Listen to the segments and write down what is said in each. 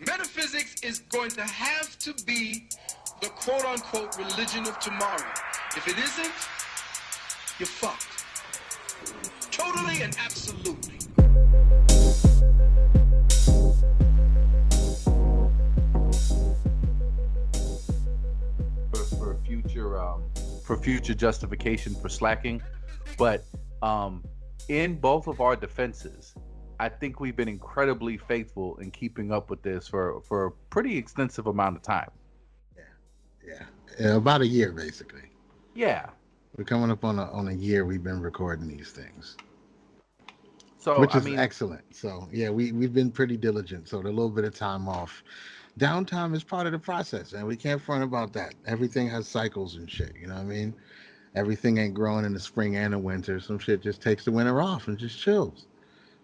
Metaphysics is going to have to be the quote-unquote religion of tomorrow. If it isn't, you're fucked. Totally and absolutely. For future justification for slacking, but in both of our defenses, I think we've been incredibly faithful in keeping up with this for a pretty extensive amount of time. Yeah, about a year basically. Yeah. We're coming up on a year we've been recording these things, So which I is mean, excellent. So yeah, we've been pretty diligent. So the little bit of time off, downtime is part of the process, and we can't front about that. Everything has cycles and shit. You know what I mean? Everything ain't growing in the spring and the winter. Some shit just takes the winter off and just chills.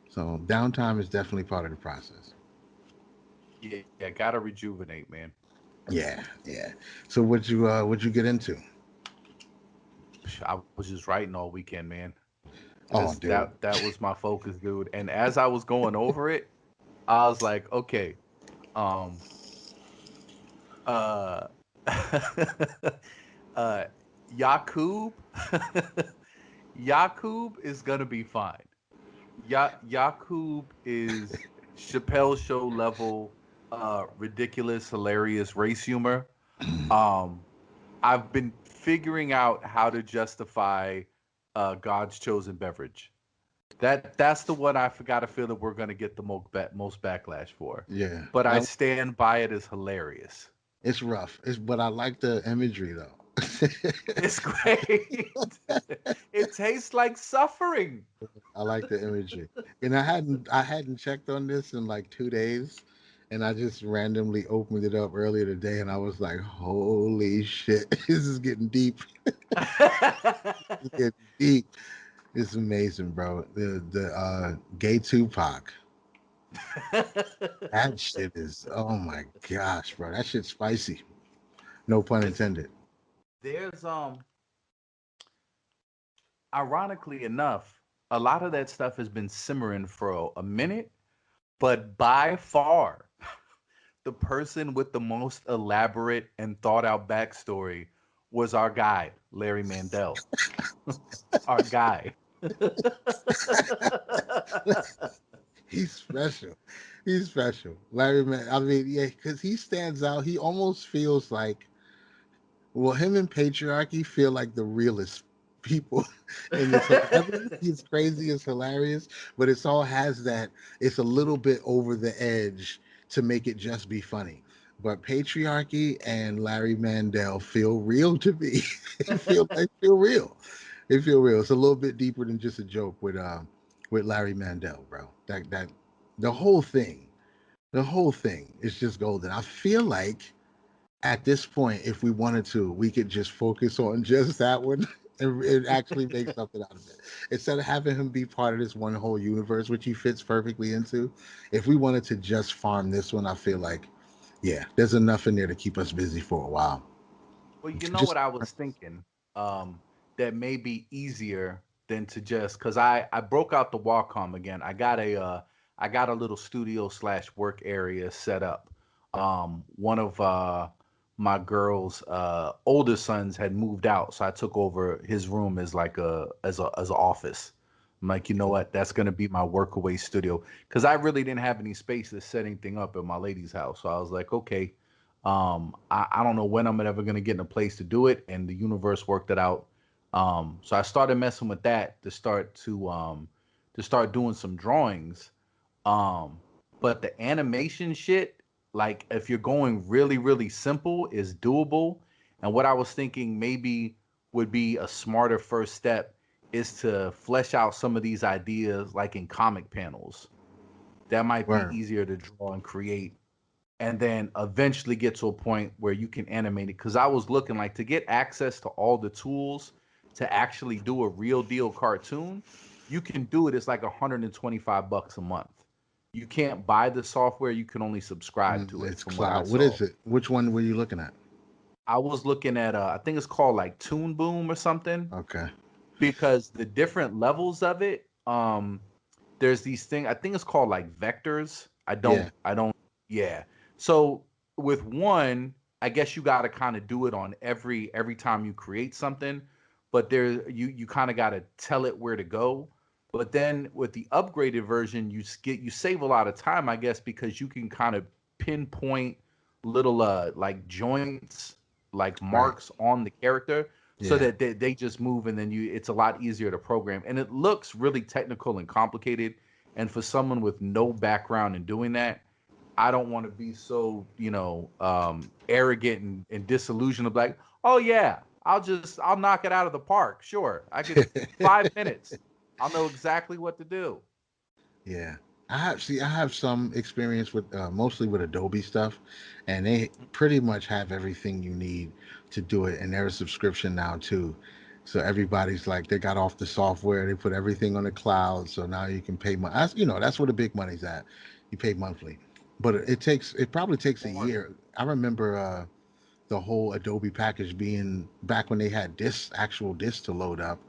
So downtime is definitely part of the process. yeah, gotta rejuvenate, man. Yeah, yeah. So what'd you get into? I was just writing all weekend, man. Oh, Just dude. that was my focus, dude. And as I was going over it, I was like, okay, um, uh, uh, Yakub, Yakub is gonna be fine. Yakub is Chappelle show level, ridiculous, hilarious race humor. Um, I've been figuring out how to justify God's chosen beverage. That's the one I forgot to feel that we're gonna get the most backlash for. Yeah, But I that stand by it as hilarious. it's rough. It's but I like the imagery though. It's great. It tastes like suffering. I like the imagery, and I hadn't checked on this in like 2 days, and I just randomly opened it up earlier today, and I was like, "Holy shit, this is getting deep. It's getting deep. It's amazing, bro. The gay Tupac. That shit is oh my gosh, bro. That shit's spicy. No pun intended. There's ironically enough, a lot of that stuff has been simmering for a minute, but by far the person with the most elaborate and thought out backstory was our guy, Larry Mandel. Our guy. He's special. He's special. Larry Man. I mean, yeah, because he stands out. He almost feels like, well, him and Patriarchy feel like the realest people in this whole. Everything he's crazy is hilarious, but it's all has that. It's a little bit over the edge to make it just be funny. But Patriarchy and Larry Mandel feel real to me. They feel real. They feel real. It's a little bit deeper than just a joke with Larry Mandel, bro. That the whole thing, the whole thing is just golden. I feel like at this point, if we wanted to, we could just focus on just that one and actually make something out of it. Instead of having him be part of this one whole universe, which he fits perfectly into, if we wanted to just farm this one, I feel like, yeah, there's enough in there to keep us busy for a while. Well, you know Just what I was thinking? That may be easier than to just because I broke out the Wacom again. I got a little studio slash work area set up. One of my girl's oldest sons had moved out, so I took over his room as like as an office. I'm like, you know what? That's gonna be my workaway studio because I really didn't have any space to set anything up at my lady's house. So I was like, okay, I don't know when I'm ever gonna get in a place to do it, and the universe worked it out. So I started messing with that to start doing some drawings. Um, but the animation shit, like if you're going really, really simple, is doable. And what I was thinking maybe would be a smarter first step is to flesh out some of these ideas like in comic panels. That might be word. easier to draw and create and then eventually get to a point where you can animate it. Because I was looking like to get access to all the tools to actually do a real deal cartoon, you can do it. It's like $125 a month. You can't buy the software. You can only subscribe to it, It's from what I cloud. What saw. is it? Which one were you looking at? I was looking at, I think it's called like Toon Boom or something, Okay. because the different levels of it, there's these things. I think it's called like vectors. Yeah. I don't. Yeah. So with one, I guess you got to kind of do it on every time you create something, but there you kind of got to tell it where to go. But then with the upgraded version, you save a lot of time, I guess, because you can kind of pinpoint little like joints, like Right. marks on the character, so Yeah. that they just move, and then it's a lot easier to program. And it looks really technical and complicated. And for someone with no background in doing that, I don't want to be so, arrogant and disillusioned of like, oh yeah, I'll knock it out of the park. Sure. I could 5 minutes. I'll know exactly what to do. Yeah. I have some experience with mostly with Adobe stuff, and they pretty much have everything you need to do it, and they're a subscription now too. So everybody's like they got off the software, they put everything on the cloud, so now you can pay money. That's where the big money's at. You pay monthly. But it probably takes a Or year. I remember the whole Adobe package being back when they had actual discs to load up,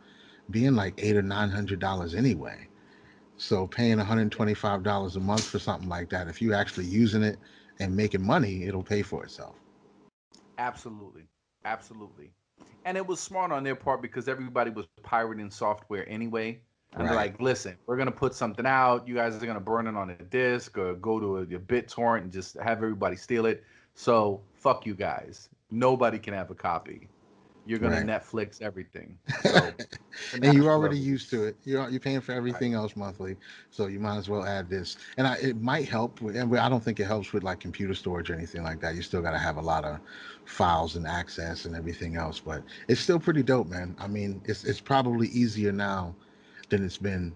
being like $800 or $900 anyway. So paying $125 a month for something like that, if you actually using it and making money, it'll pay for itself. absolutely. Absolutely. And it was smart on their part because everybody was pirating software anyway. And they're Right. like, listen, we're gonna put something out. You guys are gonna burn it on a disk or go to a BitTorrent and just have everybody steal it. So fuck you guys. Nobody can have a copy. You're gonna Right. Netflix everything. So the And you're natural already used to evolution. it. You're paying for Right. everything else monthly, so you might as well add this. And it might help, and I don't think it helps with like computer storage or anything like that. You still got to have a lot of files and access and everything else, but it's still pretty dope, man. I mean, it's probably easier now than it's been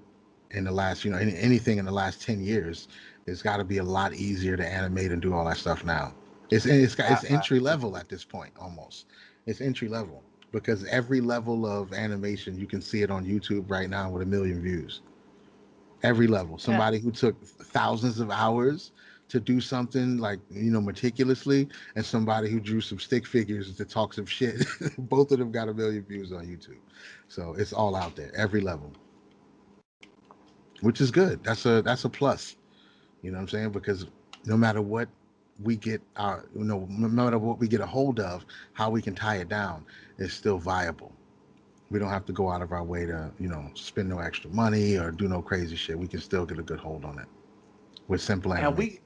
in the last, anything in the last 10 years. It's got to be a lot easier to animate and do all that stuff now. It's entry level Absolutely. at this point almost. It's entry level because every level of animation you can see it on YouTube right now with a million views. Every level, Yeah. somebody who took thousands of hours to do something like meticulously, and somebody who drew some stick figures to talk some shit. Both of them got a million views on YouTube, so it's all out there, every level, which is good. That's a plus. You know what I'm saying? Because no matter what we get no matter what we get a hold of, how we can tie it down is still viable. We don't have to go out of our way to, spend no extra money or do no crazy shit. We can still get a good hold on it with simple And animation. we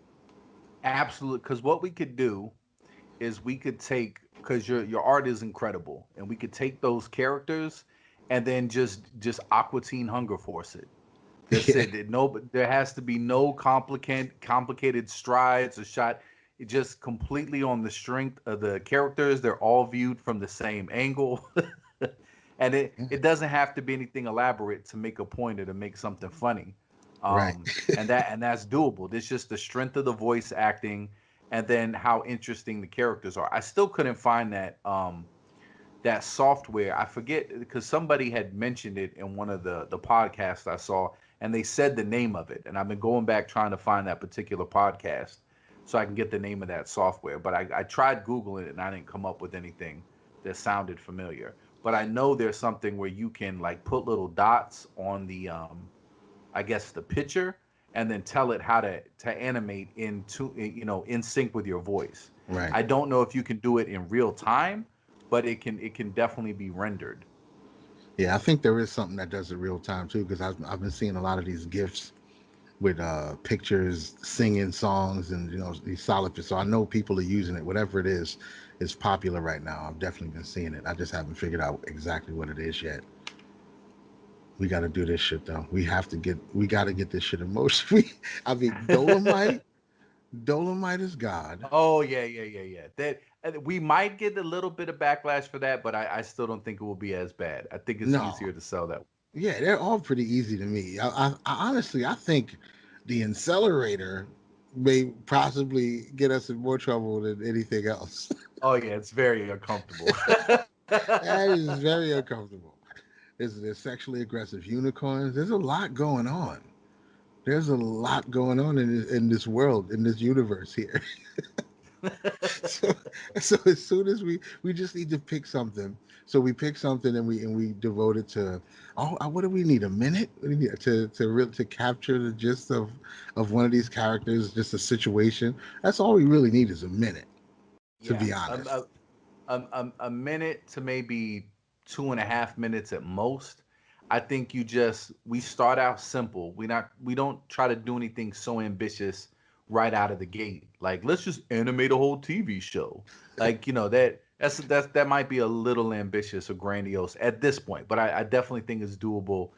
absolutely, because what we could do is we could take, because your art is incredible, and we could take those characters and then just Aqua Teen Hunger Force it. That's Yeah, it. No, there has to be no complicated strides or shot. It just completely on the strength of the characters. They're all viewed from the same angle, and it doesn't have to be anything elaborate to make a point or to make something funny. right. And that's doable. It's just the strength of the voice acting, and then how interesting the characters are. I still couldn't find that software. I forget because somebody had mentioned it in one of the podcasts I saw, and they said the name of it. And I've been going back trying to find that particular podcast so I can get the name of that software. But I tried Googling it and I didn't come up with anything that sounded familiar. But I know there's something where you can like put little dots on the I guess the picture and then tell it how to animate into in sync with your voice. Right. I don't know if you can do it in real time, but it can definitely be rendered. Yeah, I think there is something that does it real time too, because I've been seeing a lot of these gifs with pictures singing songs and these solid. So I know people are using it. Whatever it is popular right now. I've definitely been seeing it. I just haven't figured out exactly what it is yet. We got to do this shit though. We got to get this shit in motion. I mean, Dolomite is God. Oh yeah, yeah, yeah, yeah. That we might get a little bit of backlash for that, but I still don't think it will be as bad. I think it's No, easier to sell that. yeah, they're all pretty easy to me. I honestly, I think the Accelerator may possibly get us in more trouble than anything else. Oh yeah, it's very uncomfortable. That is very uncomfortable. There's sexually aggressive unicorns. There's a lot going on. There's a lot going on in this world, in this universe here. so, so as soon as we just need to pick something, so we pick something and we devote it to, oh, what do we need, a minute? What do we need to capture the gist of one of these characters, just a situation. That's all we really need is a minute, to Yeah, be honest. a minute to maybe 2.5 minutes at most. I think we start out simple. We don't try to do anything so ambitious right out of the gate. Like let's just animate a whole TV show. Like that might be a little ambitious or grandiose at this point, but I definitely think it's doable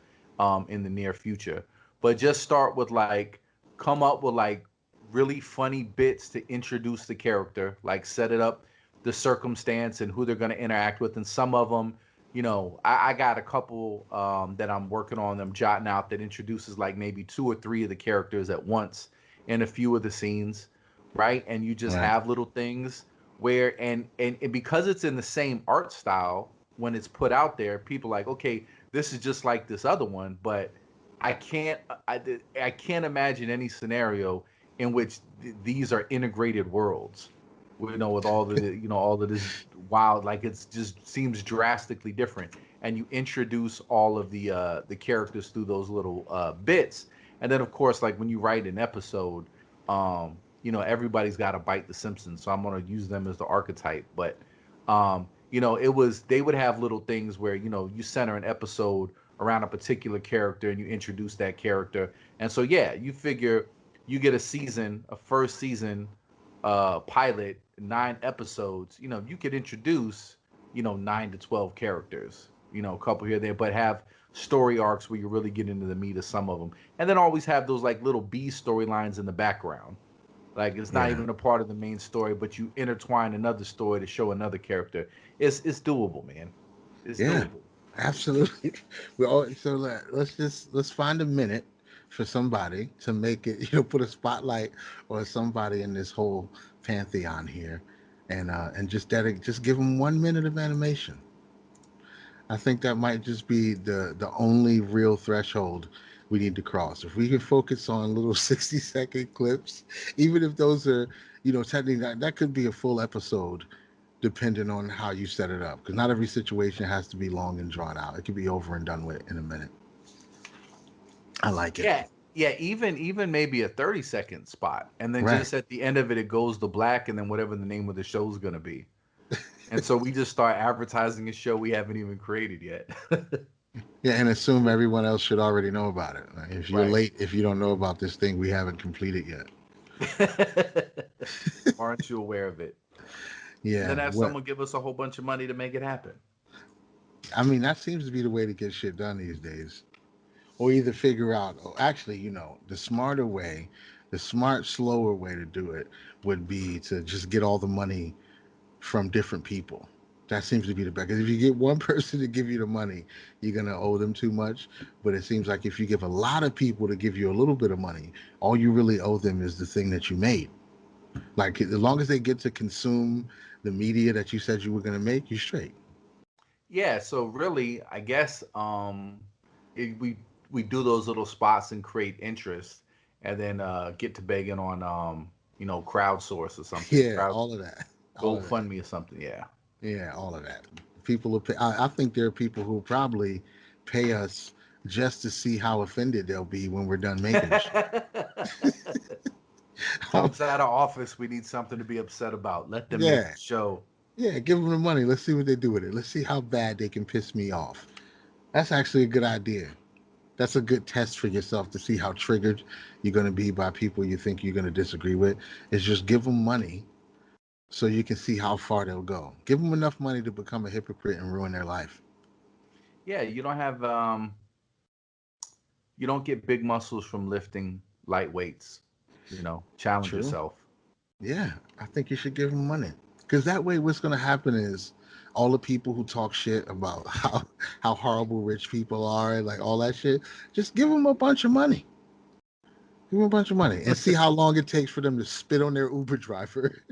in the near future. But just start with like come up with like really funny bits to introduce the character, like set it up the circumstance and who they're going to interact with. And some of them, I got a couple that I'm working on them jotting out that introduces like maybe two or three of the characters at once in a few of the scenes, right? And you just Right. have little things where and because it's in the same art style when it's put out there, people like, okay, this is just like this other one, but I can't imagine any scenario in which these are integrated worlds. With all the all of this wild, like it's just seems drastically different. And you introduce all of the characters through those little bits, and then of course, like when you write an episode, everybody's got to bite the Simpsons, so I'm gonna use them as the archetype. But it was they would have little things where you center an episode around a particular character and you introduce that character, and so yeah, you figure you get a first season pilot, 9 episodes, you could introduce, 9 to 12 characters, a couple here there, but have story arcs where you really get into the meat of some of them, and then always have those like little B storylines in the background. Like it's not Yeah. even a part of the main story, but you intertwine another story to show another character. It's doable, man. It's Yeah. doable. Absolutely. We all so let's find a minute for somebody to make it, put a spotlight or somebody in this whole pantheon here, and just give them 1 minute of animation. I think that might just be the only real threshold we need to cross. If we can focus on little 60-second clips, even if those are, technically that could be a full episode depending on how you set it up. Because not every situation has to be long and drawn out. It could be over and done with in a minute. I like it. Yeah, yeah, even maybe a 30-second spot, and then Right. just at the end of it, it goes to black, and then whatever the name of the show is gonna be. And so we just start advertising a show we haven't even created yet. Yeah, and assume everyone else should already know about it. Like, if you're Right. late, if you don't know about this thing, we haven't completed yet. Aren't you aware of it? And Yeah. then have What? someone give us a whole bunch of money to make it happen. I mean, that seems to be the way to get shit done these days. Or either figure out, oh, actually, the smarter way, the smart, slower way to do it would be to just get all the money from different people. That seems to be the best. Because if you get one person to give you the money, you're gonna owe them too much. But it seems like if you give a lot of people to give you a little bit of money, all you really owe them is the thing that you made. Like as long as they get to consume the media that you said you were gonna make, you're straight. Yeah, so really, I guess we do those little spots and create interest, and then get to begging on crowdsource or something, Yeah, crowd all of that, all of that. GoFundMe or something. Yeah. Yeah, all of that. People will pay. I think there are people who probably pay us just to see how offended they'll be when we're done making the shit. Trump's out of office. We need something to be upset about. Let them make Yeah, the show. yeah. Give them the money. Let's see what they do with it. Let's see how bad they can piss me off. That's actually a good idea. That's a good test for yourself to see how triggered you're going to be by people you think you're going to disagree with. Is just give them money so you can see how far they'll go. Give them enough money to become a hypocrite and ruin their life. Yeah, you don't get big muscles from lifting light weights. Challenge True. yourself. Yeah, I think you should give them money because that way, what's going to happen is all the people who talk shit about how horrible rich people are and like all that shit, just give them a bunch of money. Give them a bunch of money and see how long it takes for them to spit on their Uber driver.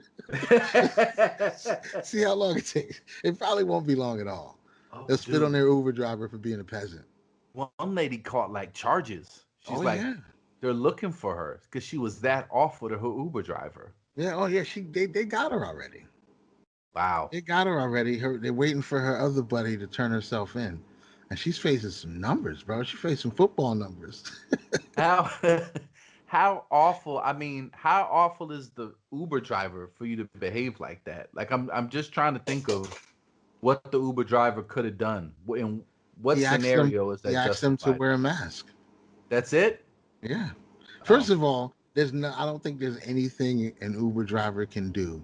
See how long it takes. It probably won't be long at all. They'll Oh, spit on dude. their Uber driver for being a peasant. One lady caught like charges. She's Oh like, yeah, they're looking for her because she was that awful to her Uber driver. Yeah. Oh yeah. They got her already. Wow. They got her already. They're waiting for her other buddy to turn herself in, and she's facing some numbers, bro. She's facing football numbers. How how awful? I mean, how awful is the Uber driver for you to behave like that? Like I'm just trying to think of what the Uber driver could have done. In what He asked them. scenario is He that asked them to justified? wear a mask. That's it? Yeah. Oh. First of all, there's no. I don't think there's anything an Uber driver can do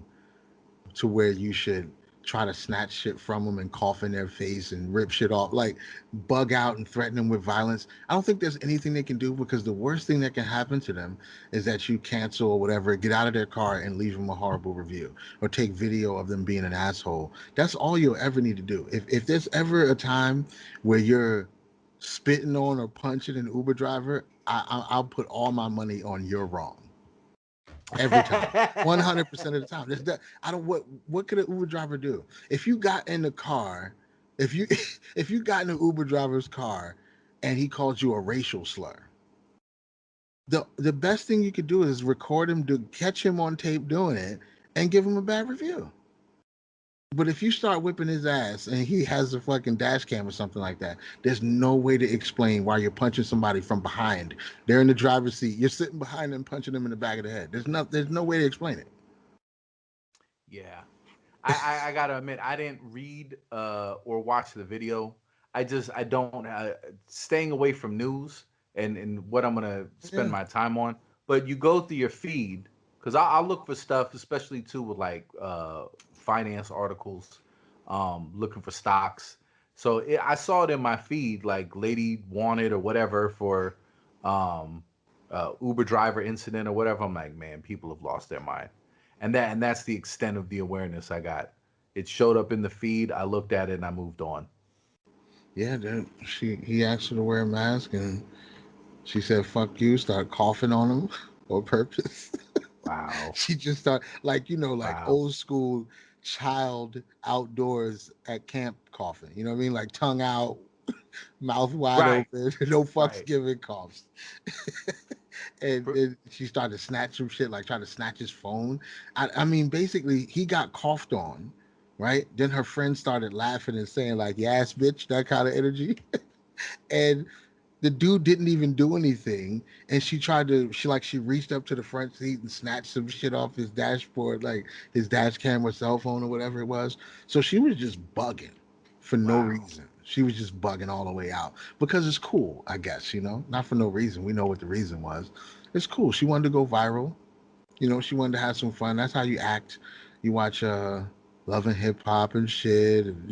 to where you should try to snatch shit from them and cough in their face and rip shit off, like bug out and threaten them with violence. I don't think there's anything they can do because the worst thing that can happen to them is that you cancel or whatever, get out of their car and leave them a horrible review or take video of them being an asshole. That's all you'll ever need to do. If there's ever a time where you're spitting on or punching an Uber driver, I'll put all my money on you're wrong every time. 100% of the time. I don't what could an Uber driver do? If you got in the car, if you if you got in an Uber driver's car and he called you a racial slur, the best thing you could do is record him to catch him on tape doing it and give him a bad review. But if you start whipping his ass and he has a fucking dash cam or something like that, there's no way to explain why you're punching somebody from behind. They're in the driver's seat. You're sitting behind them, punching them in the back of the head. There's no way to explain it. Yeah. I gotta admit, I didn't read or watch the video. I don't staying away from news and what I'm gonna spend Yeah. my time on. But you go through your feed because I'll look for stuff, especially too with like finance articles, looking for stocks. So I saw it in my feed, like lady wanted or whatever for um, Uber driver incident or whatever. I'm like, man, people have lost their mind, and that's the extent of the awareness I got. It showed up in the feed. I looked at it and I moved on. Yeah, then he asked her to wear a mask and she said fuck you, start coughing on him on purpose. Wow, She just started like like wow, old school child outdoors at camp coughing. You know what I mean? Like tongue out, mouth wide right, open, no fucks right. given coughs. And Pr- then she started to snatch some shit, like trying to snatch his phone. I mean, basically, he got coughed on, right? Then her friend started laughing and saying, like, yes, bitch, that kind of energy. And the dude didn't even do anything. And she reached up to the front seat and snatched some shit off his dashboard, like his dash cam or cell phone or whatever it was. So she was just bugging for no Wow. reason. She was just bugging all the way out because it's cool, I guess, not for no reason. We know what the reason was. It's cool. She wanted to go viral. She wanted to have some fun. That's how you act. You watch Love and Hip Hop and shit, and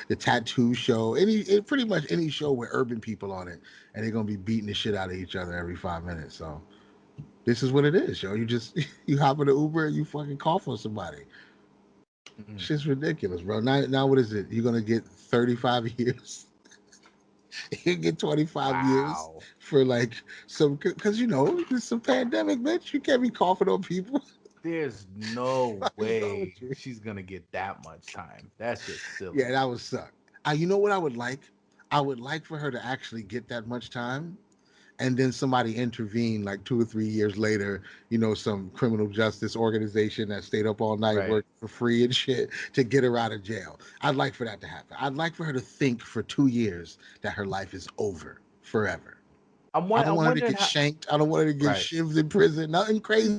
the Tattoo Show. Pretty much any show with urban people on it, and they're gonna be beating the shit out of each other every 5 minutes. So this is what it is, yo. You just you hop in the Uber and you fucking cough on somebody. Mm. Shit's ridiculous, bro. Now what is it? You're gonna get 35 years. You get 25 years Wow. for like some because it's a pandemic, bitch. You can't be coughing on people. There's no What is wrong way with you? she's gonna get that much time. That's just Yeah, silly. that would suck. You know what I would like? I would like for her to actually get that much time, and then somebody intervene like 2 or 3 years later. Some criminal justice organization that stayed up all night Right. working for free and shit to get her out of jail. I'd like for that to happen. I'd like for her to think for 2 years that her life is over forever. I don't I'm want her to wondering get how. shanked. I don't want her to get Right. shivved in prison. Nothing crazy.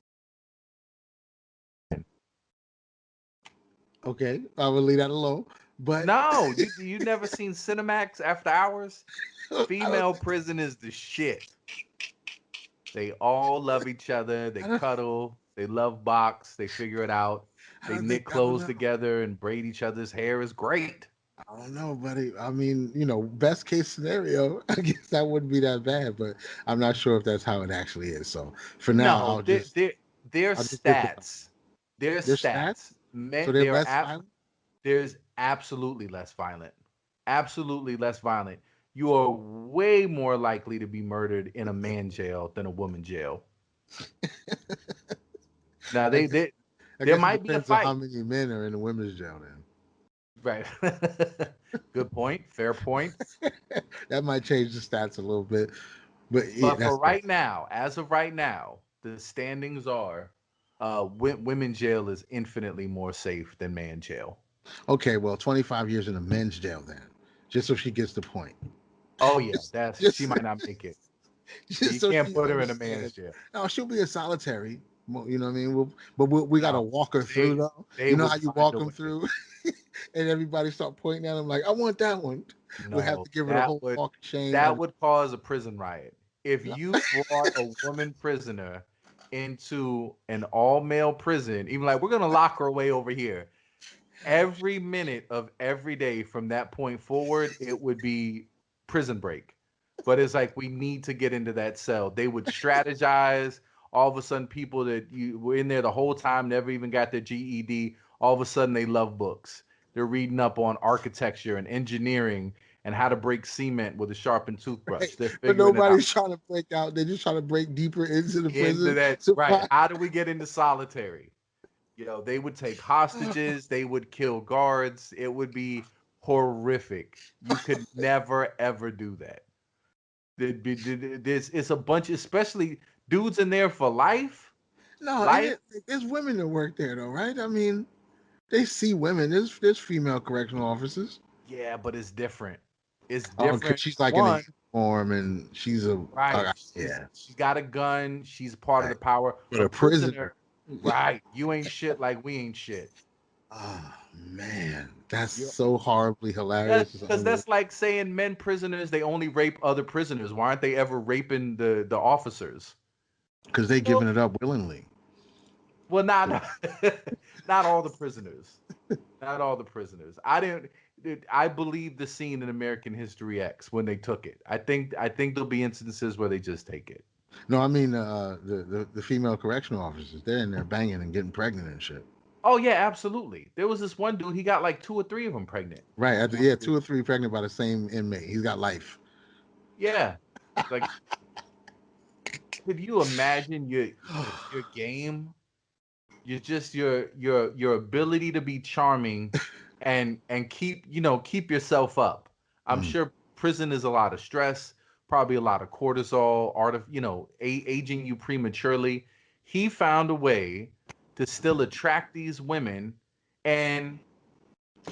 Okay, I will leave that alone. But No, you never seen Cinemax After Hours? I don't. Female prison is the shit. They all love each other. They I don't. cuddle. They love box. They figure it out. I They don't think. knit I don't clothes know. together and braid each other's hair. Is great. I don't know, buddy. I mean, best case scenario, I guess that wouldn't be that bad, but I'm not sure if that's how it actually is. So for now, No, their I'll just think about it. stats, their Their stats, stats, so men, they're less violent. there's absolutely less violent. Absolutely less violent. You are way more likely to be murdered in a man jail than a woman jail. Now I guess. I there guess it might be a depends on how fight. many men are in the women's jail. Right. Good point. Fair point. Then that might change the stats a little bit, but yeah, But for that's right now, as of right now, the standings are women jail is infinitely more safe than man jail. Okay, well, 25 years in a men's jail then, just so she gets the point. Oh yeah, Just, that's she just, might not make it. just You so can't she put her in a man's understands. jail. No, she'll be in solitary. You know what I mean? We got to No, walk her through they though. they You know how would you find walk a them way. through, and everybody start pointing at them like, "I want that one." We have No, to give her the whole walk of shame. that Every, would cause a prison riot. If you brought a woman prisoner into an all male prison, even like we're gonna lock her away over here, every minute of every day from that point forward, it would be prison break. But it's like we need to get into that cell. They would strategize. All of a sudden, people that you were in there the whole time never even got their GED. All of a sudden, they love books. They're reading up on architecture and engineering and how to break cement with a sharpened right? toothbrush. They're But figuring it out. nobody's trying to break out. They're just trying to break deeper into the Into prison. that, So, right? How do we get into solitary? They would take hostages, they would kill guards. It would be horrific. You could never ever do that. It's a bunch, especially dudes in there for life. no, and Life, there's women that work there though, right? I mean, they see women. There's female correctional officers. yeah, but it's different. It's Oh, because different. she's like in a One, uniform and she's a right? yeah, She's got a gun. She's part of the right. power. But A a prisoner. prisoner, right? You ain't shit like we ain't shit. Oh man, that's You so horribly That's hilarious. It's because unreal. that's like saying men prisoners they only rape other prisoners. Why aren't they ever raping the officers? Because they Well, giving it up willingly. well, not not all the prisoners. Not all the prisoners. I didn't. I believe the scene in American History X when they took it. I think there'll be instances where they just take it. No, I mean the female correctional officers. They're in there banging and getting pregnant and shit. Oh yeah, absolutely. There was this one dude. He got like two or three of them pregnant. Right. Yeah, two or three pregnant by the same inmate. He's got life. Yeah. Like, could you imagine your game? You're just your ability to be charming and keep yourself up. I'm Mm. sure prison is a lot of stress, probably a lot of cortisol, aging you prematurely. He found a way to still attract these women and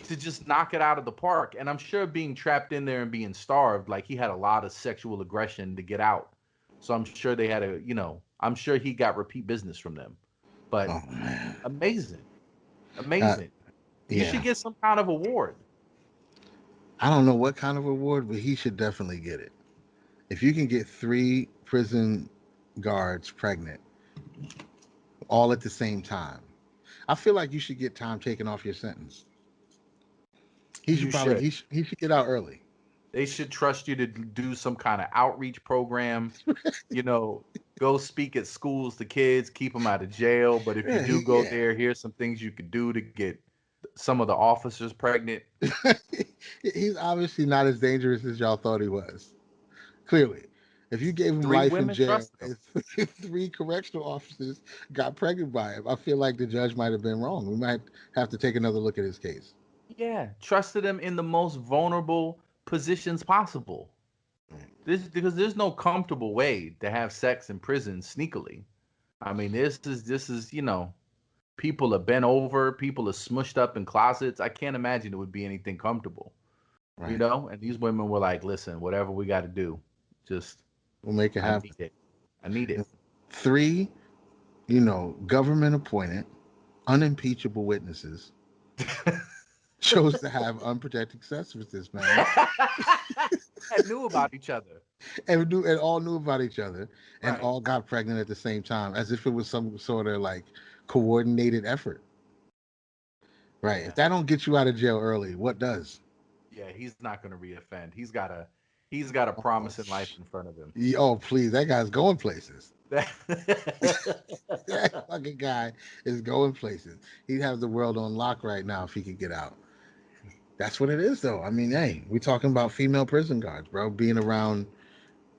to just knock it out of the park. And I'm sure being trapped in there and being starved, like he had a lot of sexual aggression to get out. So I'm sure they had I'm sure he got repeat business from them. But Oh man. amazing. Uh, Amazing. He should yeah. get some kind of award. I don't know what kind of award, but he should definitely get it. If you can get three prison guards pregnant all at the same time, I feel like you should get time taken off your sentence. He should You probably should. he should get out early. They should trust you to do some kind of outreach program, you know, go speak at schools to kids, keep them out of jail. But if you Yeah, do go there, here's some things you could do to get some of the officers pregnant. he's obviously not as dangerous as y'all thought he was. Clearly, if you gave him Three life in women jail trusted him. and three correctional officers got pregnant by him, I feel like the judge might have been wrong. We might have to take another look at his case. Yeah, trusted him in the most vulnerable positions possible. This because there's no comfortable way to have sex in prison sneakily. I mean, this is people are bent over, people are smushed up in closets. I can't imagine it would be anything comfortable, Right. And these women were like, "Listen, whatever we got to do, just We'll make it I happen. need it. I need it." Three, government appointed, unimpeachable witnesses chose to have unprotected sex with this man And knew about each other. and all knew about each other and Right. all got pregnant at the same time as if it was some sort of like coordinated effort. Right. Yeah. If that don't get you out of jail early, what does? Yeah, he's not going to reoffend. He's got a Oh, promising life in front of him. oh, please, that guy's going places. That That fucking guy is going places. He'd have the world on lock right now if he could get out. That's what it is, though. I mean, hey, we're talking about female prison guards, bro, being around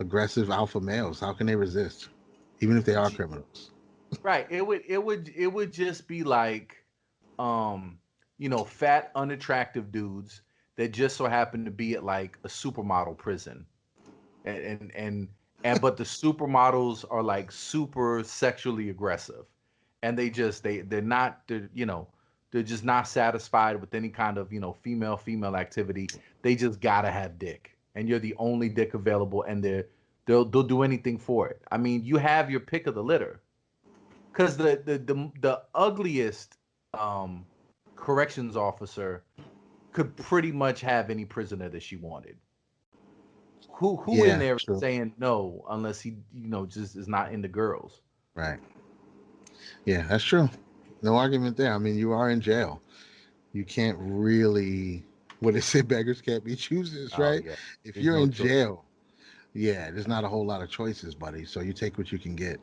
aggressive alpha males. How can they resist, even if they are criminals? Right. It would just be like fat, unattractive dudes that just so happen to be at like a supermodel prison. And but the supermodels are like super sexually aggressive. and they're just not satisfied with any kind of female activity. They just gotta have dick, and you're the only dick available, and they'll do anything for it. I mean, you have your pick of the litter, because the ugliest um corrections officer could pretty much have any prisoner that she wanted. Who in Yeah, there is true. saying no unless he just is not into girls? Right. Yeah, that's true. No argument there. I mean, you are in jail. You can't really, what they say, beggars can't be choosers, Oh right? yeah, If there's you're no in choice. jail, yeah, there's not a whole lot of choices, buddy. So you take what you can get.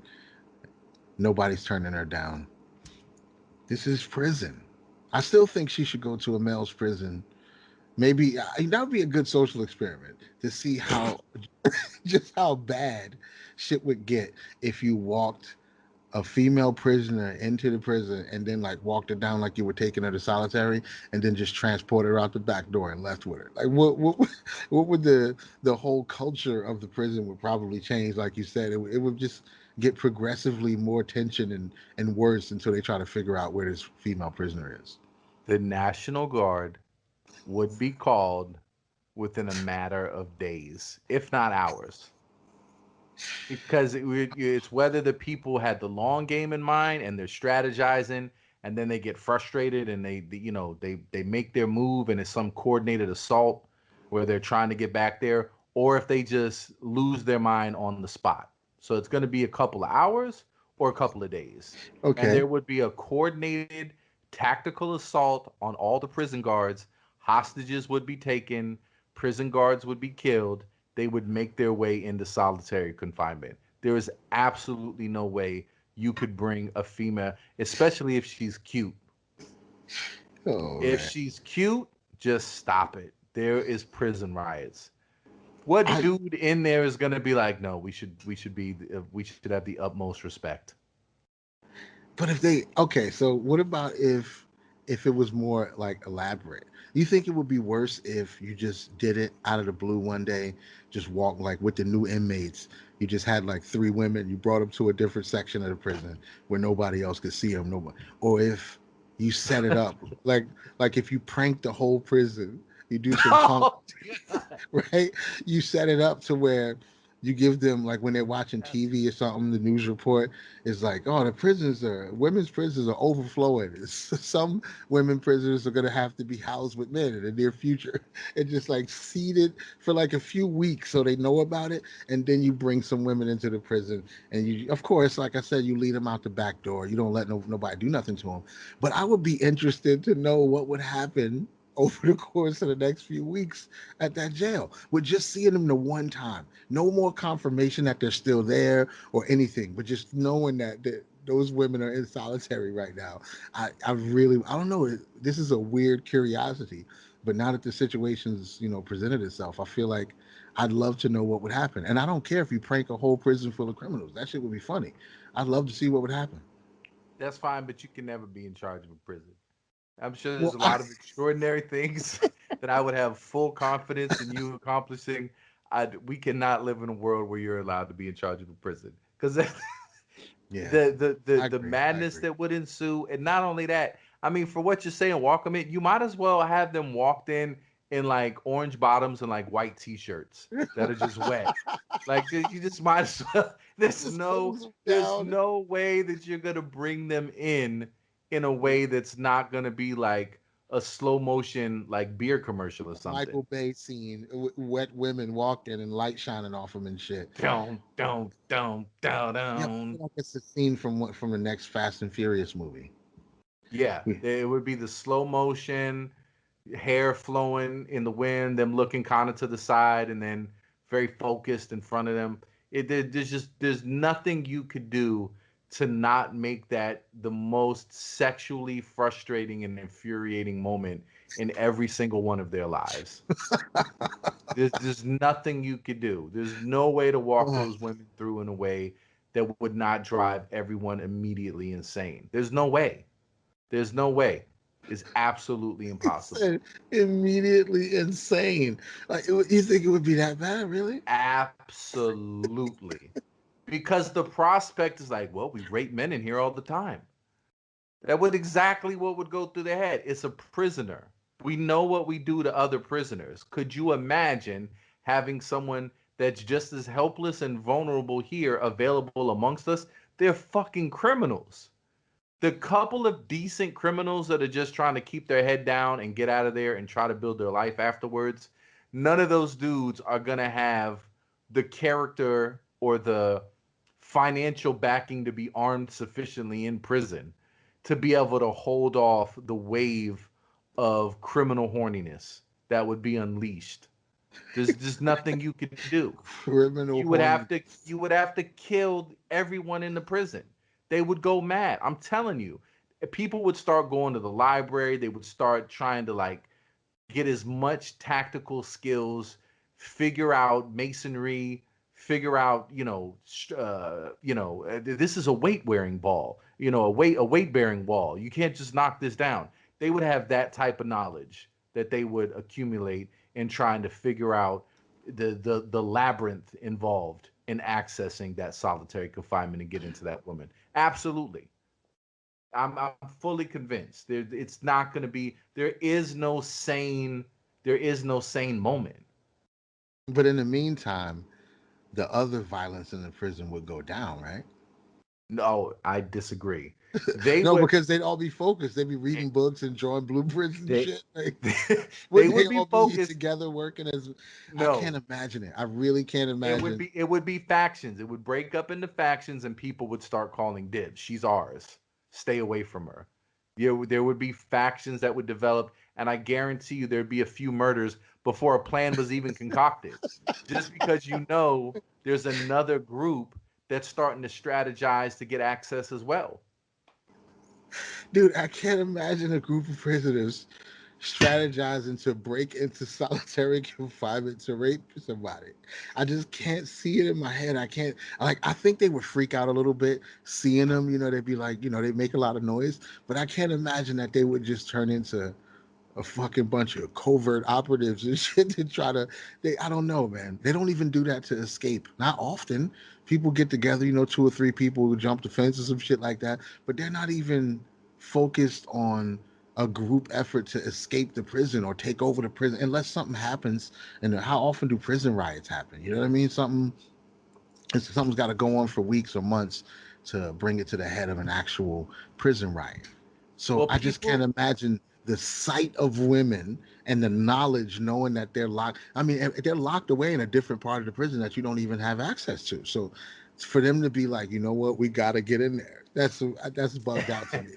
Nobody's turning her down. This is prison. I still think she should go to a male's prison. Maybe that would be a good social experiment to see how just how bad shit would get if you walked a female prisoner into the prison and then like walked her down like you were taking her to solitary and then just transported her out the back door and left with her. Like what would the whole culture of the prison would probably change? Like you said, it would just get progressively more tension and worse until they try to figure out where this female prisoner is. The National Guard would be called within a matter of days, if not hours, because it's whether the people had the long game in mind and they're strategizing, and then they get frustrated and they make their move and it's some coordinated assault where they're trying to get back there, or if they just lose their mind on the spot. So it's going to be a couple of hours or a couple of days, and Okay. there would be a coordinated tactical assault on all the prison guards. Hostages would be taken, prison guards would be killed, they would make their way into solitary confinement. There is absolutely no way you could bring a female, especially if she's cute. Oh If man. she's cute, just stop it. There is prison riots. What I dude in there is going to be like, no, we should have the utmost respect. But if they okay, so what about if it was more like elaborate? You think it would be worse if you just did it out of the blue one day, just walk like with the new inmates? You just had like three women, you brought them to a different section of the prison where nobody else could see them, nobody. Or if you set it up like if you prank the whole prison, you do some punk, Oh God. right? You set it up to where you give them like when they're watching TV or something, the news report is like, oh, women's prisons are overflowing. Some women prisoners are going to have to be housed with men in the near future. And just like seeded for like a few weeks so they know about it. And then you bring some women into the prison. And you, of course, like I said, you lead them out the back door. You don't let nobody do nothing to them. But I would be interested to know what would happen over the course of the next few weeks at that jail with just seeing them the one time. No more confirmation that they're still there or anything, but just knowing that those women are in solitary right now. I really, I don't know. This is a weird curiosity, but now that the situation's, presented itself, I feel like I'd love to know what would happen. And I don't care if you prank a whole prison full of criminals. That shit would be funny. I'd love to see what would happen. That's fine, but you can never be in charge of a prison. I'm sure there's Well, a lot of extraordinary things that I would have full confidence in you accomplishing. We cannot live in a world where you're allowed to be in charge of a prison, because the, yeah, the I the agree. I madness agree. that would ensue, and not only that, I mean, for what you're saying, walk them in. You might as well have them walked in like orange bottoms and like white t-shirts that are just wet. Like you just might as well. Just hose them There's down. no way that you're gonna bring them in a way that's not gonna be like a slow motion like beer commercial or something. Michael Bay scene, wet women walking and light shining off them and shit. Yeah, I Down. feel like it's a scene from the next Fast and Furious movie. Yeah, Yeah. it would be the slow motion, hair flowing in the wind, them looking kind of to the side, and then very focused in front of them. There's nothing you could do to not make that the most sexually frustrating and infuriating moment in every single one of their lives. There's nothing you could do. There's no way to walk Oh, those women through in a way that would not drive everyone immediately insane. There's no way. There's no way. It's absolutely he impossible. said immediately insane. Like, you think it would be that bad, really? Absolutely. Because the prospect is like, well, we rape men in here all the time. That would exactly what would go through their head. It's a prisoner. We know what we do to other prisoners. Could you imagine having someone that's just as helpless and vulnerable here available amongst us? They're fucking criminals. The couple of decent criminals that are just trying to keep their head down and get out of there and try to build their life afterwards, none of those dudes are going to have the character or the financial backing to be armed sufficiently in prison to be able to hold off the wave of criminal horniness that would be unleashed. There's just nothing you could do. Criminal horny. You would have to kill everyone in the prison. They would go mad. I'm telling you. People would start going to the library. They would start trying to like get as much tactical skills, figure out masonry, figure out, this is a weight wearing ball, a weight bearing wall. You can't just knock this down. They would have that type of knowledge that they would accumulate in trying to figure out the labyrinth involved in accessing that solitary confinement and get into that woman. Absolutely. I'm fully convinced. It's not going to be. There is no sane moment. But in the meantime, the other violence in the prison would go down, right? No, I disagree. They No, would. because they'd all be focused. They'd be reading books and drawing blueprints and They shit. Like, they wouldn't they would be all be focused. together working as? I can't No, imagine it. I really can't imagine. it would be factions. It would break up into factions, and people would start calling dibs. She's ours. Stay away from her. There would be factions that would develop, and I guarantee you there'd be a few murders before a plan was even concocted. Just because there's another group that's starting to strategize to get access as well. Dude, I can't imagine a group of prisoners strategizing to break into solitary confinement to rape somebody. I just can't see it in my head. I can't like I think they would freak out a little bit seeing them, they'd be like, they make a lot of noise, but I can't imagine that they would just turn into a fucking bunch of covert operatives and shit to try to I don't know, man. They don't even do that to escape. Not often. People get together, two or three people who jump the fence or some shit like that, but they're not even focused on a group effort to escape the prison or take over the prison unless something happens. And how often do prison riots happen? You know what I mean? Something's got to go on for weeks or months to bring it to the head of an actual prison riot. So Well, I just can't people imagine the sight of women and the knowledge, knowing that they're locked. I mean, they're locked away in a different part of the prison that you don't even have access to. So for them to be like, you know what, we got to get in there. That's bugged out to me.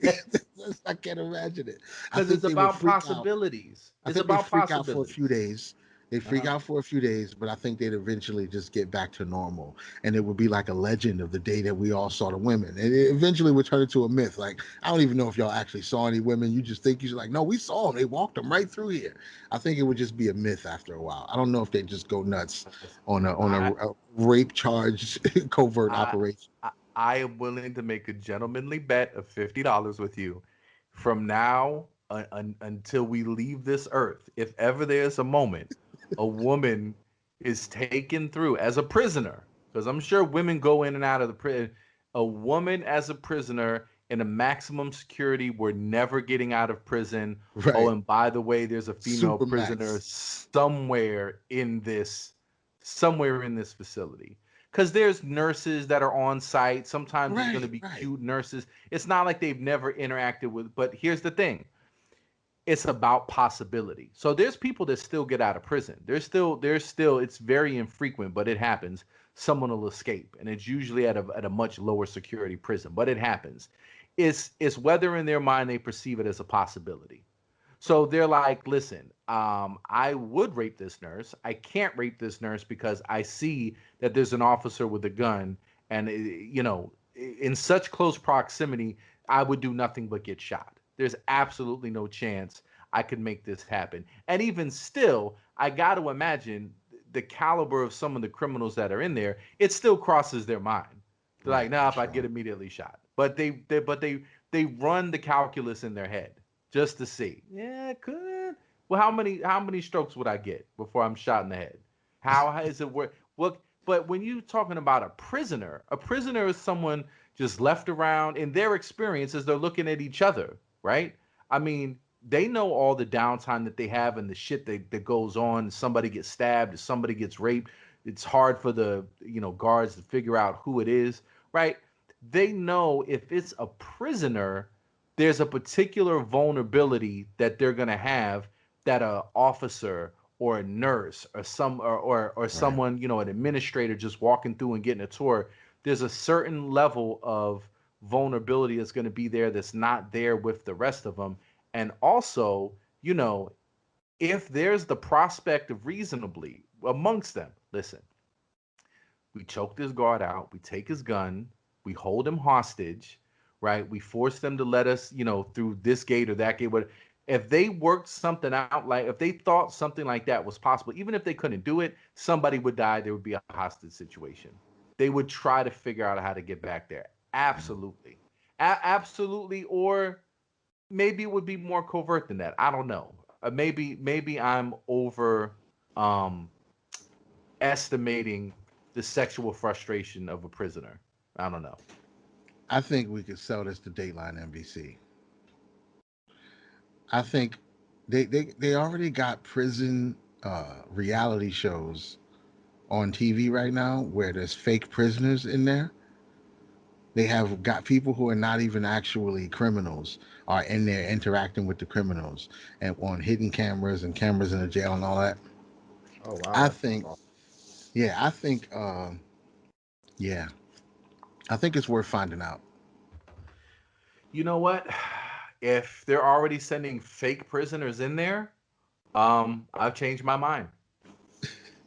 I can't imagine it. I because think it's they would about freak out. possibilities. I It's think they about freak out for a few possibilities. days. They freak Uh-huh. out for a few days, but I think they'd eventually just get back to normal. And it would be like a legend of the day that we all saw the women. And it eventually would turn into a myth. Like, I don't even know if y'all actually saw any women. You just think you're like, no, we saw them. They walked them right through here. I think it would just be a myth after a while. I don't know if they just go nuts on a rape charge covert I, operation. I am willing to make a gentlemanly bet of $50 with you from now until we leave this earth. If ever there's a moment a woman is taken through as a prisoner, because I'm sure women go in and out of the prison, a woman as a prisoner in a maximum security, we're never getting out of prison. Oh, Right. and by the way, there's a female prisoner Supermax. somewhere in this facility because there's nurses that are on site. Sometimes it's going to Right, be right. cute nurses. It's not like they've never interacted with, but here's the thing. It's about possibility. So there's people that still get out of prison. There's still it's very infrequent, but it happens. Someone will escape, and it's usually at a much lower security prison, but it happens. It's whether in their mind they perceive it as a possibility. So they're like, listen, I would rape this nurse. I can't rape this nurse because I see that there's an officer with a gun, and in such close proximity, I would do nothing but get shot. There's absolutely no chance I could make this happen. And even still, I got to imagine the caliber of some of the criminals that are in there. It still crosses their mind. They're like, Right, nah, for if I'd get sure. immediately shot. But they run the calculus in their head just to see. Yeah, it could. Well, how many strokes would I get before I'm shot in the head? How is it work? Well, but when you talking about a prisoner. A prisoner is someone just left around in their experience as they're looking at each other, right? I mean, they know all the downtime that they have and the shit that goes on. Somebody gets stabbed, somebody gets raped. It's hard for the guards to figure out who it is, right? They know if it's a prisoner, there's a particular vulnerability that they're gonna have that a officer or a nurse or Right. someone, an administrator just walking through and getting a tour, there's a certain level of vulnerability that's going to be there that's not there with the rest of them. And also, if there's the prospect of reasonably amongst them, listen, we choke this guard out, we take his gun, we hold him hostage, right? We force them to let us, through this gate or that gate. But if they worked something out, like if they thought something like that was possible, even if they couldn't do it, somebody would die. There would be a hostage situation. They would try to figure out how to get back there. Absolutely. Absolutely. Or maybe it would be more covert than that. I don't know. Maybe I'm over um estimating the sexual frustration of a prisoner. I don't know. I think we could sell this to Dateline NBC. I think they already got prison reality shows on TV right now where there's fake prisoners in there. They have got people who are not even actually criminals are in there interacting with the criminals and on hidden cameras and cameras in the jail and all that. Oh wow, I that's think, yeah, yeah, I think it's worth finding out. you know what? If they're already sending fake prisoners in there, I've changed my mind.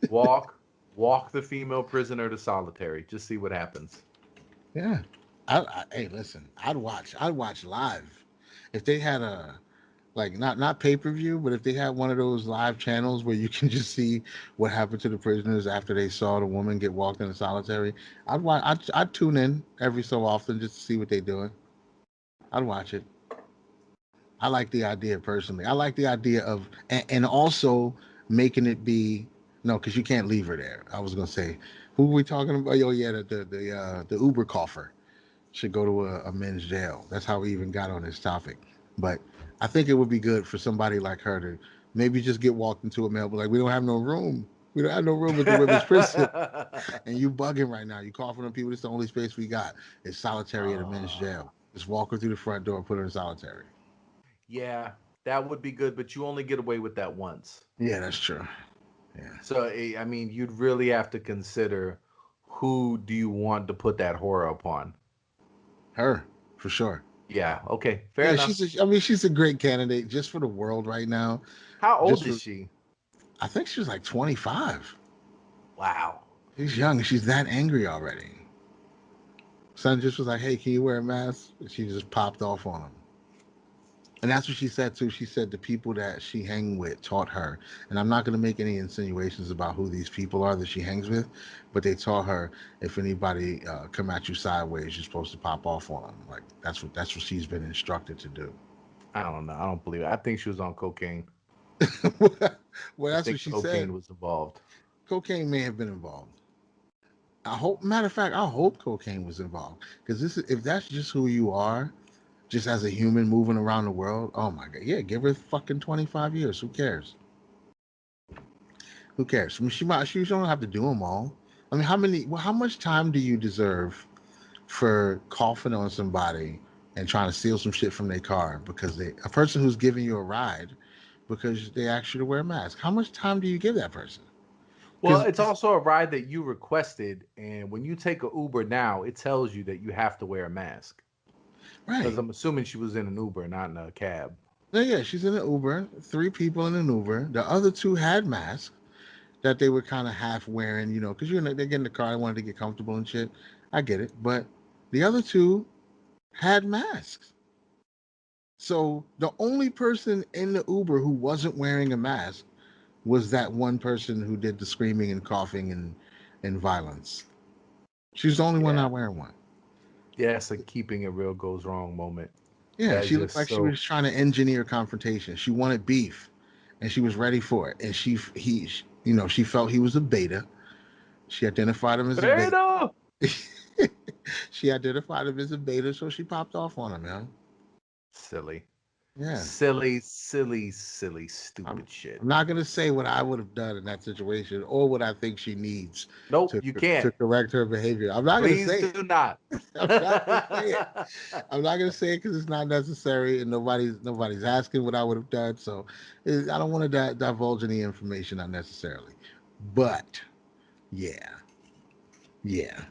Walk, walk the female prisoner to solitary. Just see what happens. Yeah, hey, listen, I'd watch live if they had a like not pay per view, but if they had one of those live channels where you can just see what happened to the prisoners after they saw the woman get walked into solitary, I'd tune in every so often just to see what they're doing. I'd watch it. I like the idea personally. I like the idea of and also making it be no, because you can't leave her there. I was gonna say, who are we talking about? Oh yeah, the Uber cougher should go to a men's jail. That's how we even got on this topic. But I think it would be good for somebody like her to maybe just get walked into a mail, but like we don't have no room. We don't have no room at the women's prison, and you bugging right now. You coughing on people. This is the only space we got. It's solitary at a men's Ah, jail. Just walk her through the front door, put her in solitary. yeah, that would be good, but you only get away with that once. Yeah, that's true. Yeah, So, I mean, you'd really have to consider who do you want to put that horror upon. her for sure. Yeah, okay, fair Yeah, enough. I mean, she's a great candidate just for the world right now. How old Just is for, she? I think she was like 25. Wow. She's young and she's that angry already. Son just was like, "Hey, can you wear a mask?" And she just popped off on him. And that's what she said too. She said the people that she hang with taught her, and I'm not going to make any insinuations about who these people are that she hangs with, but they taught her if anybody come at you sideways, you're supposed to pop off on them. Like that's what she's been instructed to do. I don't know. I don't believe it. I think she was on cocaine. Well, I that's what think she said. cocaine was involved. Cocaine may have been involved. I hope. Matter of fact, I hope cocaine was involved because this is if that's just who you are, just as a human moving around the world. Oh my god, yeah, give her fucking 25 years. Who cares? Who cares? I mean, she don't have to do them all. I mean, how much time do you deserve for coughing on somebody and trying to steal some shit from their car because a person who's giving you a ride because they asked you to wear a mask? How much time do you give that person? Well, Because it's also a ride that you requested, and when you take a Uber now, it tells you that you have to wear a mask. Because right, I'm assuming she was in an Uber, not in a cab. no, yeah, she's in an Uber. 3 people in an Uber. The other two had masks that they were kind of half wearing, because they get in the car, they wanted to get comfortable and shit. I get it, but the other two had masks. So the only person in the Uber who wasn't wearing a mask was that one person who did the screaming and coughing and violence. She's the only one Yeah. not wearing one. Yeah, it's a keeping it real goes wrong moment. Yeah, That is she looked just like she so. was trying to engineer confrontation. She wanted beef, and she was ready for it. And she felt he was a beta, She identified him as a beta. Beta. She identified him as a beta, so she popped off on him, man. Silly. Yeah. Silly, silly, silly, I'm stupid shit. I'm not gonna say what I would have done in that situation or what I think she needs Nope, to you can't. to correct her behavior. I'm not gonna Please say do it. not. I'm not gonna say it. I'm not gonna say it because it's not necessary, and nobody's asking what I would have done. So I don't want to divulge any information unnecessarily. But yeah, yeah,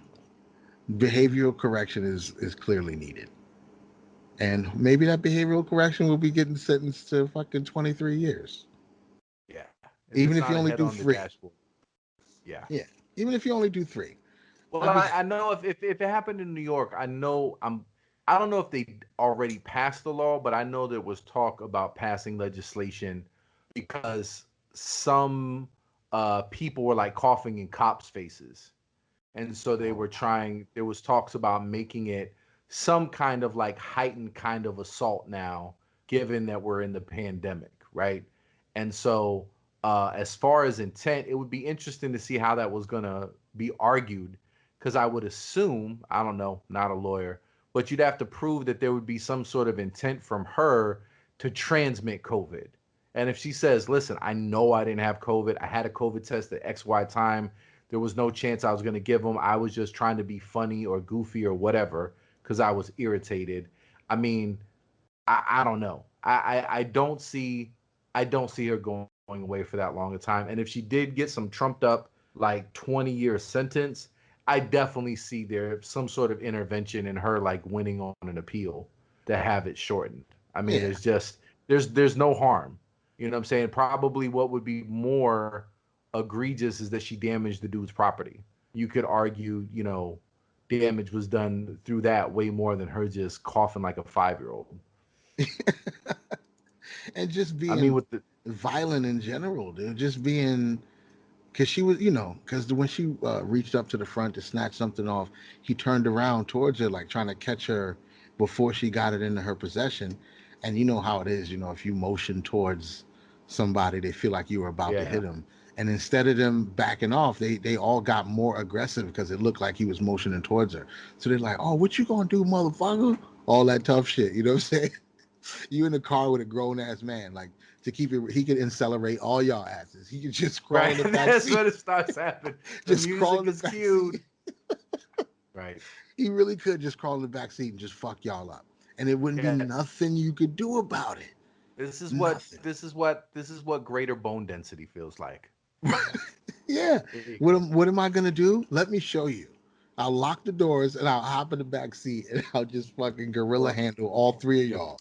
behavioral correction is clearly needed, and maybe that behavioral correction will be getting sentenced to fucking 23 years, Yeah. If it's even if not you only ahead do on the three. dashboard. Yeah. Yeah, even if you only do three. Well, I mean, I know if it happened in New York, I don't know if they already passed the law, but I know there was talk about passing legislation because some people were like coughing in cops' faces. And so they were trying, there was talks about making it some kind of like heightened kind of assault now, given that we're in the pandemic, right? And so as far as intent, it would be interesting to see how that was going to be argued, because I would assume, I don't know, not a lawyer, but you'd have to prove that there would be some sort of intent from her to transmit COVID. And if she says, listen, I know I didn't have COVID, I had a COVID test at XY time, there was no chance I was going to give them. I was just trying to be funny or goofy or whatever because I was irritated. I mean, I don't know. I don't see her going away for that long a time. And if she did get some trumped up like 20-year sentence, I definitely see there some sort of intervention in her like winning on an appeal to have it shortened. I mean, yeah. there's just there's no harm. You know what I'm saying? Probably what would be more egregious is that she damaged the dude's property. You could argue, damage was done through that way more than her just coughing like a 5-year-old. And just I mean, being with the violent in general, dude. Just being because she was, because when she reached up to the front to snatch something off, he turned around towards her, like trying to catch her before she got it into her possession. And you know how it is, if you motion towards somebody, they feel like you were about to yeah, hit them. And instead of them backing off, they all got more aggressive because it looked like he was motioning towards her. So they're like, "Oh, what you gonna do, motherfucker?" All that tough shit. You know what I'm saying? You in the car with a grown ass man, like to keep it, he could accelerate all y'all asses. He could just crawl right. in the back That's seat, when it starts happening. The just crawl music in the is back cued. seat. Right. He really could just crawl in the back seat and just fuck y'all up, and it wouldn't be Yeah. nothing you could do about it. This is what Nothing. this is what this is what greater bone density feels like. Yeah. There you What go. am I gonna do? Let me show you. I'll lock the doors and I'll hop in the back seat and I'll just fucking gorilla Or handle all three of y'all.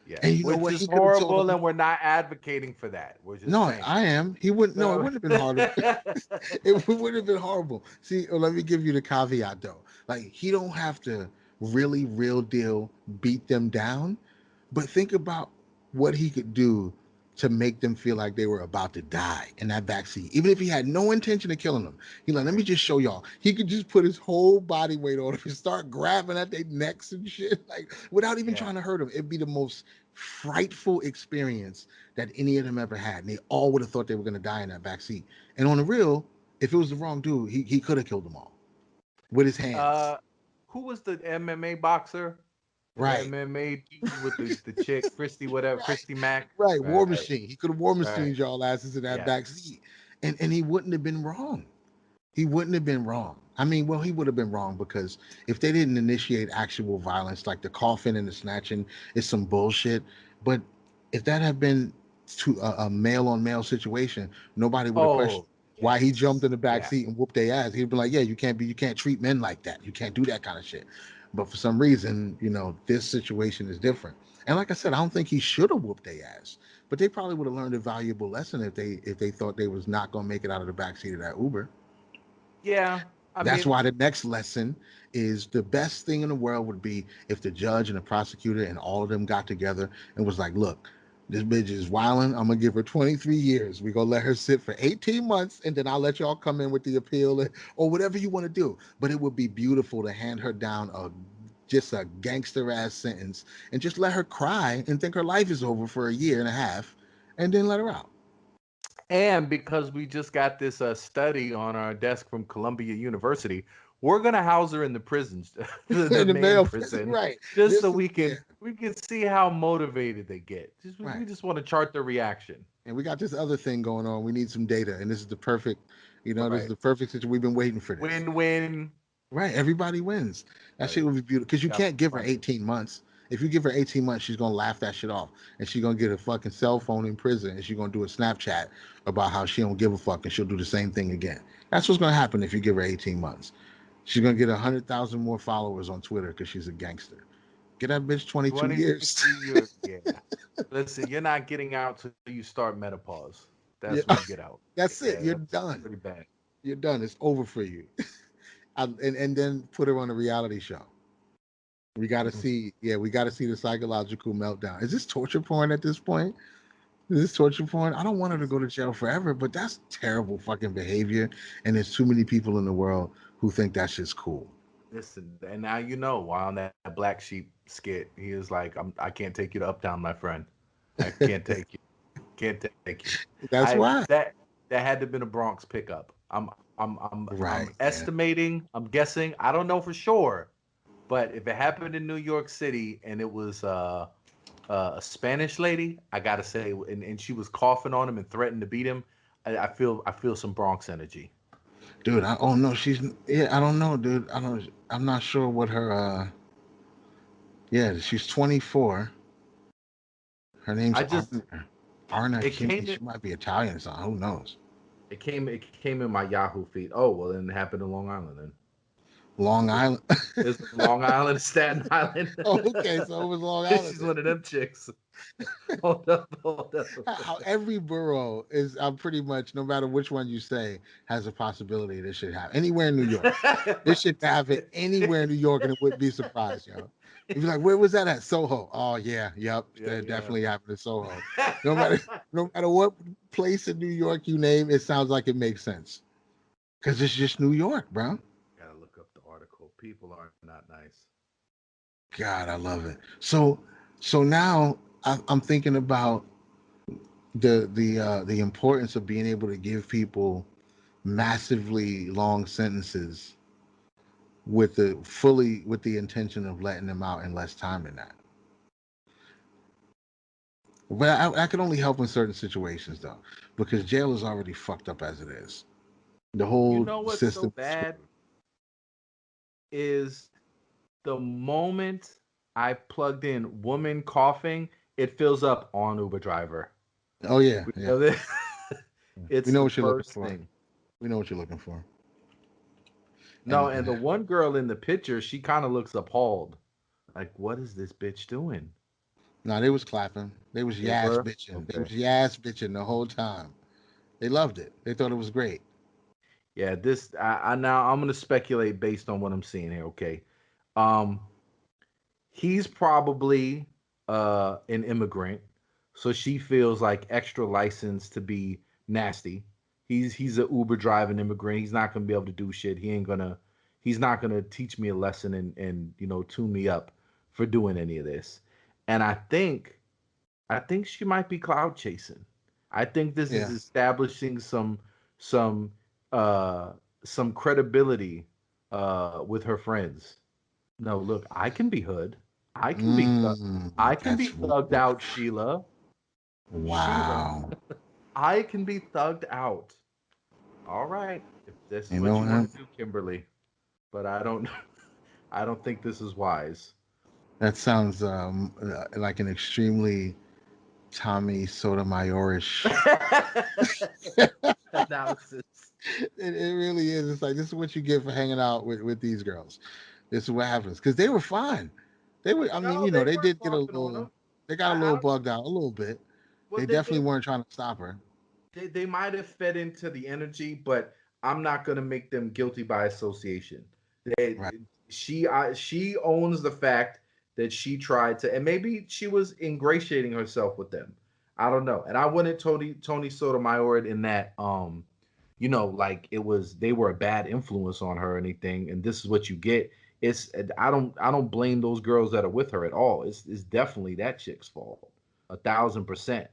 yeah, And you know which what? is He could have told horrible, him. and we're not advocating for that. We're just No, saying. I am. He wouldn't. No, it So, wouldn't have been hard. It would have been horrible. See, let me give you the caveat though. Like he don't have to really real deal beat them down, but think about what he could do to make them feel like they were about to die in that backseat. Even if he had no intention of killing them, he like, let me right. just show y'all. He could just put his whole body weight on them and start grabbing at their necks and shit, like without even Yeah. trying to hurt them. It'd be the most frightful experience that any of them ever had. And they all would have thought they were gonna die in that backseat. And on the real, if it was the wrong dude, he could have killed them all with his hands. Uh, who was the MMA boxer? The Right. MMA dude with the chick, Christy, whatever, Right. Christy Mack. Right. War Right. Machine. He could have War Right. Machined y'all asses in that Yeah. back seat. And he wouldn't have been wrong. He wouldn't have been wrong. I mean, well, he would have been wrong because if they didn't initiate actual violence, like the coughing and the snatching, is some bullshit. But if that had been to a male on male situation, nobody would have questioned Oh, why he jumped yes. in the back Yeah. seat and whooped their ass. He'd be like, "Yeah, you can't treat men like that. You can't do that kind of shit." But for some reason, this situation is different. And like I said, I don't think he should have whooped their ass. But they probably would have learned a valuable lesson if they thought they was not gonna make it out of the backseat of that Uber. Yeah. I That's mean, why the next lesson is the best thing in the world would be if the judge and the prosecutor and all of them got together and was like, look, this bitch is wilding. I'm gonna give her 23 years. We're gonna let her sit for 18 months and then I'll let y'all come in with the appeal or whatever you want to do. But it would be beautiful to hand her down just a gangster ass sentence and just let her cry and think her life is over for a year and a half and then let her out. And because we just got this study on our desk from Columbia University, we're gonna house her in the prisons, the In the main male prison, prison, right? just so This is yeah, we can see how motivated they get. Just we right. just want to chart their reaction. And we got this other thing going on. We need some data, and this is the perfect, this is Right. the perfect situation. We've been waiting for this. Win win. Right. Everybody wins. That shit Right. would be beautiful because you Got can't give her money. 18 months. If you give her 18 months, she's gonna laugh that shit off, and she's gonna get a fucking cell phone in prison, and she's gonna do a Snapchat about how she don't give a fuck, and she'll do the same thing again. That's what's gonna happen if you give her 18 months. She's gonna get 100,000 more followers on Twitter because she's a gangster. Get that bitch 22 years. 22 years. Yeah. Listen, you're not getting out till you start menopause. That's Yeah, when you get out. that's it. Yeah, You're that's done. pretty bad. You're done. It's over for you. And then put her on a reality show. We got to see. Yeah, we got to see the psychological meltdown. Is this torture porn at this point? Is this torture porn? I don't want her to go to jail forever, but that's terrible fucking behavior. And there's too many people in the world who think that shit's cool. Listen, and now you know why on that Black Sheep skit, he is like, I can't take you to Uptown, my friend. I can't take you. Can't take you. That's I why. that had to have been a Bronx pickup. I'm Right. Yeah. estimating. I'm guessing. I don't know for sure, but if it happened in New York City and it was a Spanish lady, I gotta say, and she was coughing on him and threatened to beat him, I feel some Bronx energy. Dude, oh no, she's yeah, I don't know, dude. I'm not sure what her yeah, she's 24. Her name's I just Arna it Kimmy. came She in might be Italian or something. Who knows? it came in my Yahoo feed. Oh well, then it happened in Long Island. Then Long Island. it's Long Island, Staten Island. Oh, okay, so it was Long Island. She's one of them chicks. Hold up, hold up. How every borough is, I'm pretty much, no matter which one you say, has a possibility this should happen. Anywhere in New York. This should happen anywhere in New York, and it wouldn't be surprised, yo. You'd be like, where was that at? Soho. Oh yeah, yep. Yeah, That yeah. definitely happened in Soho. No matter no matter what place in New York you name, it sounds like it makes sense. Because it's just New York, bro. Gotta look up the article. People are not nice. God, I love it. So now I'm thinking about the importance of being able to give people massively long sentences with the intention of letting them out in less time than that. But I can only help in certain situations though, because jail is already fucked up as it is. The You whole know what's so system is bad screwed. is the moment I plugged in woman coughing, it fills up on Uber driver. Oh yeah, We yeah. know that We it's know the what you're looking first for. thing. We know what you're looking for. No, And and the one girl in the picture, she kind of looks appalled. Like, what is this bitch doing? no, they was clapping. They was They yas were? bitching. They Okay. was yas bitching the whole time. They loved it. They thought it was great. Yeah, this I now I'm gonna speculate based on what I'm seeing here, okay. Um he's probably an immigrant, so she feels like extra license to be nasty. He's a Uber driving immigrant. He's not gonna be able to do shit. He's not gonna teach me a lesson and tune me up for doing any of this. And I think she might be cloud chasing. I think this is Yeah. establishing some uh some credibility with her friends. No, look, I can be hood. I can be That's thugged out, Sheila. Sheila, wow. I can be thugged out. All right, if this is You what know you want what? to do, Kimberly. But I don't I don't think this is wise. That sounds like an extremely Tommy Sotomayor-ish. Analysis. It really is. It's like this is what you get for hanging out with these girls. This is what happens because they were fine. They were. I mean, No, they they weren't did get a coughing on little. him. They got a I little don't. bugged out a little bit. Well, They definitely weren't trying to stop her. they might have fed into the energy, but I'm not gonna make them guilty by association. They, Right. she owns the fact that she tried to, and maybe she was ingratiating herself with them. I don't know, and I wouldn't Tony Sotomayor in that like it was they were a bad influence on her or anything, and this is what you get. It's I don't blame those girls that are with her at all. It's definitely that chick's fault, 1,000%.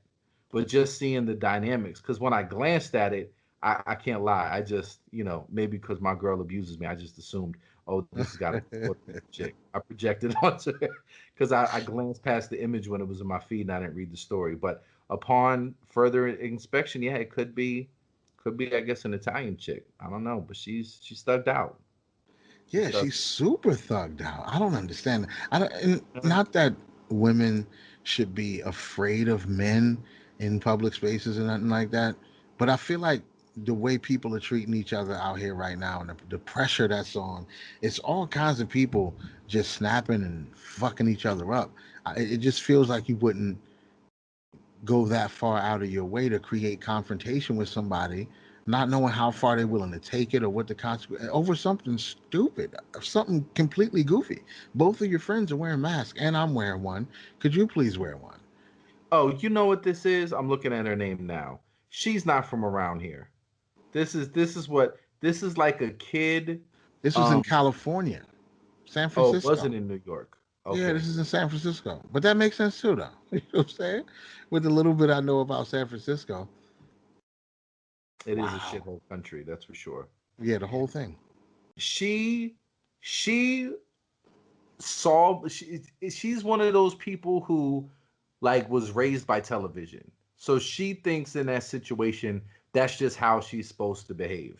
but just seeing the dynamics. Because when I glanced at it, I can't lie. I just, maybe because my girl abuses me, I just assumed, oh, this has got to be a Puerto Rican chick. I projected onto her because I glanced past the image when it was in my feed and I didn't read the story. But upon further inspection, yeah, it could be, I guess, an Italian chick. I don't know, but she's thugged out. She's Yeah, thugged. she's super thugged out. I don't understand. I don't, and not that women should be afraid of men in public spaces and nothing like that, but I feel like the way people are treating each other out here right now and the pressure that's on, it's all kinds of people just snapping and fucking each other up. It just feels like you wouldn't go that far out of your way to create confrontation with somebody, not knowing how far they're willing to take it or what the consequence over something stupid, something completely goofy. Both of your friends are wearing masks, and I'm wearing one. Could you please wear one? Oh, you know what this is? I'm looking at her name now. She's not from around here. This is like a kid. This was in Um. California, San Oh, it Francisco. wasn't in New York. Yeah, Okay, this is in San Francisco, but that makes sense too, though. You know what I'm saying? With the little bit I know about San Francisco, it is a wow, shithole country, that's for sure. yeah, the whole thing. She she she's one of those people who like was raised by television. So she thinks in that situation that's just how she's supposed to behave.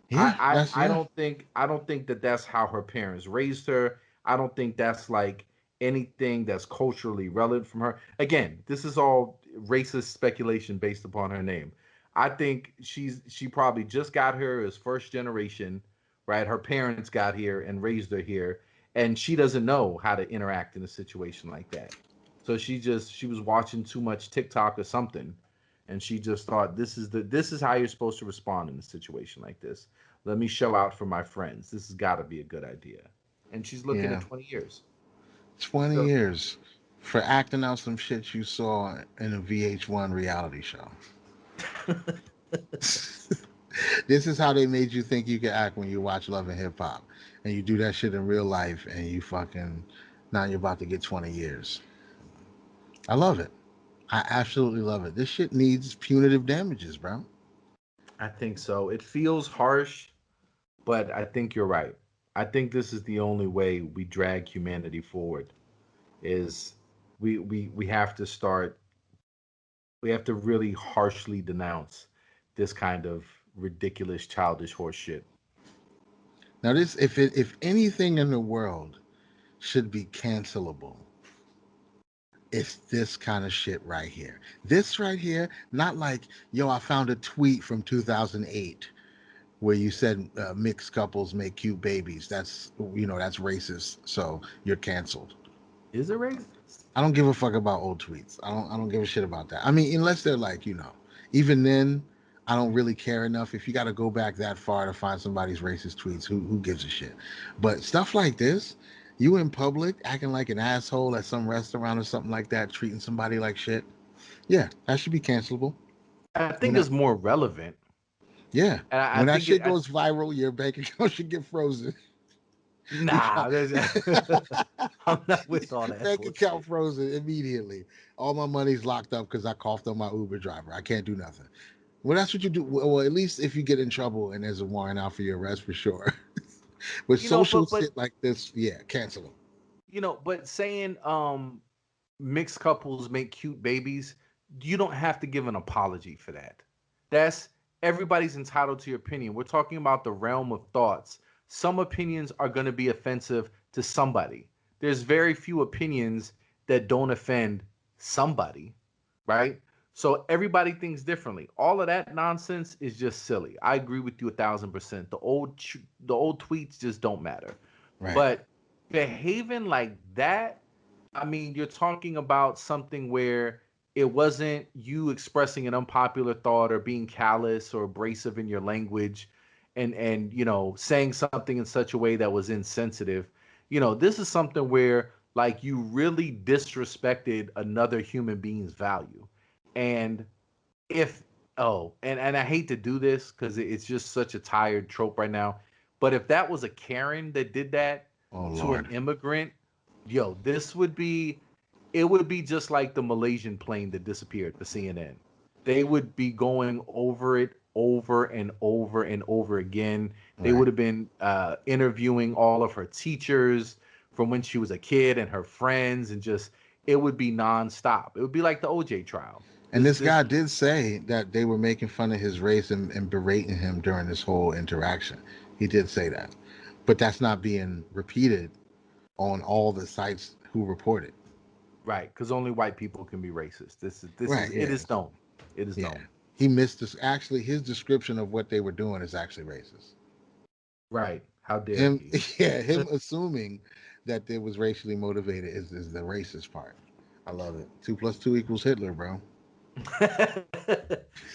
Yeah, that's I yeah. don't think that that's how her parents raised her. I don't think that's like anything that's culturally relevant from her. Again, this is all racist speculation based upon her name. I think she probably just got here as first generation, right? Her parents got here and raised her here, and she doesn't know how to interact in a situation like that. So she was watching too much TikTok or something, and she just thought this is how you're supposed to respond in a situation like this. Let me show out for my friends. This has got to be a good idea. And she's looking at Yeah. 20 years. 20 So years for acting out some shit you saw in a VH1 reality show. This is how they made you think you could act when you watch Love and Hip Hop. And you do that shit in real life and you fucking, now you're about to get 20 years. I love it. I absolutely love it. This shit needs punitive damages, bro. I think so. It feels harsh, but I think you're right. I think this is the only way we drag humanity forward is we have to start we have to really harshly denounce this kind of ridiculous childish horse shit. Now this if anything in the world should be cancelable, it's this kind of shit right here. This right here, not like, yo, I found a tweet from 2008 where you said mixed couples make cute babies. That's, that's racist. So you're canceled. Is it racist? I don't give a fuck about old tweets. I don't give a shit about that. I mean, unless they're like, even then, I don't really care enough. If you got to go back that far to find somebody's racist tweets, who gives a shit? But stuff like this, you in public acting like an asshole at some restaurant or something like that, treating somebody like shit. Yeah, that should be cancelable. I When think that, it's more relevant. yeah, And I when that think it shit goes viral, your bank account should get frozen. You got nah, I'm not with all that bank account bullshit. frozen immediately. All my money's locked up because I coughed on my Uber driver. I can't do nothing. Well, that's what you do. Well, at least if you get in trouble and there's a warrant out for your arrest, for sure. With You know, social but shit like this, yeah, cancel them. but saying mixed couples make cute babies, you don't have to give an apology for that. That's everybody's entitled to your opinion. We're talking about the realm of thoughts. Some opinions are going to be offensive to somebody. There's very few opinions that don't offend somebody, right? So everybody thinks differently. All of that nonsense is just silly. I agree with you 1,000%. The old tweets just don't matter. Right. But behaving like that, I mean, you're talking about something where it wasn't you expressing an unpopular thought or being callous or abrasive in your language and saying something in such a way that was insensitive. This is something where like you really disrespected another human being's value. And if and I hate to do this because it's just such a tired trope right now, but if that was a Karen that did that Oh to an Lord. immigrant, this would be it would be just like the Malaysian plane that disappeared for CNN. They would be going over it over and over and over again. They Right. would have been interviewing all of her teachers from when she was a kid and her friends, and just it would be nonstop. It would be like the OJ trial. And this This guy did say that they were making fun of his race and berating him during this whole interaction. He did say that. But that's not being repeated on all the sites who report it. right, because only white people can be racist. This is Right, it is yes. known. It is Yeah. known. He missed this. Actually, his description of what they were doing is actually racist. Right. How dare Him, he? yeah, him assuming that it was racially motivated is the racist part. I love it. Two plus two equals Hitler, bro.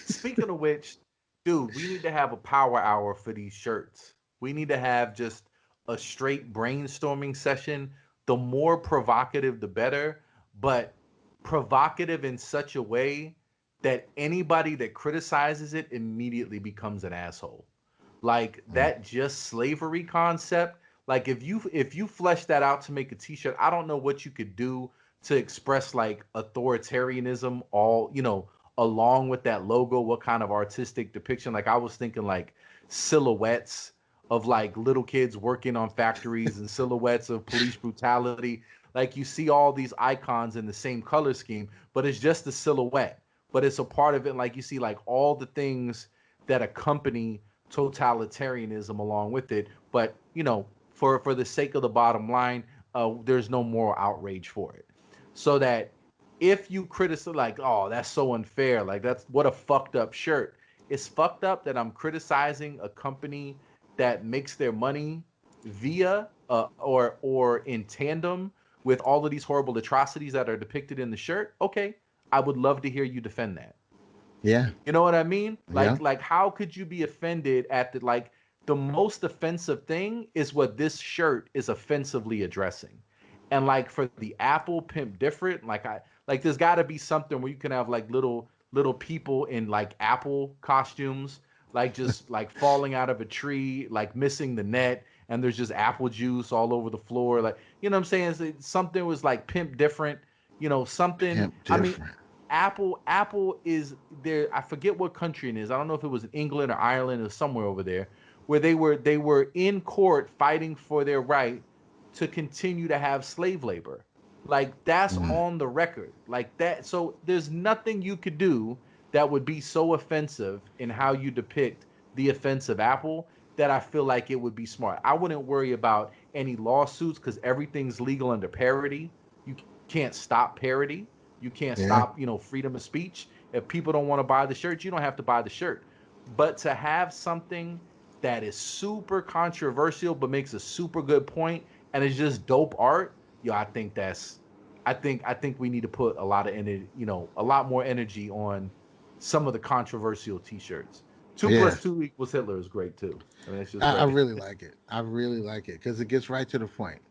Speaking of which, dude, we need to have a power hour for these shirts. We need to have just a straight brainstorming session. The more provocative, the better, but provocative in such a way that anybody that criticizes it immediately becomes an asshole. Like Mm. that just slavery concept, like if you flesh that out to make a t-shirt, I don't know what you could do to express like authoritarianism all, along with that logo, what kind of artistic depiction. Like I was thinking like silhouettes of like little kids working on factories and silhouettes of police brutality. Like you see all these icons in the same color scheme, but it's just a silhouette, but it's a part of it. Like you see like all the things that accompany totalitarianism along with it. But for the sake of the bottom line, there's no moral outrage for it. So that if you criticize, like, oh, that's so unfair, like that's what a fucked up shirt. It's fucked up that I'm criticizing a company that makes their money via or in tandem with all of these horrible atrocities that are depicted in the shirt. Okay, I would love to hear you defend that. Yeah, You know what I mean? yeah, Like how could you be offended at the most offensive thing is what this shirt is offensively addressing. And like for the Apple pimp different, like there's got to be something where you can have like little people in like Apple costumes, like just like falling out of a tree, like missing the net, and there's just apple juice all over the floor. Like, you know what I'm saying? Something was like pimp different, something. pimp I mean, different. Apple is there. I forget what country it is. I don't know if it was in England or Ireland or somewhere over there, where they were in court fighting for their right to continue to have slave labor. Like that's Mm. on the record. Like that. So there's nothing you could do that would be so offensive in how you depict the offensive Apple that I feel like it would be smart. I wouldn't worry about any lawsuits because everything's legal under parody. You can't stop parody. You can't Yeah, stop, freedom of speech. If people don't want to buy the shirt, you don't have to buy the shirt. But to have something that is super controversial but makes a super good point and it's just dope art, yo, I think we need to put a lot of energy, a lot more energy on some of the controversial T-shirts. Two yeah. plus two equals Hitler is great too. I mean, it's just I great. really like it. I really like it because it gets right to the point.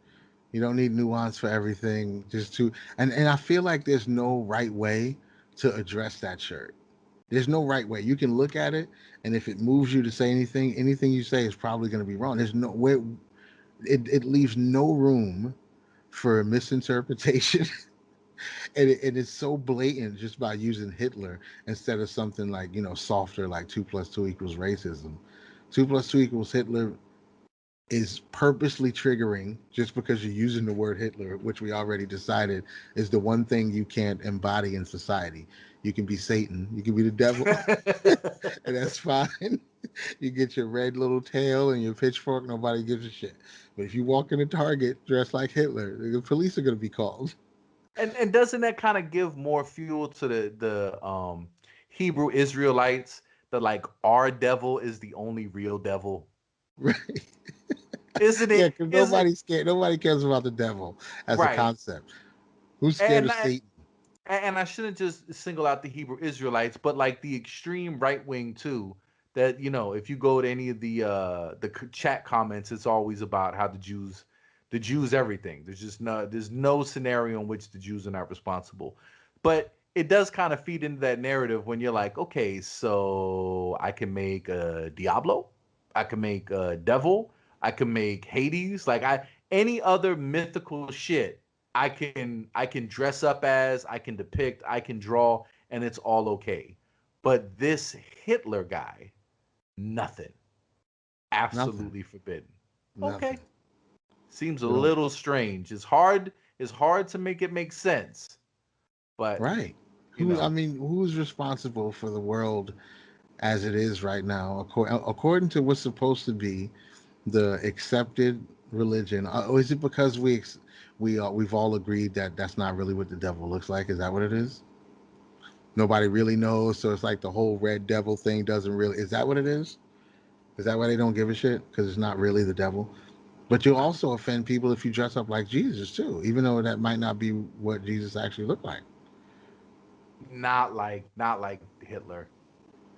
You don't need nuance for everything. Just to and I feel like there's no right way to address that shirt. There's no right way. You can look at it, and if it moves you to say anything, anything you say is probably going to be wrong. There's no where it leaves no room for misinterpretation, and it's so blatant just by using Hitler instead of something like softer, like two plus two equals racism. Two plus two equals Hitler is purposely triggering just because you're using the word Hitler, which we already decided is the one thing you can't embody in society. You can be Satan, you can be the devil, and that's fine. You get your red little tail and your pitchfork, nobody gives a shit. But if you walk in a Target dressed like Hitler, the police are going to be called. And doesn't that kind of give more fuel to the Hebrew Israelites that like our devil is the only real devil? Right? Isn't Yeah, it? because Is it nobody's scared. Nobody cares about the devil as a right? concept. Who's scared And of I, Satan? and I shouldn't just single out the Hebrew Israelites, but like the extreme right wing too. That if you go to any of the chat comments, it's always about how the Jews everything. There's no scenario in which the Jews are not responsible, but it does kind of feed into that narrative when you're like, okay, so I can make a Diablo, I can make a devil, I can make Hades, like I any other mythical shit. I can dress up as, I can depict, I can draw, and it's all okay. But this Hitler guy, nothing. Nothing. Absolutely forbidden. Okay. Nothing. Seems a We don't. little strange. It's hard to make it make sense, but Right. you Who? I know, mean, who's responsible for the world as it is right now, according to what's supposed to be the accepted religion? Or is it because we've all agreed that that's not really what the devil looks like? Is that what it is? Nobody really knows, so it's like the whole red devil thing doesn't really. Is that what it is? Is that why they don't give a shit? Because it's not really the devil. But you'll also offend people if you dress up like Jesus too, even though that might not be what Jesus actually looked like. not like Hitler.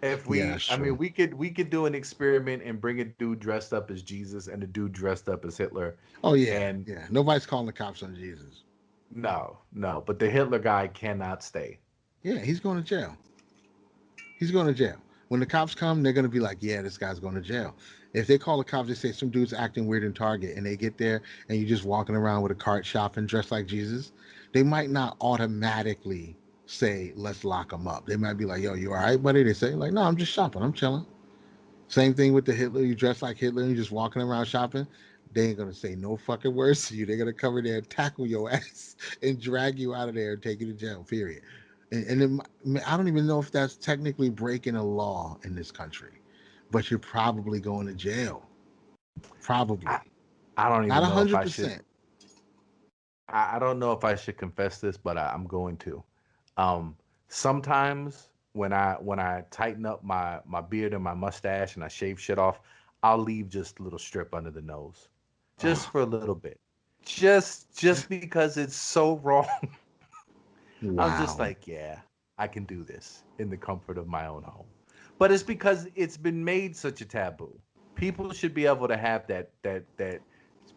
If Yeah, that's we, I mean, true. we could do an experiment and bring a dude dressed up as Jesus and a dude dressed up as Hitler, Oh yeah, and yeah. Nobody's calling the cops on Jesus. no, no, but the Hitler guy cannot stay. Yeah, he's going to jail. He's going to jail. When the cops come, they're going to be like, yeah, this guy's going to jail. If they call the cops, they say some dude's acting weird in Target, and they get there and you're just walking around with a cart shopping dressed like Jesus, they might not automatically say, let's lock him up. They might be like, yo, you all right, buddy? They say, like, no, I'm just shopping. I'm chilling. Same thing with the Hitler. You dress like Hitler and you're just walking around shopping. They ain't gonna say no fucking words to you. They're gonna come in there and tackle your ass and drag you out of there and take you to jail. Period. And then, I don't even know if that's technically breaking a law in this country, but you're probably going to jail. I, Probably I don't not even a know if hundred I should. percent. I don't know if I should confess this, but I'm going to. Um, Sometimes when I tighten up my beard and my mustache and I shave shit off, I'll leave just a little strip under the nose, just Oh, for a little bit, just because it's so wrong. I'm just wow. like, yeah, I can do this in the comfort of my own home. But it's because it's been made such a taboo. People should be able to have that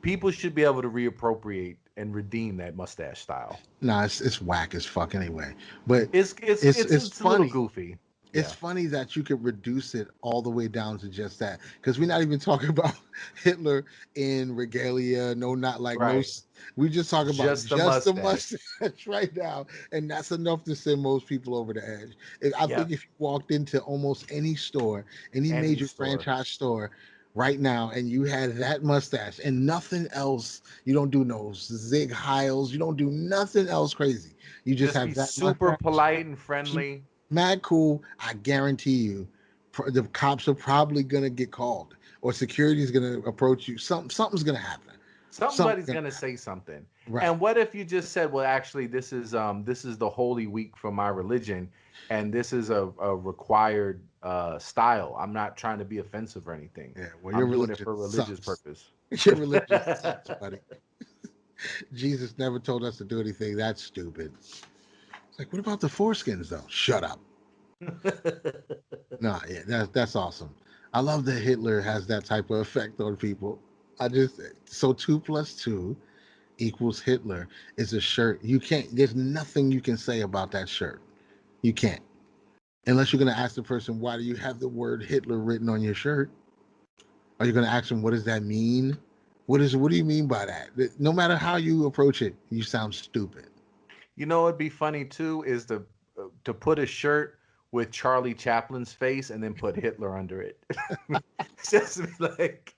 people should be able to reappropriate and redeem that mustache style. Nah, it's whack as fuck anyway. But It's it's it's it's it's it's a little funny. goofy. It's Yeah. funny that you could reduce it all the way down to just that, because we're not even talking about Hitler in regalia, no, not like no, Right. we just talk about Just the just the mustache. mustache right now, and that's enough to send most people over the edge. I think Yep. if you walked into almost any store, any Any major store. franchise store right now, and you had that mustache and nothing else, you don't do no zig heils, you don't do nothing else crazy, you just Just be have that super mustache, polite and friendly. mad cool. I guarantee you, the cops are probably gonna get called, or security is gonna approach you. Something's gonna happen. Something's Somebody's gonna gonna happen. say something. Right. And what if you just said, well, actually, this is the holy week for my religion, and this is a required style. I'm not trying to be offensive or anything. Yeah. Well, your I'm doing it religion for religious sucks. purpose. Your religion sucks, buddy. Jesus never told us to do anything that stupid. It's like, what about the foreskins though? Shut up. Nah, yeah, that's awesome. I love that Hitler has that type of effect on people. I just so 2 plus 2 equals Hitler is a shirt. You can't. There's nothing you can say about that shirt. You can't. Unless you're going to ask the person, why do you have the word Hitler written on your shirt? Are you going to ask them, what does that mean? What do you mean by that? No matter how you approach it, you sound stupid. You know what'd be funny too is to put a shirt with Charlie Chaplin's face and then put Hitler under it. Just be like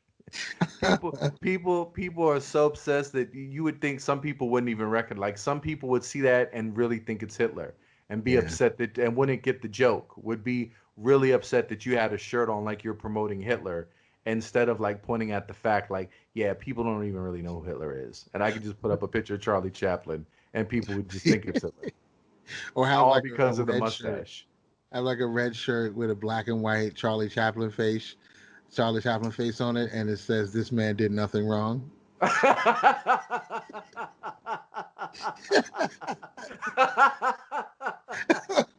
people are so obsessed that you would think some people wouldn't even reckon. Like some people would see that and really think it's Hitler and be Yeah. upset that and wouldn't get the joke. Would be really upset that you had a shirt on like you're promoting Hitler instead of like pointing at the fact like, yeah, people don't even really know who Hitler is. And I could just put up a picture of Charlie Chaplin and people would just think it's Hitler. Or have All like a because of the red shirt. mustache. Have like a red shirt with a black and white Charlie Chaplin face on it, and it says, "This man did nothing wrong."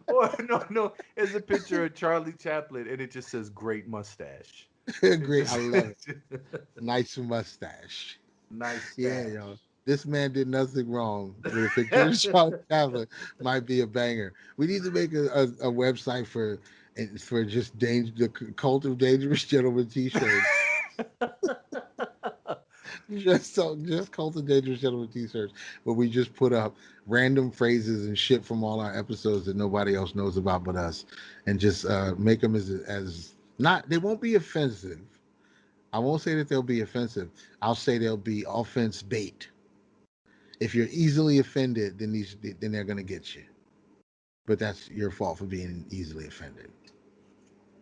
Or no, no, it's a picture of Charlie Chaplin and it just says great mustache. It Great, I just love it. Nice mustache. nice Yeah, yo. stash. This man did nothing wrong. With a picture of Charlie Chaplin might be a banger. We need to make a website for just the cult of dangerous gentlemen t-shirts. Just Cult of Dangerous Gentlemen t-shirts, where we just put up random phrases and shit from all our episodes that nobody else knows about but us, and just make them as not. They won't be offensive. I won't say that they'll be offensive. I'll say they'll be offense bait. If you're easily offended, then they're gonna get you. But that's your fault for being easily offended.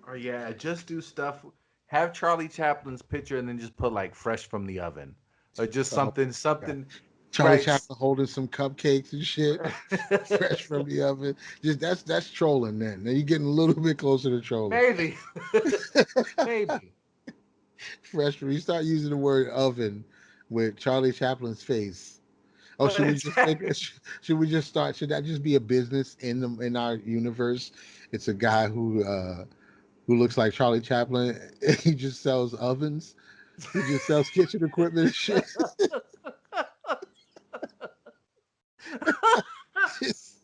Or yeah, just do stuff. Have Charlie Chaplin's picture and then just put like fresh from the oven, or just Oh, God. something, Charlie right? Chaplin holding some cupcakes and shit, fresh from the oven. Just that's trolling. Then now you're getting a little bit closer to trolling. Maybe, maybe. Fresh from you start using the word oven with Charlie Chaplin's face. Oh, But should we it's just make? Should we just start? Should that just be a business in our universe? It's a guy who looks like Charlie Chaplin. He just sells ovens. He just sells kitchen equipment and shit. Just,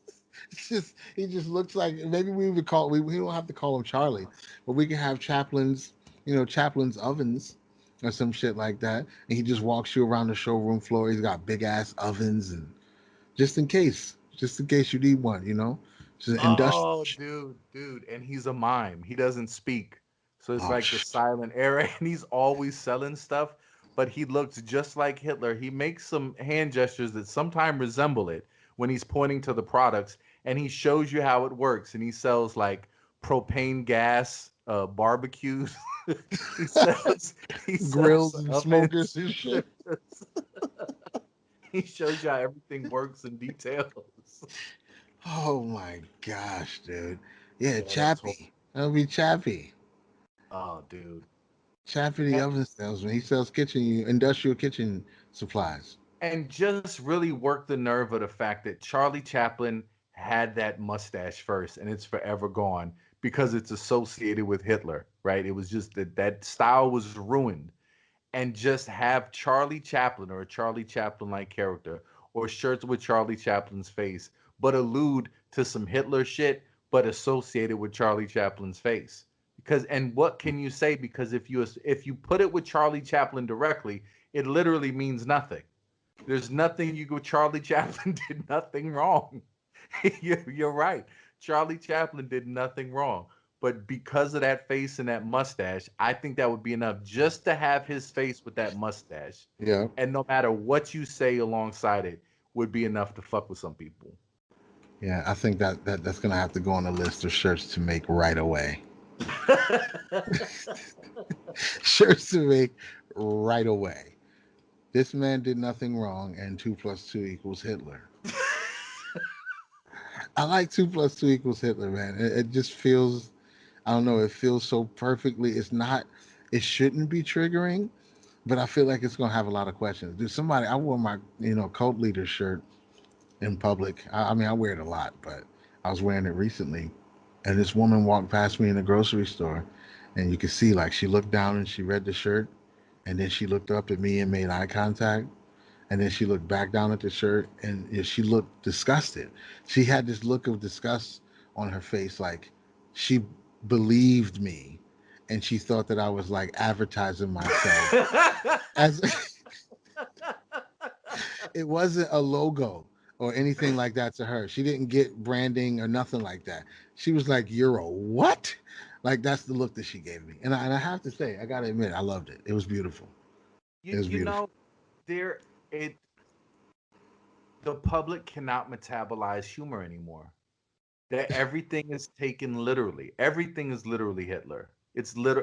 just he just looks like maybe we would call we don't have to call him Charlie, but we can have Chaplin's ovens or some shit like that, and he just walks you around the showroom floor. He's got big ass ovens, and just in case you need one, just industrial. Oh, dude, and he's a mime. He doesn't speak. So it's Oh, like the silent era, and he's always selling stuff, but he looks just like Hitler. He makes some hand gestures that sometimes resemble it when he's pointing to the products, and he shows you how it works, and he sells like propane gas barbecues. he sells he sells grills and ovens. smokers and shit. He shows you how everything works in details. Oh my gosh, dude. Yeah, Yeah, that's horrible. Chappie. That'll be Chappie. Oh, dude. Chappie the oven salesman. He sells industrial kitchen supplies. And just really work the nerve of the fact that Charlie Chaplin had that mustache first and it's forever gone because it's associated with Hitler, right? It was just that style was ruined. And just have Charlie Chaplin or a Charlie Chaplin like character or shirts with Charlie Chaplin's face, but allude to some Hitler shit, but associated with Charlie Chaplin's face. Because and what can you say? Because if you put it with Charlie Chaplin directly, it literally means nothing. There's nothing you go. Charlie Chaplin did nothing wrong. You're right. Charlie Chaplin did nothing wrong. But because of that face and that mustache, I think that would be enough just to have his face with that mustache. Yeah. And no matter what you say alongside it, would be enough to fuck with some people. Yeah, I think that's gonna have to go on the list of shirts to make right away. Shirts to make right away. This man did nothing wrong, and 2 plus 2 equals Hitler. I like 2 plus 2 equals Hitler, man. It just feels, I don't know, it feels so perfectly. It shouldn't be triggering, but I feel like it's gonna have a lot of questions. Dude, I wore my cult leader shirt in public. I mean, I wear it a lot, but I was wearing it recently, and this woman walked past me in the grocery store, and you could see like she looked down and she read the shirt, and then she looked up at me and made eye contact, and then she looked back down at the shirt, and she looked disgusted. She had this look of disgust on her face, like she believed me, and she thought that I was like advertising myself as it wasn't a logo or anything like that to her. She didn't get branding or nothing like that. She was like, "You're a what?" Like that's the look that she gave me, and I have to say, I gotta admit, I loved it. It was beautiful. It you was you beautiful. know, there it the public cannot metabolize humor anymore. That everything is taken literally. Everything is literally Hitler.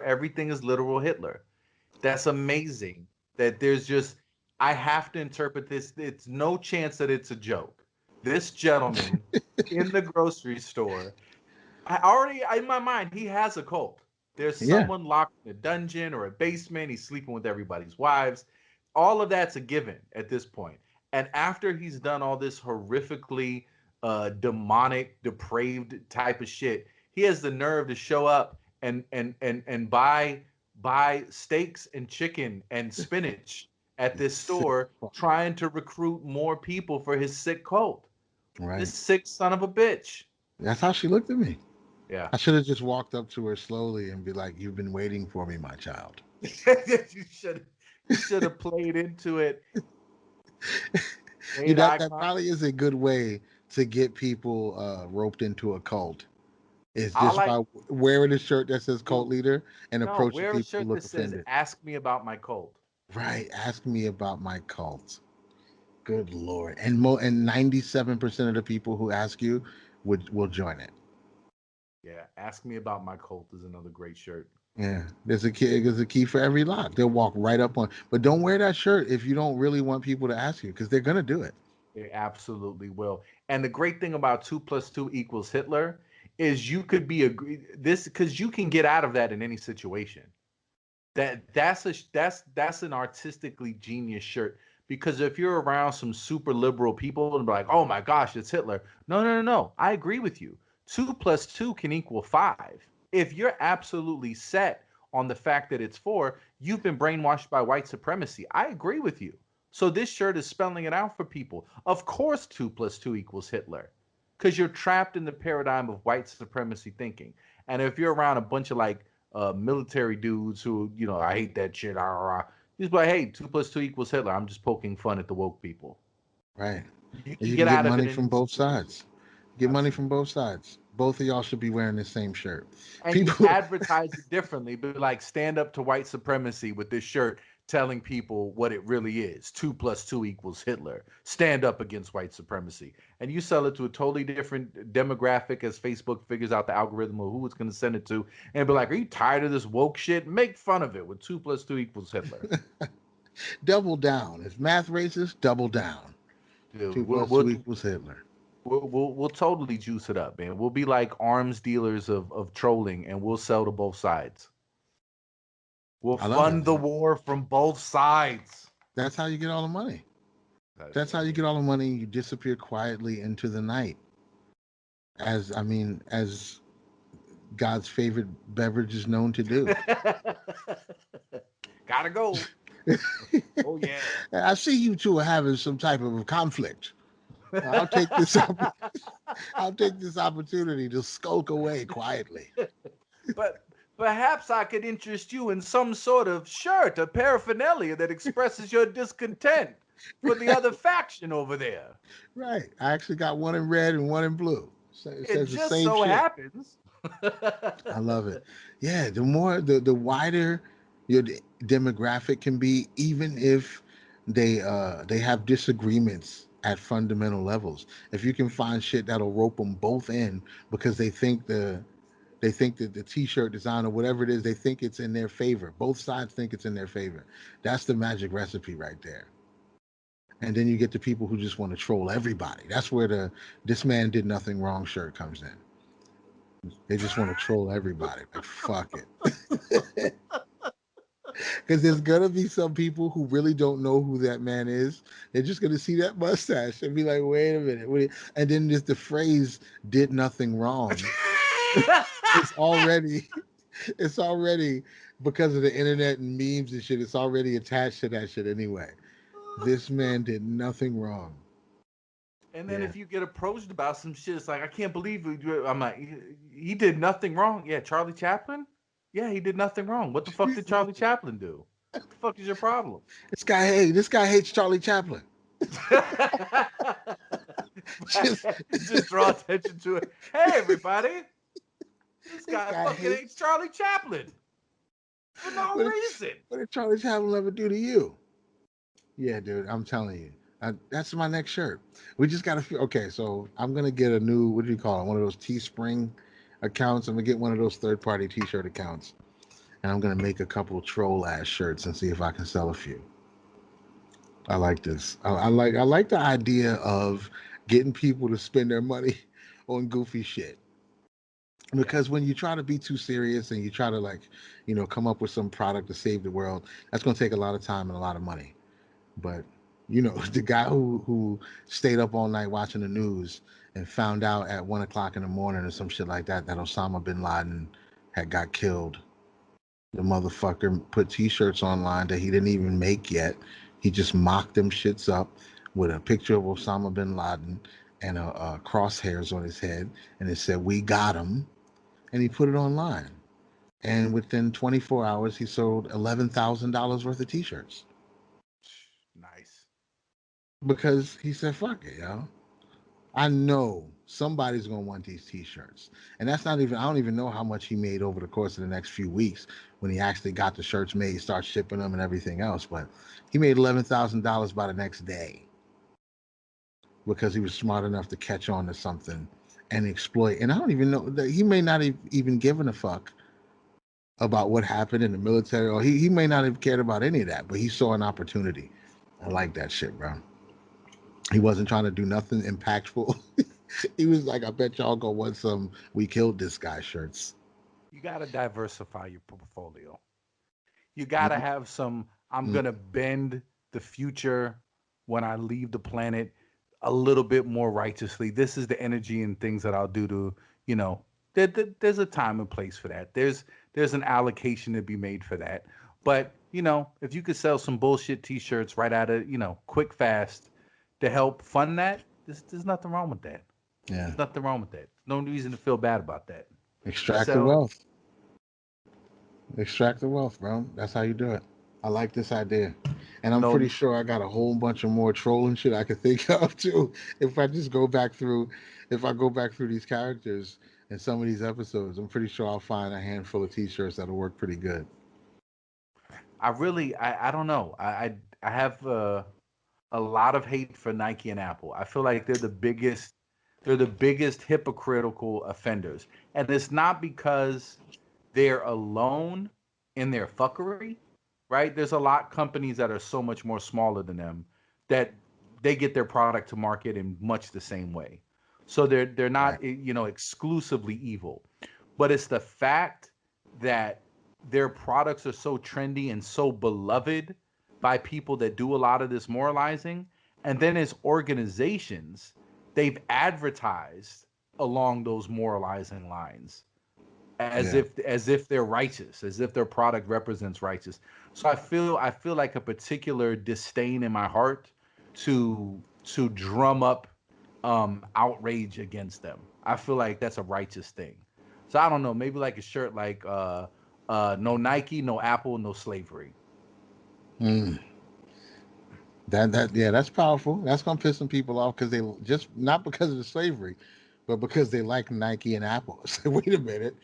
Everything is literal Hitler. That's amazing. That there's just I have to interpret this. It's no chance that it's a joke. This gentleman in the grocery store, I already in my mind he has a cult. There's Yeah, someone locked in a dungeon or a basement. He's sleeping with everybody's wives. All of that's a given at this point. And after he's done all this horrifically demonic, depraved type of shit, he has the nerve to show up and buy steaks and chicken and spinach at this sick store, fuck. trying to recruit more people for his sick cult. Right. This sick son of a bitch. That's how she looked at me. Yeah. I should have just walked up to her slowly and be like, "You've been waiting for me, my child." you should He should have played into it. You Made that eye that contact. probably is a good way to get people roped into a cult. Is I just like, by wearing a shirt that says cult dude. leader and No, approaching wear a people who shirt look that says offended. "Ask me about my cult." Right. Ask me about my cult. Good lord. And 97% of the people who ask you will join it. Yeah, "Ask me about my cult" is another great shirt. Yeah. There's a key for every lock. They'll walk right up on. But don't wear that shirt if you don't really want people to ask you because they're gonna do it. They absolutely will. And the great thing about 2 + 2 = Hitler is you could be this because you can get out of that in any situation. That's an artistically genius shirt because if you're around some super liberal people and be like, oh my gosh, it's Hitler. No, no, no, no. I agree with you. 2 + 2 can equal 5. If you're absolutely set on the fact that it's 4, you've been brainwashed by white supremacy. I agree with you. So this shirt is spelling it out for people. Of course, 2 + 2 = Hitler, because you're trapped in the paradigm of white supremacy thinking. And if you're around a bunch of like military dudes who, I hate that shit. Rah, rah, rah. He's like, hey, 2 + 2 = Hitler. I'm just poking fun at the woke people. Right. You And can you can get get out of it money in from any both situation. sides. Get money from Absolutely. both sides. Both of y'all should be wearing the same shirt. And you People advertise it differently, but like stand up to white supremacy with this shirt telling people what it really is. 2 + 2 = Hitler. Stand up against white supremacy. And you sell it to a totally different demographic as Facebook figures out the algorithm of who it's going to send it to. And be like, are you tired of this woke shit? Make fun of it with 2 + 2 = Hitler. double down. If math racist, double down. Dude, Two we'll, plus two we'll, equals Hitler. we'll totally juice it up, man. We'll be like arms dealers of trolling and we'll sell to both sides. We'll I love it, fund the man. war from both sides. That's how you get all the money. That's That's how what you it get is. all the money. You disappear quietly into the night. As God's favorite beverage is known to do. Gotta go. Oh yeah. I see you two are having some type of conflict. I'll take this I'll take this opportunity to skulk away quietly. But perhaps I could interest you in some sort of shirt or paraphernalia that expresses your discontent for the other faction over there. Right. I actually got one in red and one in blue. It It says the just same so shit. happens. I love it. Yeah, the wider your demographic can be, even if they have disagreements at fundamental levels. If you can find shit that'll rope them both in because they think that the t-shirt design or whatever it is, they think it's in their favor. Both sides think it's in their favor. That's the magic recipe right there. And then you get the people who just want to troll everybody. That's where the "this man did nothing wrong" shirt comes in. They just want to troll everybody. Like fuck it. Because there's gonna be some people who really don't know who that man is. They're just gonna see that mustache and be like, "Wait a minute," and then there's the phrase "did nothing wrong." It's already, it's already because of the internet and memes and shit. It's already attached to that shit anyway. This man did nothing wrong. And then Yeah, if you get approached about some shit, it's like, I can't believe I'm like, he did nothing wrong. Yeah, Charlie Chaplin? Yeah, he did nothing wrong. What the fuck did Charlie Chaplin do? What the fuck is your problem? this guy hates Charlie Chaplin. Just Just draw attention to it. Hey, everybody, this this guy guy fucking hates hates. Charlie Chaplin for no What did, reason. what did Charlie Chaplin ever do to you? Yeah, dude, I'm telling you. That's my next shirt. We just got to feel okay. So I'm gonna get a new, what do you call it? One of those Teespring accounts. I'm gonna get one of those third-party T-shirt accounts, and I'm gonna make a couple troll ass shirts and see if I can sell a few. I like this. I like the idea of getting people to spend their money on goofy shit. Yeah. Because when you try to be too serious and you try to come up with some product to save the world, that's gonna take a lot of time and a lot of money. But the guy who stayed up all night watching the news and found out at 1 o'clock in the morning or some shit like that Osama bin Laden had got killed. The motherfucker put T-shirts online that he didn't even make yet. He just mocked them shits up with a picture of Osama bin Laden and a crosshairs on his head, and it said "We got him," and he put it online. And within 24 hours, he sold $11,000 worth of T-shirts. because he said, "Fuck it, yo." I know somebody's gonna want these T-shirts, and that's not even. I don't even know how much he made over the course of the next few weeks when he actually got the shirts made, start shipping them, and everything else. But he made $11,000 by the next day because he was smart enough to catch on to something and exploit. And I don't even know that he may not have even given a fuck about what happened in the military, or he may not have cared about any of that, but he saw an opportunity. I like that shit, bro. He wasn't trying to do nothing impactful. He was like, I bet y'all gonna want some "We Killed This Guy" shirts. You got to diversify your portfolio. You got to Mm-hmm. have some, I'm going to bend the future when I leave the planet a little bit more righteously. This is the energy and things that I'll do to, you know, there's a time and place for that. There's an allocation to be made for that. But, you know, if you could sell some bullshit t-shirts right out of, you know, quick fast to help fund that, there's nothing wrong with that. Yeah, There's nothing wrong with that. No reason to feel bad about that. extract the Sell it. wealth. Extract the wealth, bro. That's how you do it. I like this idea, and I'm pretty No, sure I got a whole bunch of more trolling shit I could think of too. If I just go back through, if I go back through these characters and some of these episodes, I'm pretty sure I'll find a handful of T-shirts that'll work pretty good. I don't know. I have a lot of hate for Nike and Apple. I feel like they're the biggest hypocritical offenders. And it's not because they're alone in their fuckery, right? There's a lot of companies that are so much more smaller than them that they get their product to market in much the same way. So they're Right. not you know exclusively evil, but it's the fact that their products are so trendy and so beloved by people that do a lot of this moralizing. And then as organizations, they've advertised along those moralizing lines Yeah. as if they're righteous, as if their product represents righteous. So I feel like a particular disdain in my heart to drum up outrage against them. I feel like that's a righteous thing. So I don't know, maybe like a shirt like no Nike, no Apple, no slavery. Mm. That yeah, that's powerful. That's gonna piss some people off because they just not because of the slavery, but because they like Nike and Apple. It's like, wait a minute,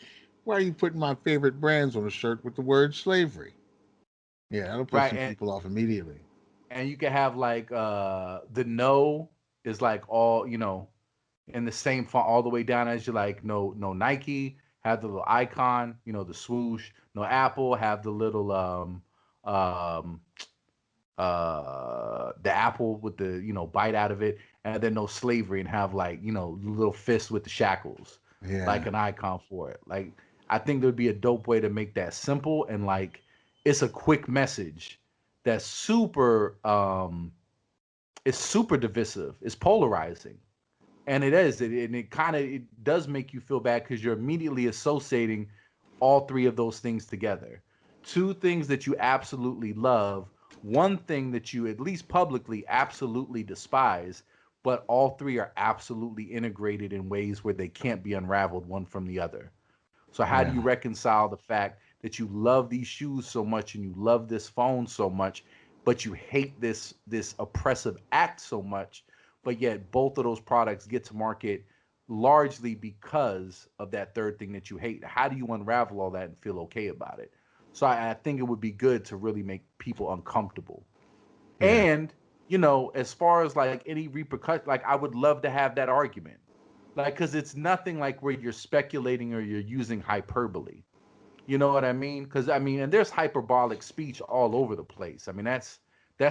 why are you putting my favorite brands on a shirt with the word slavery? Yeah, that'll piss Right. some people off immediately. And you can have like the no is like all, you know, in the same font all the way down as you like no Nike, have the little icon, you know, the swoosh, no Apple, have the little um the apple with the, you know, bite out of it, and then no slavery and have like, you know, little fists with the shackles, like Yeah, an icon for it. Like I think there'd be a dope way to make that simple and like it's a quick message that's it's super divisive, it's polarizing, and it is and it kind of it does make you feel bad because you're immediately associating all three of those things together. Two things that you absolutely love, one thing that you at least publicly absolutely despise, but all three are absolutely integrated in ways where they can't be unraveled one from the other. So how do yeah, you reconcile the fact that you love these shoes so much and you love this phone so much, but you hate this oppressive act so much, but yet both of those products get to market largely because of that third thing that you hate? How do you unravel all that and feel okay about it? So I think it would be good to really make people uncomfortable. yeah, And, you know, as far as like any repercussion, like I would love to have that argument. Like, because it's nothing like where you're speculating or you're using hyperbole. You know what I mean? Because I mean, and there's hyperbolic speech all over the place. I mean, that's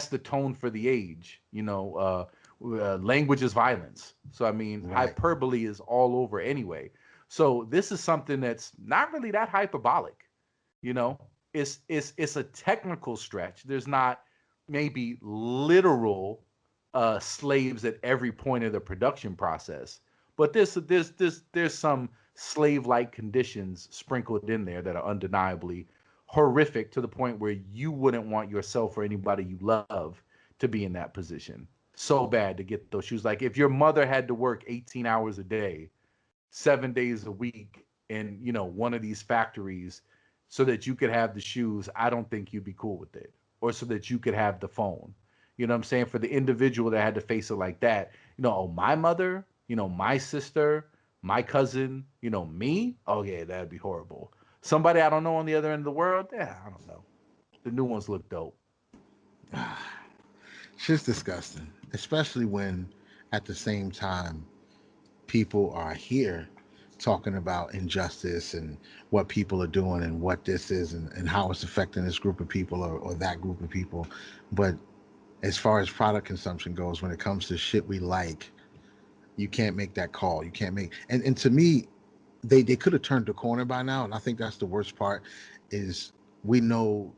the tone for the age. You know, language is violence. So I mean, right. hyperbole is all over anyway. So this is something that's not really that hyperbolic. You know, it's a technical stretch. There's not maybe literal slaves at every point of the production process, but there's some slave-like conditions sprinkled in there that are undeniably horrific to the point where you wouldn't want yourself or anybody you love to be in that position. So bad to get those shoes. Like if your mother had to work 18 hours a day, 7 days a week in, you know, one of these factories so that you could have the shoes, I don't think you'd be cool with it. Or so that you could have the phone. You know what I'm saying? For the individual that had to face it like that, oh, my mother, my sister, my cousin, me. Oh yeah, that'd be horrible. Somebody I don't know on the other end of the world. Yeah, I don't know. The new ones look dope. It's just disgusting, especially when at the same time people are here talking about injustice and what people are doing and what this is and how it's affecting this group of people or that group of people. But as far as product consumption goes, when it comes to shit we like, you can't make that call. You can't make and to me, they could have turned the corner by now. And I think that's the worst part is we know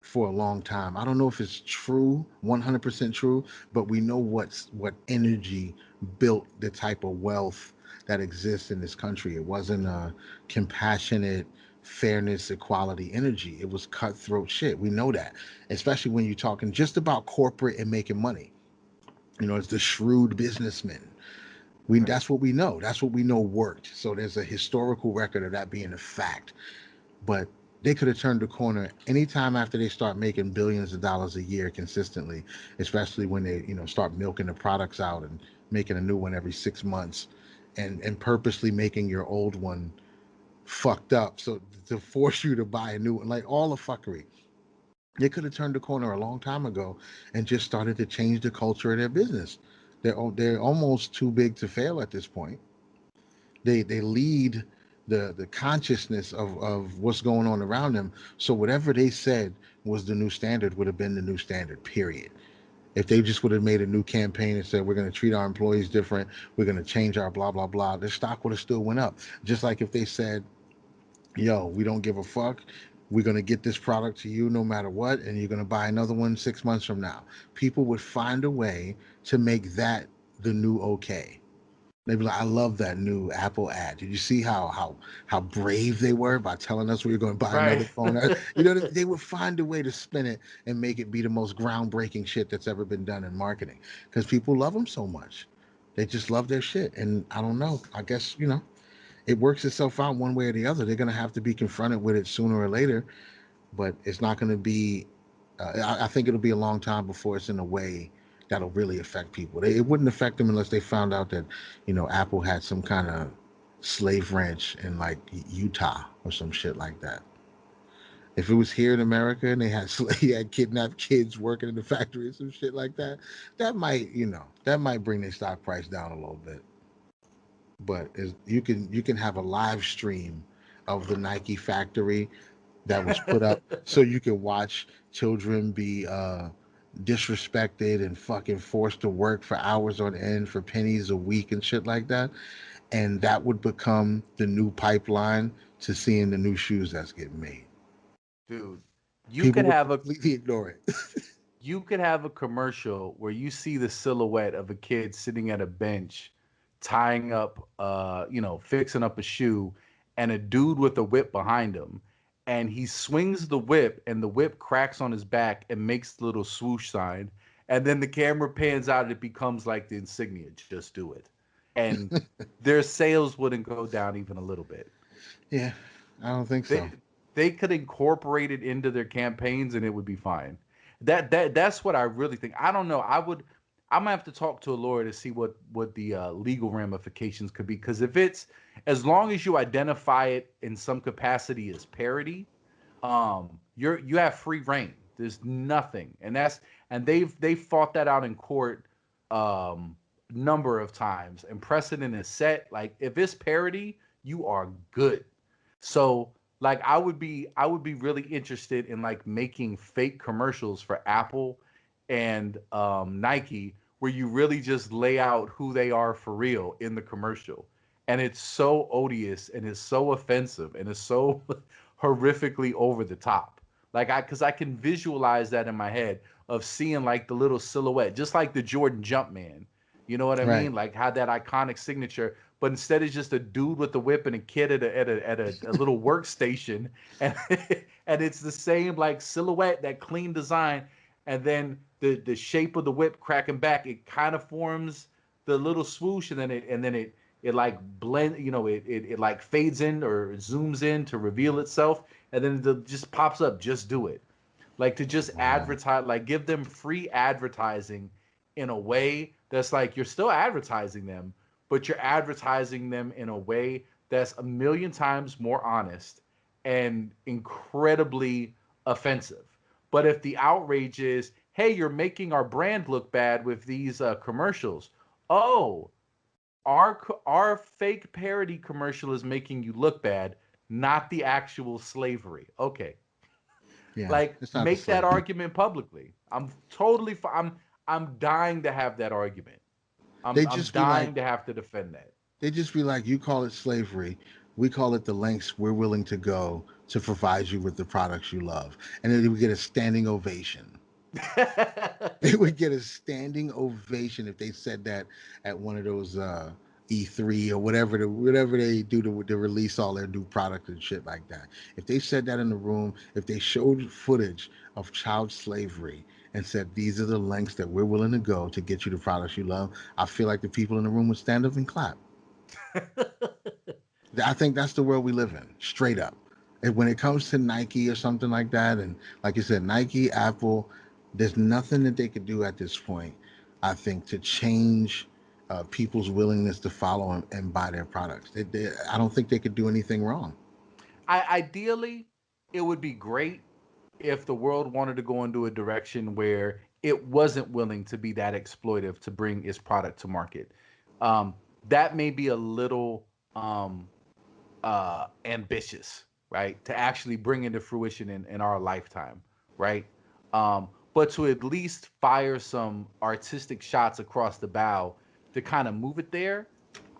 for a long time. I don't know if it's true, 100% true, but we know what energy built the type of wealth that exists in this country. It wasn't a compassionate, fairness, equality energy. It was cutthroat shit. We know that, especially when you're talking just about corporate and making money. It's the shrewd businessmen. Right. That's what we know. That's what we know worked. So there's a historical record of that being a fact. But they could have turned the corner anytime after they start making billions of dollars a year consistently, especially when they, start milking the products out and making a new one every 6 months and purposely making your old one fucked up. So to force you to buy a new one, like all the fuckery. They could have turned the corner a long time ago and just started to change the culture of their business. They're almost too big to fail at this point. They lead the consciousness of what's going on around them. So whatever they said was the new standard would have been the new standard, period. If they just would have made a new campaign and said we're going to treat our employees different, we're going to change our blah blah blah, their stock would have still went up. Just like if they said, yo, we don't give a fuck, we're going to get this product to you no matter what, and you're going to buy another one 6 months from now, people would find a way to make that the new okay. They'd be like, I love that new Apple ad. Did you see how brave they were by telling us we were going to buy Right. another phone? They would find a way to spin it and make it be the most groundbreaking shit that's ever been done in marketing because people love them so much. They just love their shit. And I don't know. I guess, it works itself out one way or the other. They're going to have to be confronted with it sooner or later, but it's not going to be. I think it'll be a long time before it's in a way that'll really affect people. It wouldn't affect them unless they found out that, Apple had some kind of slave ranch in like Utah or some shit like that. If it was here in America and they had he had kidnapped kids working in the factory or some shit like that, that might bring their stock price down a little bit. But you can have a live stream of the Nike factory that was put up so you can watch children be disrespected and fucking forced to work for hours on end for pennies a week and shit like that. And that would become the new pipeline to seeing the new shoes that's getting made. Dude, you People could would have a completely ignore it. you could have a commercial where you see the silhouette of a kid sitting at a bench tying up fixing up a shoe and a dude with a whip behind him and he swings the whip and the whip cracks on his back and makes the little swoosh sign and then the camera pans out and it becomes like the insignia, just do it, and their sales wouldn't go down even a little bit. Yeah, I don't think they so. they could incorporate it into their campaigns and it would be fine. That's what I really think. I don't know. I'm gonna have to talk to a lawyer to see what the legal ramifications could be. Because if it's as long as you identify it in some capacity as parody, you have free reign. There's nothing, and they've fought that out in court um number of times, and precedent is set. Like if it's parody, you are good. So like I would be really interested in like making fake commercials for Apple and Nike where you really just lay out who they are for real in the commercial. And it's so odious and it's so offensive and it's so horrifically over the top. Like cuz I can visualize that in my head of seeing like the little silhouette, just like the Jordan Jumpman. You know what I Right. mean? Like had that iconic signature, but instead it's just a dude with a whip and a kid at a little workstation, and and it's the same like silhouette, that clean design, and then the shape of the whip cracking back, it kind of forms the little swoosh, and then it like blend, it like fades in or zooms in to reveal itself, and then it just pops up. Just do it. like to just Wow. advertise, like give them free advertising in a way that's like you're still advertising them, but you're advertising them in a way that's a million times more honest and incredibly offensive. But if the outrage is, hey, you're making our brand look bad with these commercials. Oh, our fake parody commercial is making you look bad, not the actual slavery. Okay, Yeah, like it's not the make that slavery. argument publicly. I'm totally. I'm dying to have that argument. They I'm just be like, dying to have to defend that. you call it slavery. We call it the lengths we're willing to go to provide you with the products you love. And then we get a standing ovation. They would get a standing ovation if they said that at one of those E3 or whatever they do to release all their new products and shit like that. If they said that in the room, if they showed footage of child slavery and said these are the lengths that we're willing to go to get you the products you love, I feel like the people in the room would stand up and clap. I think that's the world we live in, straight up. And when it comes to Nike or something like that, and like you said, Nike, Apple, there's nothing that they could do at this point, I think, to change people's willingness to follow and buy their products. I don't think they could do anything wrong. Ideally, it would be great if the world wanted to go into a direction where it wasn't willing to be that exploitive to bring its product to market. Um, that may be a little ambitious, right? To actually bring into fruition in our lifetime, right? But to at least fire some artistic shots across the bow to kind of move it there,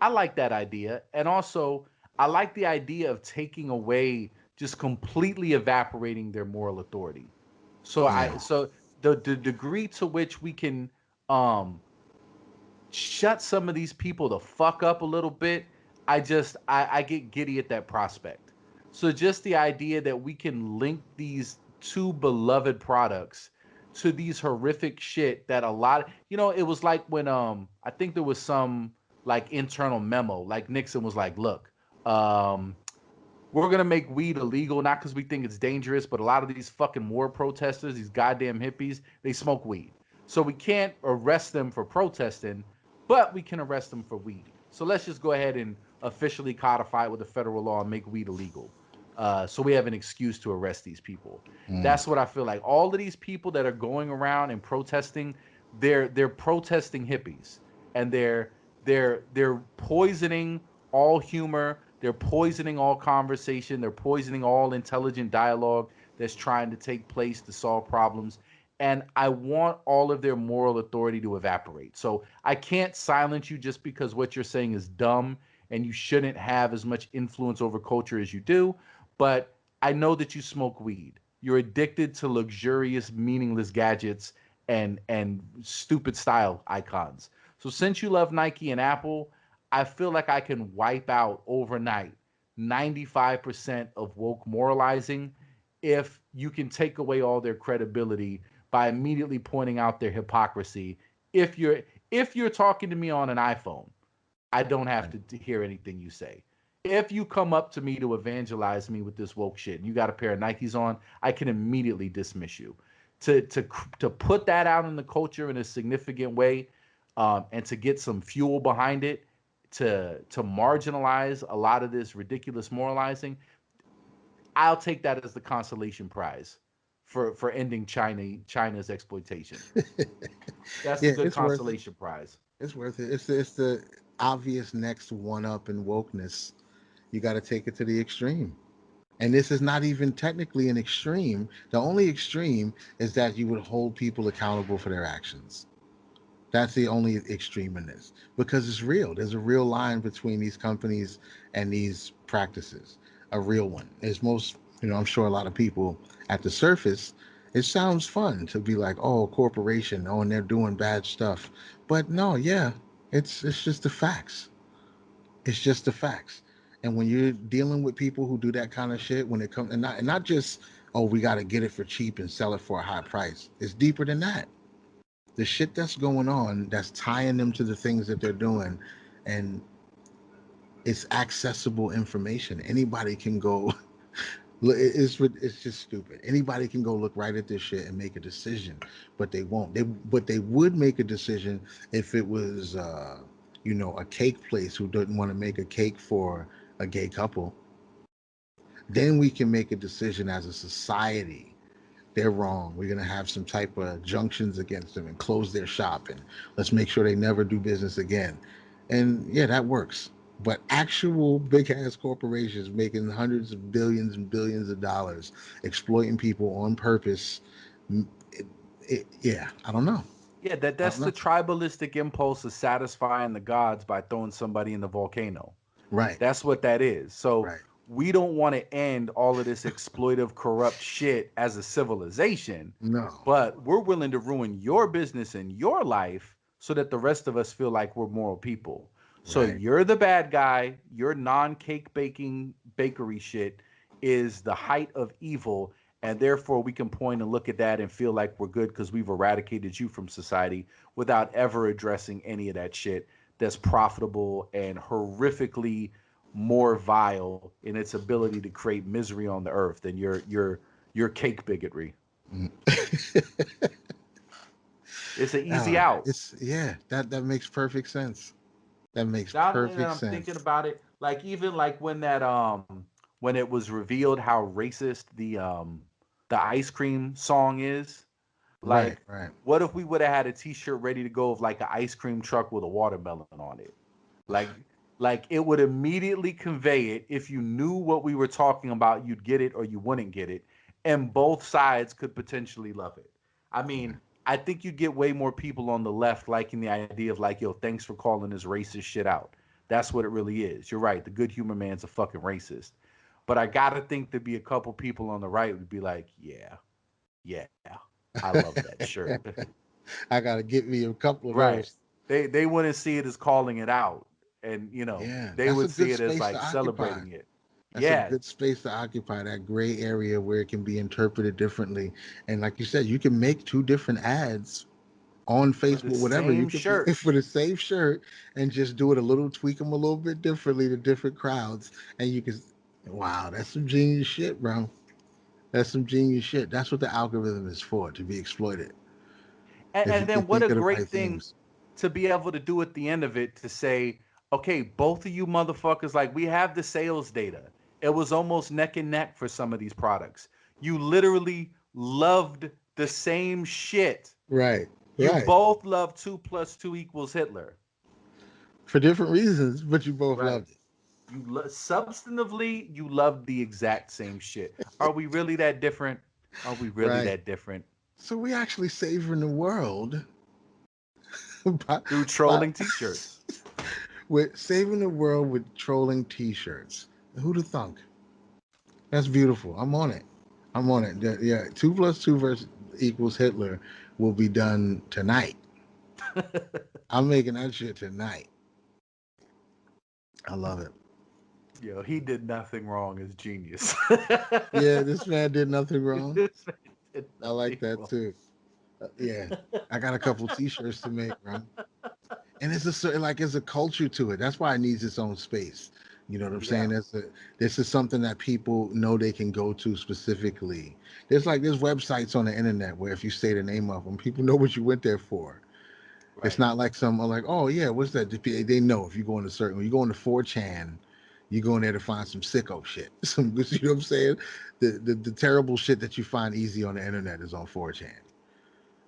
I like that idea. And also, I like the idea of taking away, just completely evaporating their moral authority. Yeah. So the degree to which we can um shut some of these people the fuck up a little bit, I get giddy at that prospect. So just the idea that we can link these two beloved products to these horrific shit that a lot, it was like when I think there was some like internal memo, like Nixon was like, look, um we're gonna make weed illegal, not because we think it's dangerous, but a lot of these fucking war protesters, these goddamn hippies, they smoke weed. So we can't arrest them for protesting, but we can arrest them for weed. So let's just go ahead and officially codify it with the federal law and make weed illegal. So we have an excuse to arrest these people. Mm. That's what I feel like. All of these people that are going around and protesting, they're protesting hippies, and they're poisoning all humor. They're poisoning all conversation. They're poisoning all intelligent dialogue that's trying to take place to solve problems. And I want all of their moral authority to evaporate. So I can't silence you just because what you're saying is dumb and you shouldn't have as much influence over culture as you do. But I know that you smoke weed. You're addicted to luxurious, meaningless gadgets and stupid style icons. So since you love Nike and Apple, I feel like I can wipe out overnight 95% of woke moralizing if you can take away all their credibility by immediately pointing out their hypocrisy. If you're if you're talking to me on an iPhone, I don't have to hear anything you say. If you come up to me to evangelize me with this woke shit and you got a pair of Nikes on, I can immediately dismiss you. To put that out in the culture in a significant way, and to get some fuel behind it, to marginalize a lot of this ridiculous moralizing, I'll take that as the consolation prize for ending China's exploitation. That's the Yeah, good it's worth it. consolation prize. It's worth it. It's the obvious next one up in wokeness. You got to take it to the extreme. And this is not even technically an extreme. The only extreme is that you would hold people accountable for their actions. That's the only extreme in this because it's real. There's a real line between these companies and these practices, a real one. As most, I'm sure a lot of people at the surface, it sounds fun to be like, oh, corporation, oh, and they're doing bad stuff. But no, yeah, it's just the facts. It's just the facts. And when you're dealing with people who do that kind of shit, when it comes and not just, oh, we got to get it for cheap and sell it for a high price. It's deeper than that. The shit that's going on that's tying them to the things that they're doing, and it's accessible information. Anybody can go It's just stupid. Anybody can go look right at this shit and make a decision, but they won't. They would make a decision if it was a cake place who didn't want to make a cake for a gay couple. Then we can make a decision as a society. They're wrong. We're gonna have some type of junctions against them and close their shop, and let's make sure they never do business again. And yeah, that works. But actual big ass corporations making hundreds of billions and billions of dollars exploiting people on purpose, yeah, I don't know. Yeah, I that's don't the know. tribalistic impulse of satisfying the gods by throwing somebody in the volcano. Right, That's what that is. So right. we don't want to end all of this exploitive, corrupt shit as a civilization, No, but we're willing to ruin your business and your life so that the rest of us feel like we're moral people. So right. you're the bad guy. Your non-cake baking bakery shit is the height of evil, and therefore we can point and look at that and feel like we're good because we've eradicated you from society without ever addressing any of that shit that's profitable and horrifically more vile in its ability to create misery on the earth than your cake bigotry. Mm. It's an easy out. It's yeah, that makes perfect sense. That makes Now that perfect I'm thinking sense. about it, like even like when it was revealed how racist the ice cream song is, Right, like right. what if we would have had a T-shirt ready to go of like an ice cream truck with a watermelon on it? Like like it would immediately convey it. If you knew what we were talking about, you'd get it or you wouldn't get it, and both sides could potentially love it. I mean, I think you'd get way more people on the left liking the idea of like, yo, thanks for calling this racist shit out. That's what it really is. You're right. The good humor man's a fucking racist. But I gotta think there'd be a couple people on the right would be like, yeah, yeah, I love that shirt. I gotta get me a couple of Right. those. They wouldn't see it as calling it out, and Yeah, they that's a would see good it as space to like occupy. celebrating it. That's a Yeah, good space to occupy, that gray area where it can be interpreted differently. And like you said, you can make two different ads on for the Facebook, whatever. You same could shirt. for the same shirt and just do it a little, tweak them a little bit differently to different crowds. And you can, wow, that's some genius shit, bro. That's some genius shit. That's what the algorithm is for, to be exploited. If And you can then what a think of the great right thing themes. to be able to do at the end of it to say, okay, both of you motherfuckers, like we have the sales data. It was almost neck and neck for some of these products. You literally loved the same shit. Right, You right. both love 2 + 2 = Hitler. For different reasons, but you both Right. loved it. Substantively, you love the exact same shit. Are we really that different? Are we really Right. that different? So we actually saving the world by, Through by trolling t-shirts. with saving the world with trolling t-shirts. Who'd have thunk? That's beautiful. I'm on it. I'm on it. Yeah, 2 + 2 versus equals Hitler will be done tonight. I'm making that shit tonight. I love it. Yo, he did nothing wrong as genius. Yeah, this man did nothing wrong. This man did I like nothing that wrong. too. Yeah, I got a couple t-shirts to make, bro. And it's a certain, like, it's a culture to it. That's why it needs its own space. You know what I'm saying? Yeah, This is something that people know they can go to specifically. There's websites on the internet where if you say the name of them, people know what you went there for. It's right. not like some are like, oh yeah, what's that? They know if you go into certain, when you go into 4chan, you go in there to find some sicko shit. Some, you know what I'm saying? The terrible shit that you find easy on the internet is on 4chan.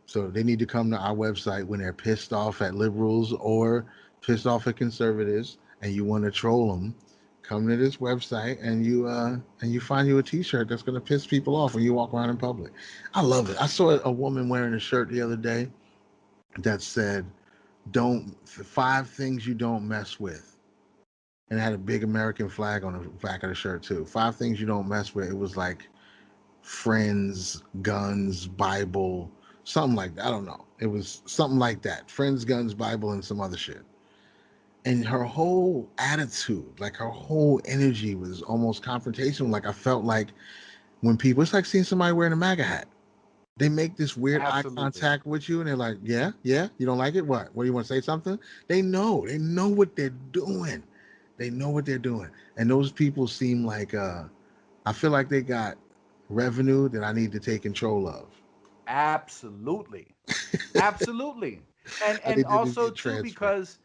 So they need to come to our website when they're pissed off at liberals or pissed off at conservatives, and you want to troll them. Come to this website and you find you a T-shirt that's gonna piss people off when you walk around in public. I love it. I saw a woman wearing a shirt the other day that said, "Don't 5 things you don't mess with," and it had a big American flag on the back of the shirt too. 5 things you don't mess with. It was like friends, guns, Bible, something like that. I don't know. It was something like that. Friends, guns, Bible, and some other shit. And her whole attitude, like her whole energy was almost confrontational. Like I felt like when people, it's like seeing somebody wearing a MAGA hat. They make this weird eye Absolutely. contact with you and they're like, yeah, yeah, you don't like it? What do you want to say something? They know what they're doing. They know what they're doing. And those people seem like I feel like they got revenue that I need to take control of. Absolutely. Absolutely. I And need to also get too transferred. because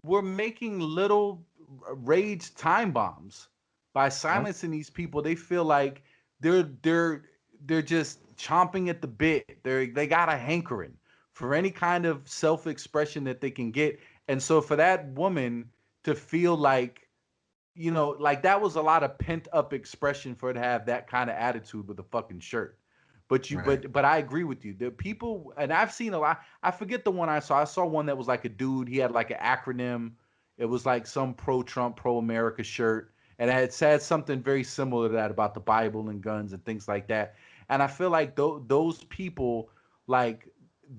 we're making little rage time bombs by Yep. silencing these people. They feel like they're they're they're just chomping at the bit. They got a hankering for any kind of self-expression that they can get. And so for that woman to feel like, like that was a lot of pent up expression for her to have that kind of attitude with a fucking shirt. But you, Right. but I agree with you. The people, and I've seen a lot. I forget the one I saw. I saw one that was like a dude. He had like an acronym. It was like some pro Trump, pro America shirt, and it had said something very similar to that about the Bible and guns and things like that. And I feel like those people, like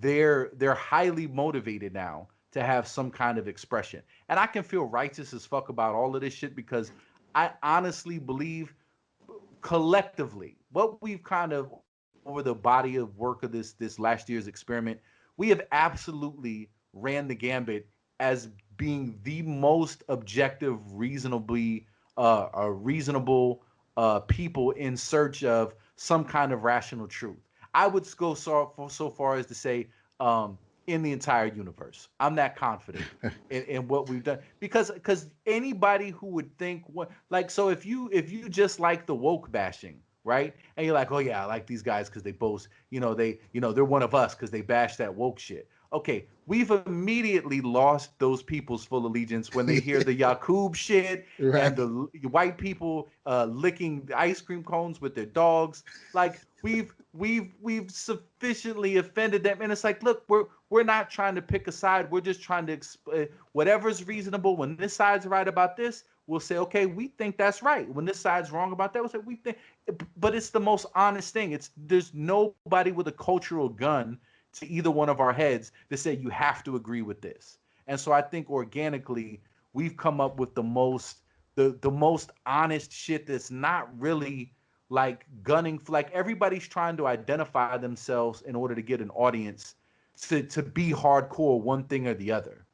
they're highly motivated now to have some kind of expression. And I can feel righteous as fuck about all of this shit because I honestly believe collectively what we've kind of over the body of work of this last year's experiment, we have absolutely ran the gambit as being the most objective, reasonably reasonable people in search of some kind of rational truth. I would go so far as to say in the entire universe. I'm that confident in what we've done because anybody who would think what like so if you just like the woke bashing, right, and you're like, oh yeah, I like these guys because they boast, they're one of us because they bash that woke shit. Okay, we've immediately lost those people's full allegiance when they hear the Yakub shit and Right. the white people licking ice cream cones with their dogs. Like we've sufficiently offended them, and it's like, look, we're not trying to pick a side. We're just trying to whatever's reasonable. When this side's right about this, we'll say, okay, we think that's right. When this side's wrong about that, we'll say we think. But it's the most honest thing. It's there's nobody with a cultural gun to either one of our heads that say you have to agree with this. And so I think organically we've come up with the most honest shit that's not really like gunning for, like everybody's trying to identify themselves in order to get an audience to be hardcore one thing or the other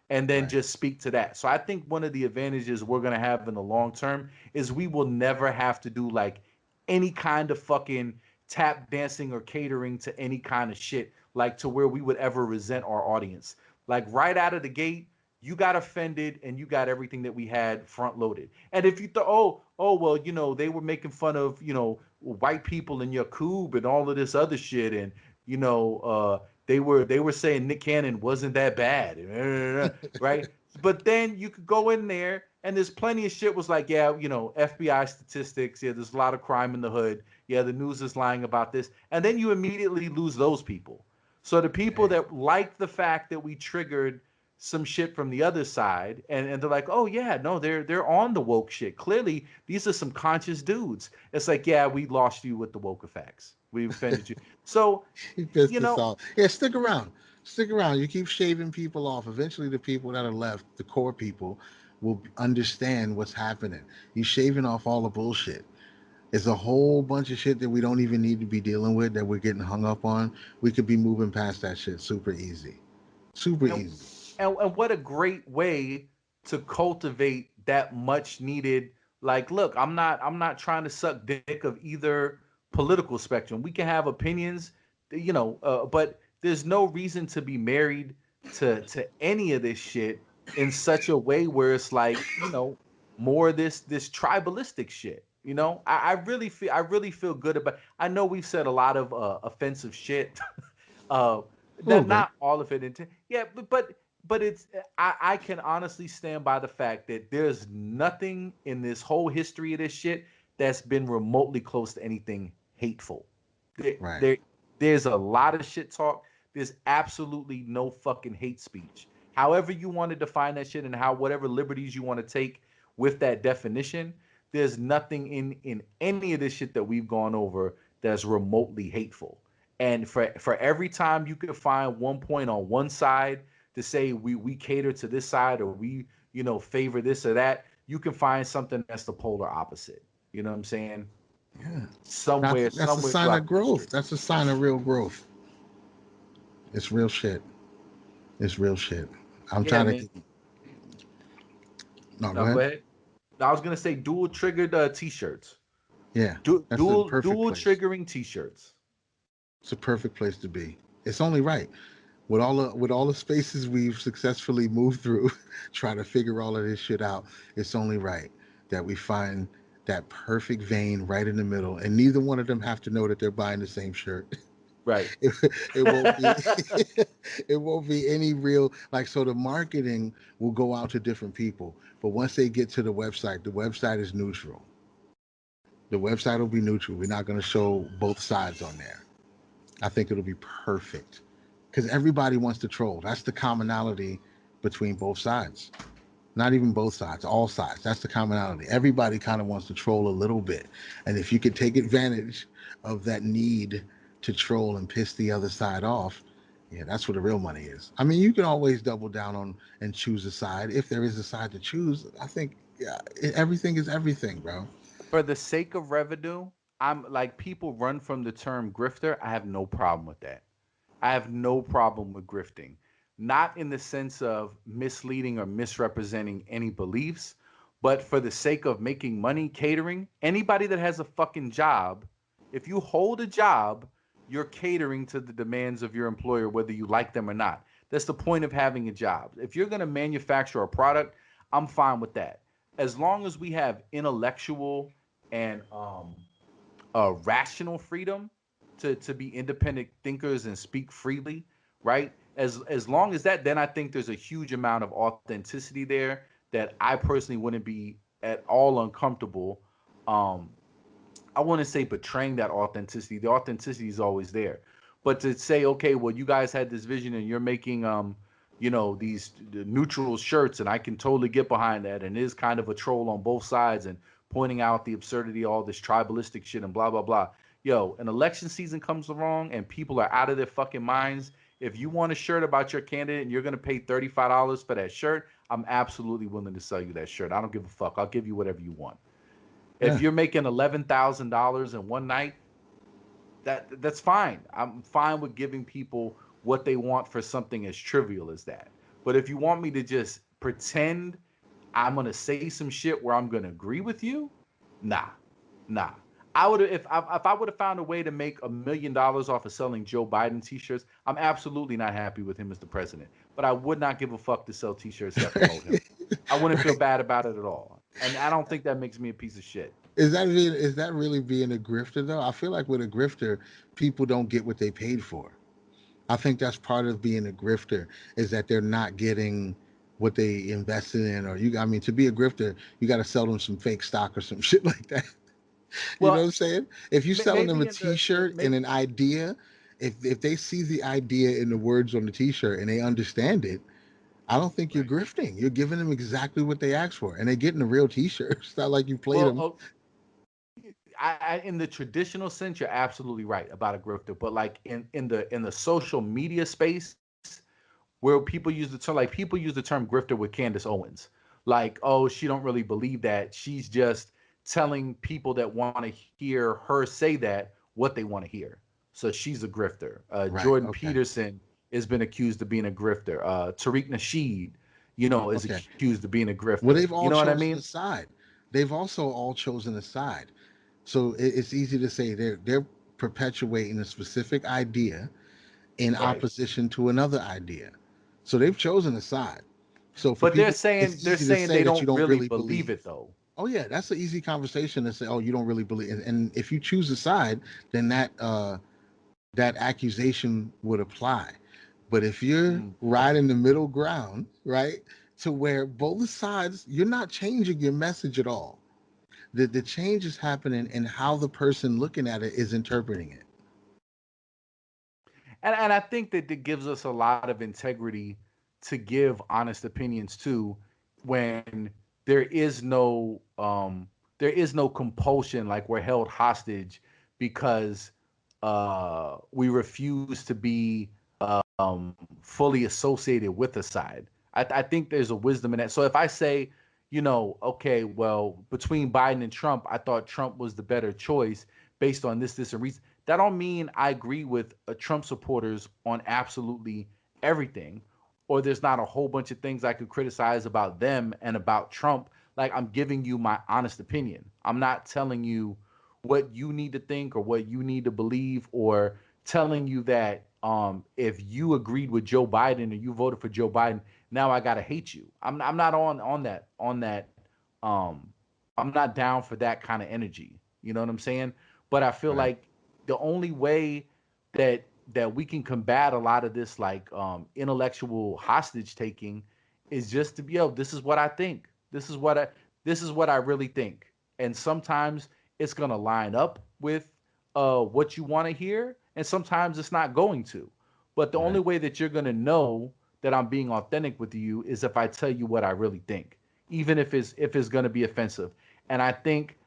and then Right. just speak to that. So I think one of the advantages we're going to have in the long term is we will never have to do like any kind of fucking tap dancing or catering to any kind of shit like to where we would ever resent our audience. Like right out of the gate, you got offended and you got everything that we had front loaded. And if you thought, well, they were making fun of, white people in Yakub and all of this other shit, and they were saying Nick Cannon wasn't that bad, right? But then you could go in there and there's plenty of shit was like, yeah, FBI statistics, yeah, there's a lot of crime in the hood, yeah, the news is lying about this, and then you immediately lose those people. So the people Hey. that like the fact that we triggered some shit from the other side, and they're like, oh yeah, no, they're on the woke shit. Clearly, these are some conscious dudes. It's like, yeah, we lost you with the woke effects. We offended you. So, He pissed you us know, off. Yeah, stick around. Stick around. You keep shaving people off. Eventually, the people that are left, the core people, will understand what's happening. You shaving off all the bullshit. It's a whole bunch of shit that we don't even need to be dealing with that we're getting hung up on. We could be moving past that shit super easy. Super and easy. and what a great way to cultivate that much needed, like, look, I'm not trying to suck dick of either political spectrum. We can have opinions, but there's no reason to be married to any of this shit in such a way where it's like, more of this tribalistic shit. I really feel good about. I know we've said a lot of offensive shit. uh A little bit. not all of it into, yeah, but it's, I can honestly stand by the fact that there's nothing in this whole history of this shit that's been remotely close to anything hateful. there, Right. there there's a lot of shit talk. There's absolutely no fucking hate speech. However you want to define that shit and how whatever liberties you want to take with that definition, there's nothing in any of this shit that we've gone over that's remotely hateful. And for every time you could find one point on one side to say we cater to this side, or we favor this or that, you can find something that's the polar opposite. You know what I'm saying? Yeah. Somewhere That's a somewhere sign throughout of the history. growth. That's a sign of real growth. It's real shit. It's real shit. I'm Yeah, trying to man. get. No, go No, go ahead. ahead. I was gonna say dual triggered t-shirts. Yeah, that's the perfect Dual place. triggering t-shirts. It's a perfect place to be. It's only right. With all the spaces we've successfully moved through, trying to figure all of this shit out, it's only right that we find that perfect vein right in the middle, and neither one of them have to know that they're buying the same shirt. Right. it, it won't be it won't be any real like so the marketing will go out to different people, but once they get to the website is neutral. The website will be neutral. We're not going to show both sides on there. I think it'll be perfect because everybody wants to troll. That's the commonality between both sides. Not even both sides, all sides. That's the commonality. Everybody kind of wants to troll a little bit. And if you could take advantage of that need to troll and piss the other side off, yeah, that's where the real money is. I mean, you can always double down on and choose a side. If there is a side to choose, I think yeah, everything is everything, bro. For the sake of revenue, I'm like people run from the term grifter. I have no problem with that. I have no problem with grifting. Not in the sense of misleading or misrepresenting any beliefs, but for the sake of making money catering. Anybody that has a fucking job, if you hold a job, you're catering to the demands of your employer, whether you like them or not. That's the point of having a job. If you're going to manufacture a product, I'm fine with that. As long as we have intellectual and rational freedom to be independent thinkers and speak freely, right? As long as that, then I think there's a huge amount of authenticity there that I personally wouldn't be at all uncomfortable. Um, I want to say betraying that authenticity. The authenticity is always there, but to say, okay, well, you guys had this vision and you're making these neutral shirts, and I can totally get behind that, and it is kind of a troll on both sides and pointing out the absurdity of all this tribalistic shit and blah blah blah. Yo, an election season comes along and people are out of their fucking minds. If you want a shirt about your candidate and you're gonna pay $35 for that shirt, I'm absolutely willing to sell you that shirt. I don't give a fuck. I'll give you whatever you want. If Yeah. you're making $11,000 in one night, that's fine. I'm fine with giving people what they want for something as trivial as that. But if you want me to just pretend I'm gonna say some shit where I'm gonna agree with you, nah, nah. I would if I would have found a way to make $1 million off of selling Joe Biden T-shirts. I'm absolutely not happy with him as the president, but I would not give a fuck to sell T-shirts that promote him. I wouldn't feel Right. bad about it at all, and I don't think that makes me a piece of shit. Is that really being a grifter though? I feel like with a grifter, people don't get what they paid for. I think that's part of being a grifter is that they're not getting what they invested in, or I mean, to be a grifter, you got to sell them some fake stock or some shit like that. You know what Well, I'm saying? If you're selling them a maybe in the T-shirt and maybe an idea, if they see the idea in the words on the T-shirt and they understand it, I don't think you're right. grifting. You're giving them exactly what they asked for, and they're getting a real T-shirt. It's not like you played Well, them. in the traditional sense, you're absolutely right about a grifter. But like in the social media space, where people use the term grifter with Candace Owens, like, oh, she don't really believe that. She's just telling people that want to hear her say that what they want to hear. So she's a grifter. Right. Jordan Okay. Peterson has been accused of being a grifter. Tariq Nasheed, is Okay. accused of being a Well, grifter. they've You all know what I chosen mean? a side. They've also all chosen a side. So it's easy to say they're perpetuating a specific idea in Right. opposition to another idea. So they've chosen a side. So for But they're people, it's saying they're easy to saying say they that you don't don't really really believe believe. it though. Oh yeah, that's an easy conversation to say. Oh, you don't really believe. And if you choose a side, then that accusation would apply. But if you're Mm. right in the middle ground, right, to where both sides, you're not changing your message at all. The change is happening in how the person looking at it is interpreting it. And I think that it gives us a lot of integrity to give honest opinions too, when there is no compulsion, like we're held hostage because we refuse to be fully associated with a side. I think there's a wisdom in that. So if I say, okay, well, between Biden and Trump, I thought Trump was the better choice based on this, and reason. That don't mean I agree with Trump supporters on absolutely everything, or there's not a whole bunch of things I could criticize about them and about Trump. Like, I'm giving you my honest opinion. I'm not telling you what you need to think or what you need to believe, or telling you that if you agreed with Joe Biden or you voted for Joe Biden, now I gotta hate you. I'm not on that. Um, I'm not down for that kind of energy. You know what I'm saying? But I feel Right. like the only way that we can combat a lot of this like intellectual hostage taking is just to be, yo, this is what I think. This is what I really think. And sometimes it's gonna line up with what you want to hear, and sometimes it's not going to. But the only Right. way that you're gonna know that I'm being authentic with you is if I tell you what I really think, even if it's gonna be offensive. And I think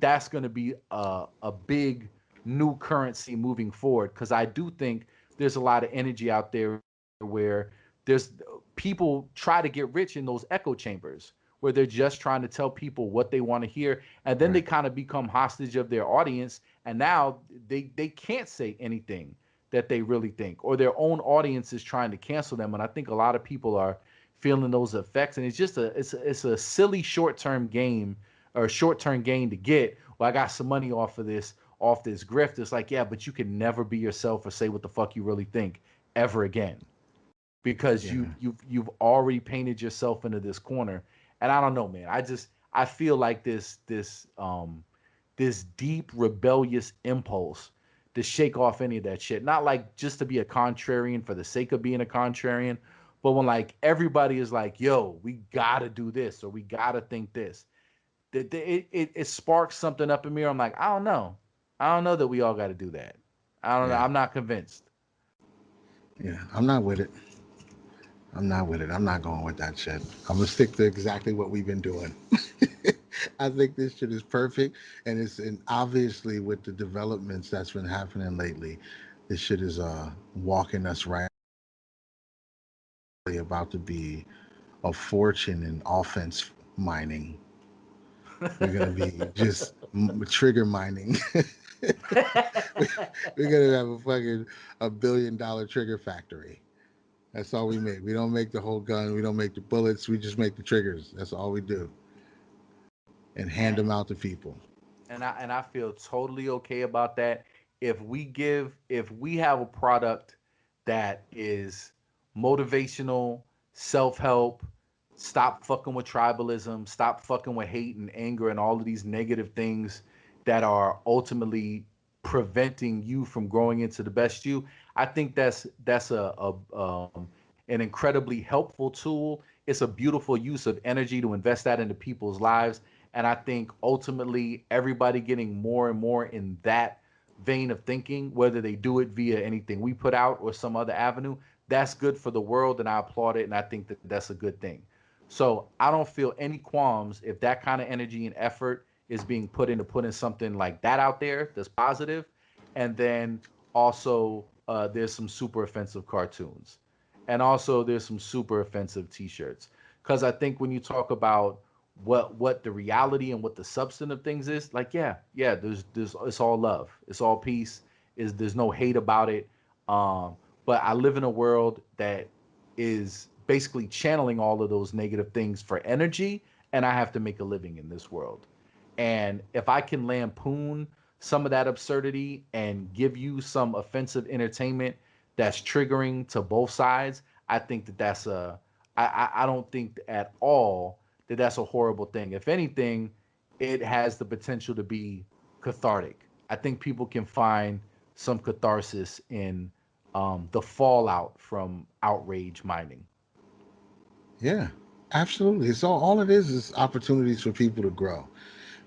that's gonna be a big new currency moving forward, because I do think there's a lot of energy out there where there's people try to get rich in those echo chambers where they're just trying to tell people what they want to hear, and then they Right. kind of become hostage of their audience, and now they can't say anything that they really think, or their own audience is trying to cancel them. And I think a lot of people are feeling those effects, and it's a silly short-term game or short-term gain to get. Well, I got some money off this grift. It's like, yeah, but you can never be yourself or say what the fuck you really think ever again, because Yeah. you've already painted yourself into this corner. And I don't know, man. I feel like this deep rebellious impulse to shake off any of that shit. Not like just to be a contrarian for the sake of being a contrarian, but when like everybody is like, yo, we gotta do this or we gotta think this. It sparks something up in me. I'm like, I don't know. I don't know that we all got to do that. I don't know. Yeah. I'm not convinced. Yeah. I'm not with it. I'm not with it. I'm not going with that shit. I'm gonna stick to exactly what we've been doing. I think this shit is perfect, and obviously with the developments that's been happening lately, this shit is walking us right about to be a fortune in offense mining. We're gonna be just trigger mining. We're gonna have a fucking $1 billion trigger factory. That's all we make. We don't make the whole gun. We don't make the bullets. We just make the triggers. That's all we do, and hand and them out to people. and I feel totally okay about that. If we have a product that is motivational, self-help, stop fucking with tribalism, stop fucking with hate and anger and all of these negative things that are ultimately preventing you from growing into the best you. I think that's an incredibly helpful tool. It's a beautiful use of energy to invest that into people's lives. And I think ultimately everybody getting more and more in that vein of thinking, whether they do it via anything we put out or some other avenue, that's good for the world. And I applaud it. And I think that that's a good thing. So I don't feel any qualms if that kind of energy and effort is being put into putting something like that out there that's positive. And then also, there's some super offensive cartoons. And also, there's some super offensive t shirts. Because I think when you talk about what the reality and what the substantive things is, like, yeah, there's it's all love, it's all peace, is there's no hate about it. But I live in a world that is basically channeling all of those negative things for energy, and I have to make a living in this world. And if I can lampoon some of that absurdity and give you some offensive entertainment that's triggering to both sides, I think that that's a I don't think at all that that's a horrible thing. If anything, it has the potential to be cathartic. I think people can find some catharsis in the fallout from outrage mining. Yeah, absolutely. It's all it is opportunities for people to grow,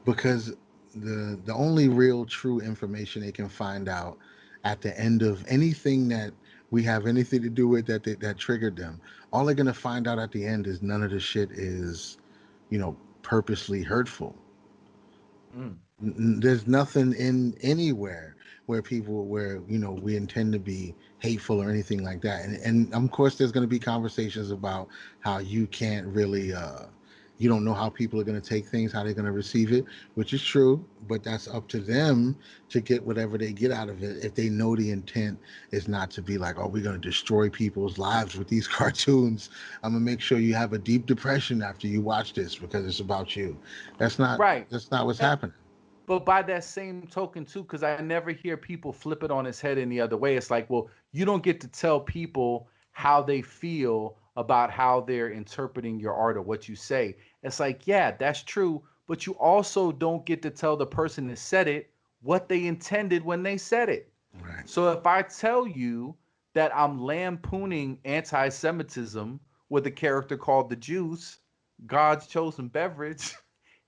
because the only real true information they can find out at the end of anything that we have anything to do with that triggered them, all they're gonna find out at the end is none of the shit is, purposely hurtful. Mm. There's nothing in anywhere where we intend to be hateful or anything like that, and of course there's going to be conversations about how you can't really you don't know how people are going to take things, how they're going to receive it, which is true, but that's up to them to get whatever they get out of it. If they know the intent is not to be like, oh, we're going to destroy people's lives with these cartoons, I'm going to make sure you have a deep depression after you watch this because it's about you. that's not Right. that's not what's And happening. But by that same token too, because I never hear people flip it on its head any other way. It's like, well, you don't get to tell people how they feel about how they're interpreting your art or what you say. It's like, yeah, that's true, but you also don't get to tell the person that said it what they intended when they said it. Right. So if I tell you that I'm lampooning anti-Semitism with a character called the Juice, God's chosen beverage,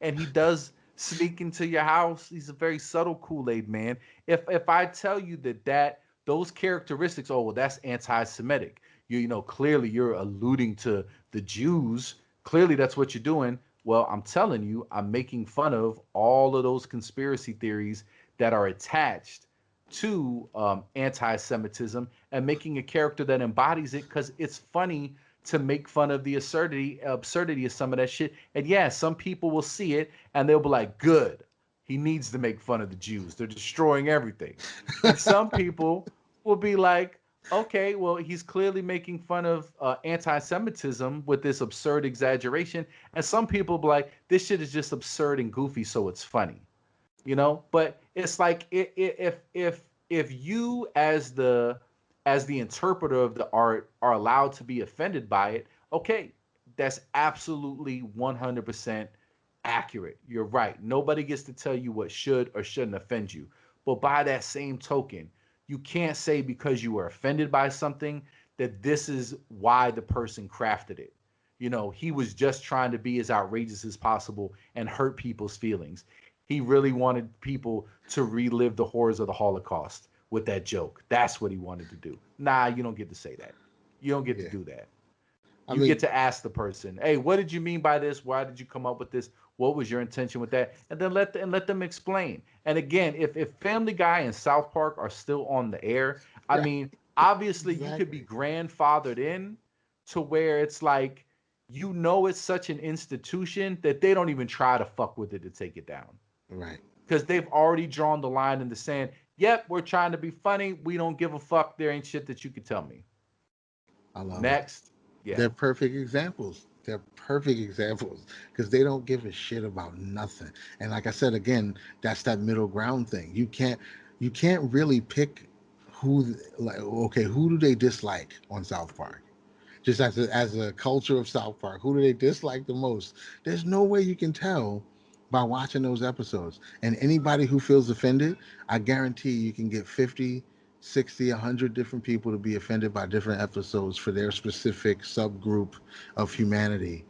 and he does sneak into your house. He's a very subtle Kool-Aid man. If I tell you that those characteristics, oh well, that's anti-Semitic. You know clearly you're alluding to the Jews. Clearly that's what you're doing. Well, I'm telling you, I'm making fun of all of those conspiracy theories that are attached to anti-Semitism and making a character that embodies it because it's funny to make fun of the absurdity of some of that shit. And yeah, some people will see it and they'll be like, "Good, he needs to make fun of the Jews. They're destroying everything." And some people will be like, "Okay, well, he's clearly making fun of anti-Semitism with this absurd exaggeration." And some people will be like, "This shit is just absurd and goofy, so it's funny." But it's like if you as the interpreter of the art are allowed to be offended by it, okay, that's absolutely 100% accurate. You're right. Nobody gets to tell you what should or shouldn't offend you. But by that same token, you can't say because you were offended by something that this is why the person crafted it. He was just trying to be as outrageous as possible and hurt people's feelings. He really wanted people to relive the horrors of the Holocaust with that joke. That's what he wanted to do. Nah, you don't get to say that. You don't get to Yeah. do that. I You get mean, to ask the person, "Hey, what did you mean by this? Why did you come up with this? What was your intention with that?" And then let them explain. And again, if Family Guy and South Park are still on the air, I right. mean, obviously you could be Exactly. grandfathered in to where it's like it's such an institution that they don't even try to fuck with it to take it down Right. because they've already drawn the line in the sand. Yep, we're trying to be funny. We don't give a fuck. There ain't shit that you could tell me. I love it. Next. Yeah. They're perfect examples. They're perfect examples because they don't give a shit about nothing. And like I said again, that's that middle ground thing. You can't really pick who like okay, who do they dislike on South Park? Just as a culture of South Park, who do they dislike the most? There's no way you can tell by watching those episodes. And anybody who feels offended, I guarantee you can get 50, 60, 100 different people to be offended by different episodes for their specific subgroup of humanity.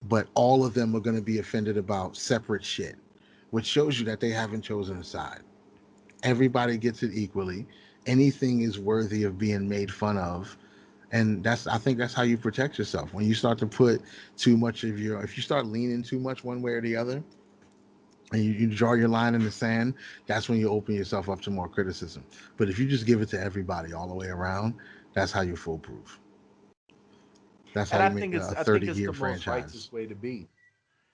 But all of them are going to be offended about separate shit, which shows you that they haven't chosen a side. Everybody gets it equally. Anything is worthy of being made fun of, and I think that's how you protect yourself. When you start to put too much of your if you start leaning too much one way or the other, and you draw your line in the sand, that's when you open yourself up to more criticism. But if you just give it to everybody all the way around, that's how you're foolproof. That's how And I you make think a it's I think it's 30-year the most righteous franchise. way to be.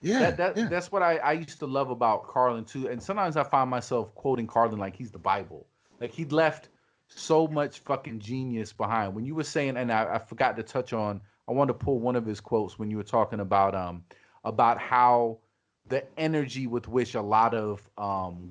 Yeah, yeah. That's what I used to love about Carlin too. And sometimes I find myself quoting Carlin like he's the Bible. Like he left so much fucking genius behind. When you were saying, and I forgot to touch on, I wanted to pull one of his quotes when you were talking about how the energy with which a lot of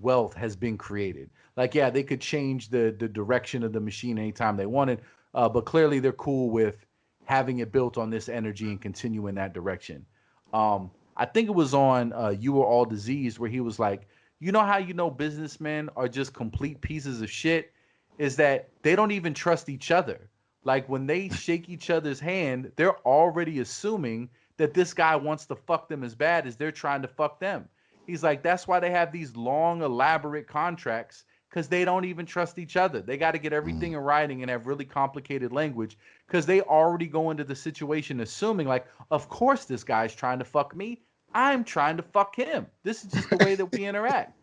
wealth has been created. Like, yeah, they could change the direction of the machine anytime they wanted, but clearly they're cool with having it built on this energy and continue in that direction. I think it was on You Were All Diseased where he was like, how businessmen are just complete pieces of shit is that they don't even trust each other. Like when they shake each other's hand, they're already assuming that this guy wants to fuck them as bad as they're trying to fuck them. He's like, that's why they have these long, elaborate contracts because they don't even trust each other. They got to get Mm. everything in writing and have really complicated language because they already go into the situation assuming, like, of course, this guy's trying to fuck me. I'm trying to fuck him. This is just the way that we interact.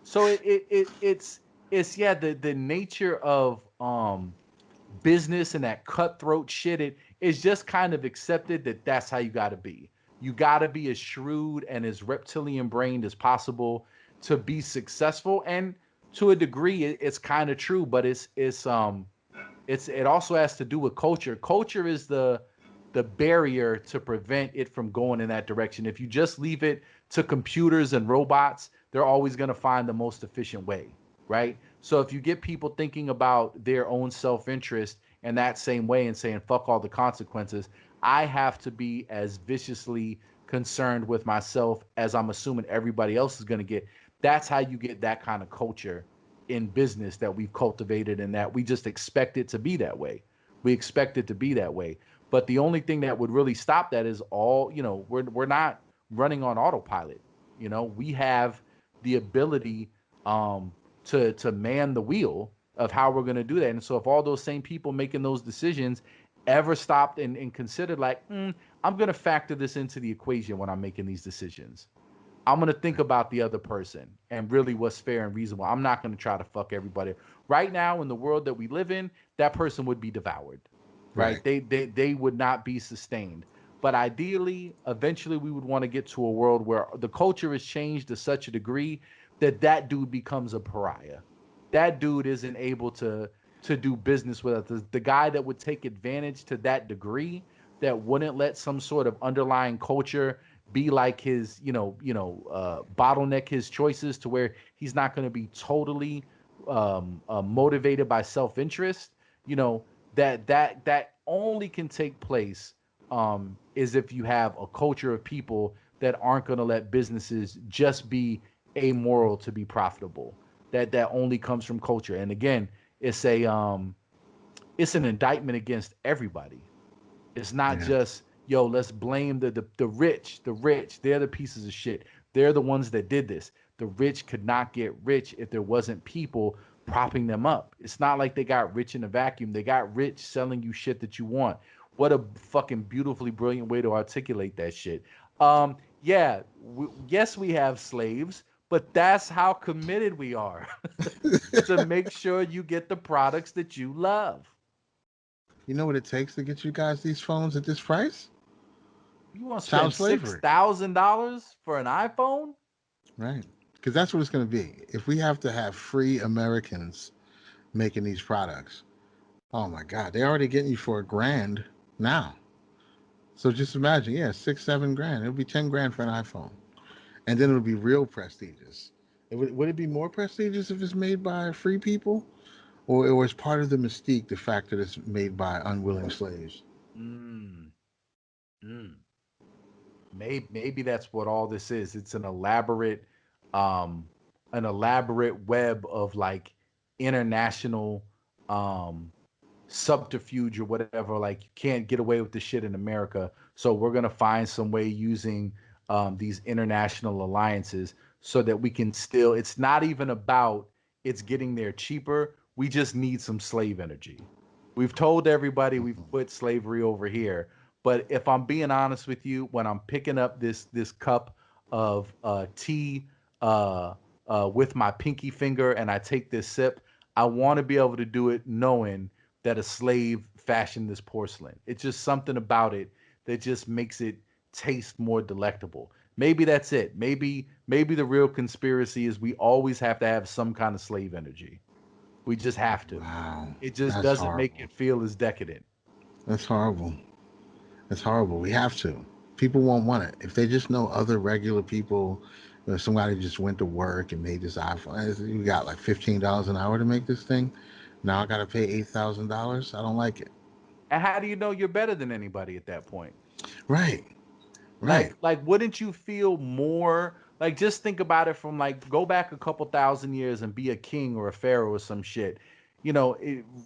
So it's yeah, the nature of business and that cutthroat shit, it is just kind of accepted that that's how you got to be. You got to be as shrewd and as reptilian brained as possible to be successful. And to a degree, it's kind of true, but it also has to do with culture. Culture is the barrier to prevent it from going in that direction. If you just leave it to computers and robots, they're always going to find the most efficient way, right? So if you get people thinking about their own self-interest in that same way and saying fuck all the consequences, I have to be as viciously concerned with myself as I'm assuming everybody else is going to get. That's how you get that kind of culture in business that we've cultivated, and that we just expect it to be that way. We expect it to be that way. But the only thing that would really stop that is all, we're not running on autopilot. We have the ability to man the wheel of how we're going to do that. And so if all those same people making those decisions ever stopped and considered like, I'm going to factor this into the equation when I'm making these decisions. I'm going to think about the other person and really what's fair and reasonable. I'm not going to try to fuck everybody. Right now, in the world that we live in, that person would be devoured, right? Right. They would not be sustained. But ideally, eventually, we would want to get to a world where the culture is changed to such a degree that that dude becomes a pariah. That dude isn't able to do business with us. The guy that would take advantage to that degree, that wouldn't let some sort of underlying culture be like his, bottleneck his choices to where he's not going to be totally motivated by self-interest. That only can take place is if you have a culture of people that aren't going to let businesses just be amoral to be profitable. That only comes from culture. And again, it's an indictment against everybody. It's not Yeah. just, yo, let's blame the rich. The rich, they're the pieces of shit. They're the ones that did this. The rich could not get rich if there wasn't people propping them up. It's not like they got rich in a vacuum. They got rich selling you shit that you want. What a fucking beautifully brilliant way to articulate that shit. Yeah, yes, we have slaves, but that's how committed we are to make sure you get the products that you love. You know what it takes to get you guys these phones at this price? You want to Child spend six slavery. thousand dollars for an iPhone? Right. Because that's what it's going to be. If we have to have free Americans making these products, oh my God, they're already getting you for $1,000 now. So just imagine, yeah, 6, 7 grand. It'll be 10 grand for an iPhone, and then it'll be real prestigious. Would it be more prestigious if it's made by free people, or it was part of the mystique, the fact that it's made by unwilling slaves? Mm, mm. Maybe that's what all this is. It's um, an elaborate web of like international um subterfuge or whatever. Like you can't get away with this shit in America, so we're gonna find some way using these international alliances so that we can still. It's not even about it's getting there cheaper. We just need some slave energy. We've told everybody we've put slavery over here, but if I'm being honest with you, when I'm picking up this cup of tea with my pinky finger and I take this sip, I want to be able to do it knowing that a slave fashioned this porcelain. It's just something about it that just makes it taste more delectable. Maybe that's it. Maybe the real conspiracy is we always have to have some kind of slave energy. We just have to. Wow, It just that's doesn't make horrible. it feel as decadent. That's horrible. That's horrible. We have to. People won't want it if they just know other regular people. Somebody just went to work and made this iPhone. You got like $15 an hour to make this thing. Now I got to pay $8,000. I don't like it. And how do you know you're better than anybody at that point? Right. Right. Like wouldn't you feel more like just think about it from like go back a couple thousand years and be a king or a pharaoh or some shit.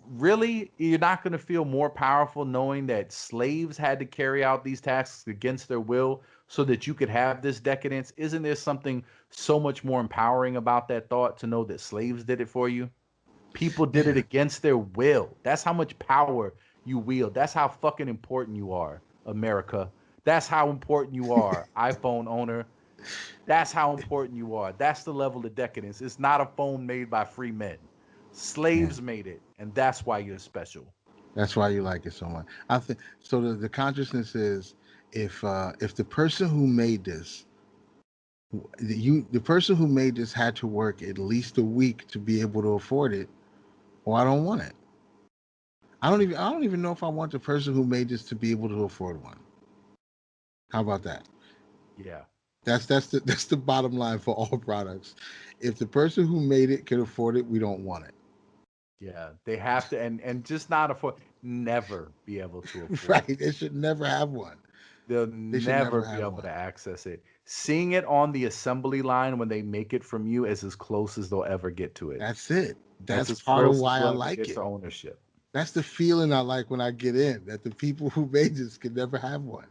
Really you're not going to feel more powerful knowing that slaves had to carry out these tasks against their will so that you could have this decadence. Isn't there something so much more empowering about that thought to know that slaves did it for you? People did it Yeah. against their will. That's how much power you wield. That's how fucking important you are, America. That's how important you are, iPhone owner. That's how important you are. That's the level of decadence. It's not a phone made by free men. Yeah. Slaves made it, and that's why you're special. That's why you like it so much. I think so. The consciousness is if the person who made this, the person who made this had to work at least a week to be able to afford it, well, I don't want it. I don't even know if I want the person who made this to be able to afford one. How about that? Yeah. That's the bottom line for all products. If the person who made it can afford it, we don't want it. Yeah, they have to, and just not afford, never be able to afford Right? it. They should never have one. They'll They should never never be have able to one. access it. Seeing it on the assembly line when they make it from you is as close as they'll ever get to it. That's it. That's That's as part of close as why I they'll ever like get it. to ownership. That's the feeling I like when I get in. That the people who made this can never have one.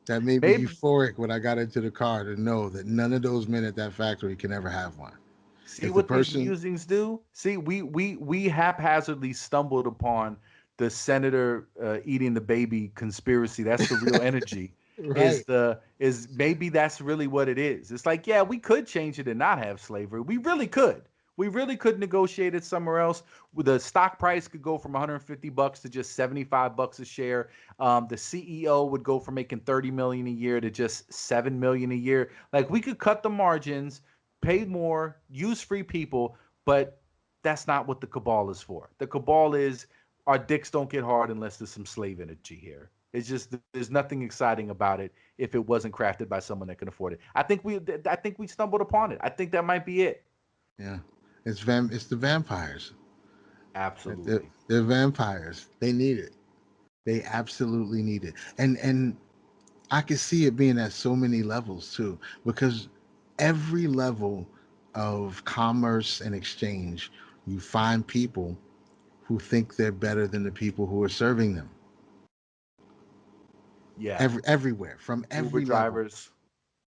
That made me Maybe euphoric when I got into the car to know that none of those men at that factory can ever have one. see If the what these person, musings do. See, we haphazardly stumbled upon the senator eating the baby conspiracy. That's the real energy. right, Is maybe that's really what it is. It's like, yeah, we could change it and not have slavery. We really could. We really could negotiate it somewhere else. The stock price could go from 150 bucks to just 75 bucks a share. The CEO would go from making 30 million a year to just 7 million a year. Like we could cut the margins, pay more, use free people, but that's not what the cabal is for. The cabal is our dicks don't get hard unless there's some slave energy here. It's just there's nothing exciting about it if it wasn't crafted by someone that can afford it. I think we stumbled upon it. I think that might be it. yeah, it's the vampires. Absolutely. They're vampires. They need it. They absolutely need it. And I can see it being at so many levels too, because every level of commerce and exchange, you find people who think they're better than the people who are serving them. Yeah. Everywhere, from Uber every level. drivers.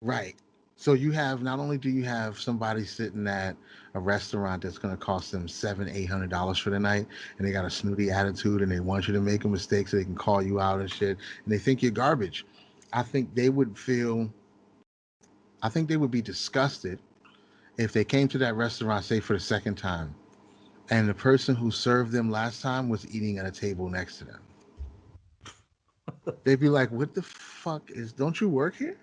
Right. So you have, not only do you have somebody sitting at a restaurant that's going to cost them $700-800 for the night, and they got a snooty attitude, and they want you to make a mistake so they can call you out and shit, and they think you're garbage. I think they would feel, I think they would be disgusted if they came to that restaurant, say for the second time, and the person who served them last time was eating at a table next to them. They'd be like, "What the fuck is? Don't you work here?"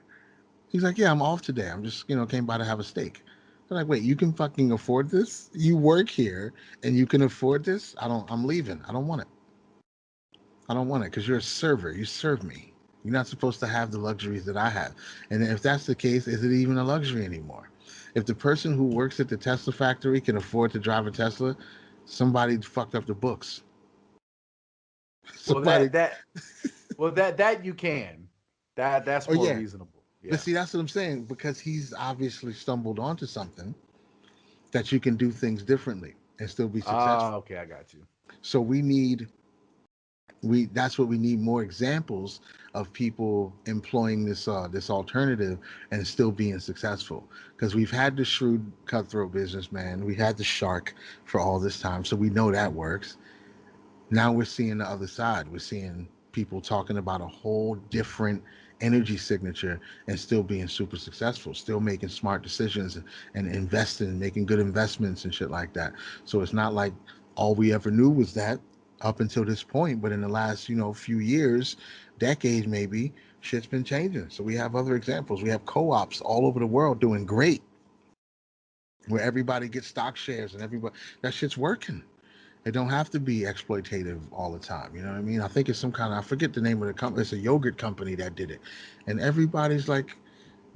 He's like, "Yeah, I'm off today. I'm just, came by to have a steak." They're like, "Wait, you can fucking afford this? You work here and you can afford this? I'm leaving. I don't want it. I don't want it because you're a server. You serve me. You're not supposed to have the luxuries that I have." And if that's the case, is it even a luxury anymore? If the person who works at the Tesla factory can afford to drive a Tesla, somebody fucked up the books. Well, Somebody, that you can. That's oh more yeah. reasonable. But Yeah. see, that's what I'm saying, because he's obviously stumbled onto something that you can do things differently and still be Ah, successful. okay, I got you. So we that's what we need, more examples of people employing this alternative and still being successful, because we've had the shrewd cutthroat businessman, we had the shark for all this time, so we know that works. Now we're seeing the other side. We're seeing people talking about a whole different energy signature and still being super successful, still making smart decisions and investing and making good investments and shit like that. So it's not like all we ever knew was that up until this point, but in the last, few years, decades maybe, shit's been changing. So we have other examples. We have co-ops all over the world doing great, where everybody gets stock shares and everybody, that shit's working. It don't have to be exploitative all the time. You know what I mean? I think it's some kind of, I forget the name of the company. It's a yogurt company that did it. And everybody's like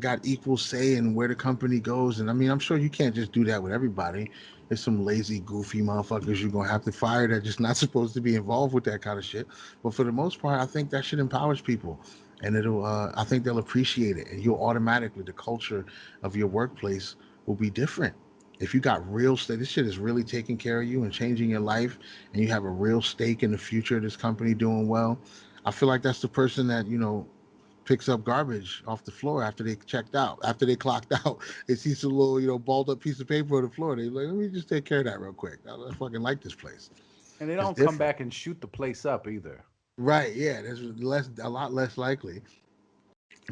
got equal say in where the company goes. And I mean, I'm sure you can't just do that with everybody. There's some lazy, goofy motherfuckers you're gonna have to fire that just not supposed to be involved with that kind of shit. But for the most part, I think that shit empowers people. And I think they'll appreciate it. And you'll automatically, the culture of your workplace will be different. If you got real stake, this shit is really taking care of you and changing your life, and you have a real stake in the future of this company doing well. I feel like that's the person that, picks up garbage off the floor after they checked out, after they clocked out. They see some little, balled up piece of paper on the floor. They're like, let me just take care of that real quick. I fucking like this place. And they It's don't come different. back and shoot the place up either. Right. Yeah. There's a lot less likely.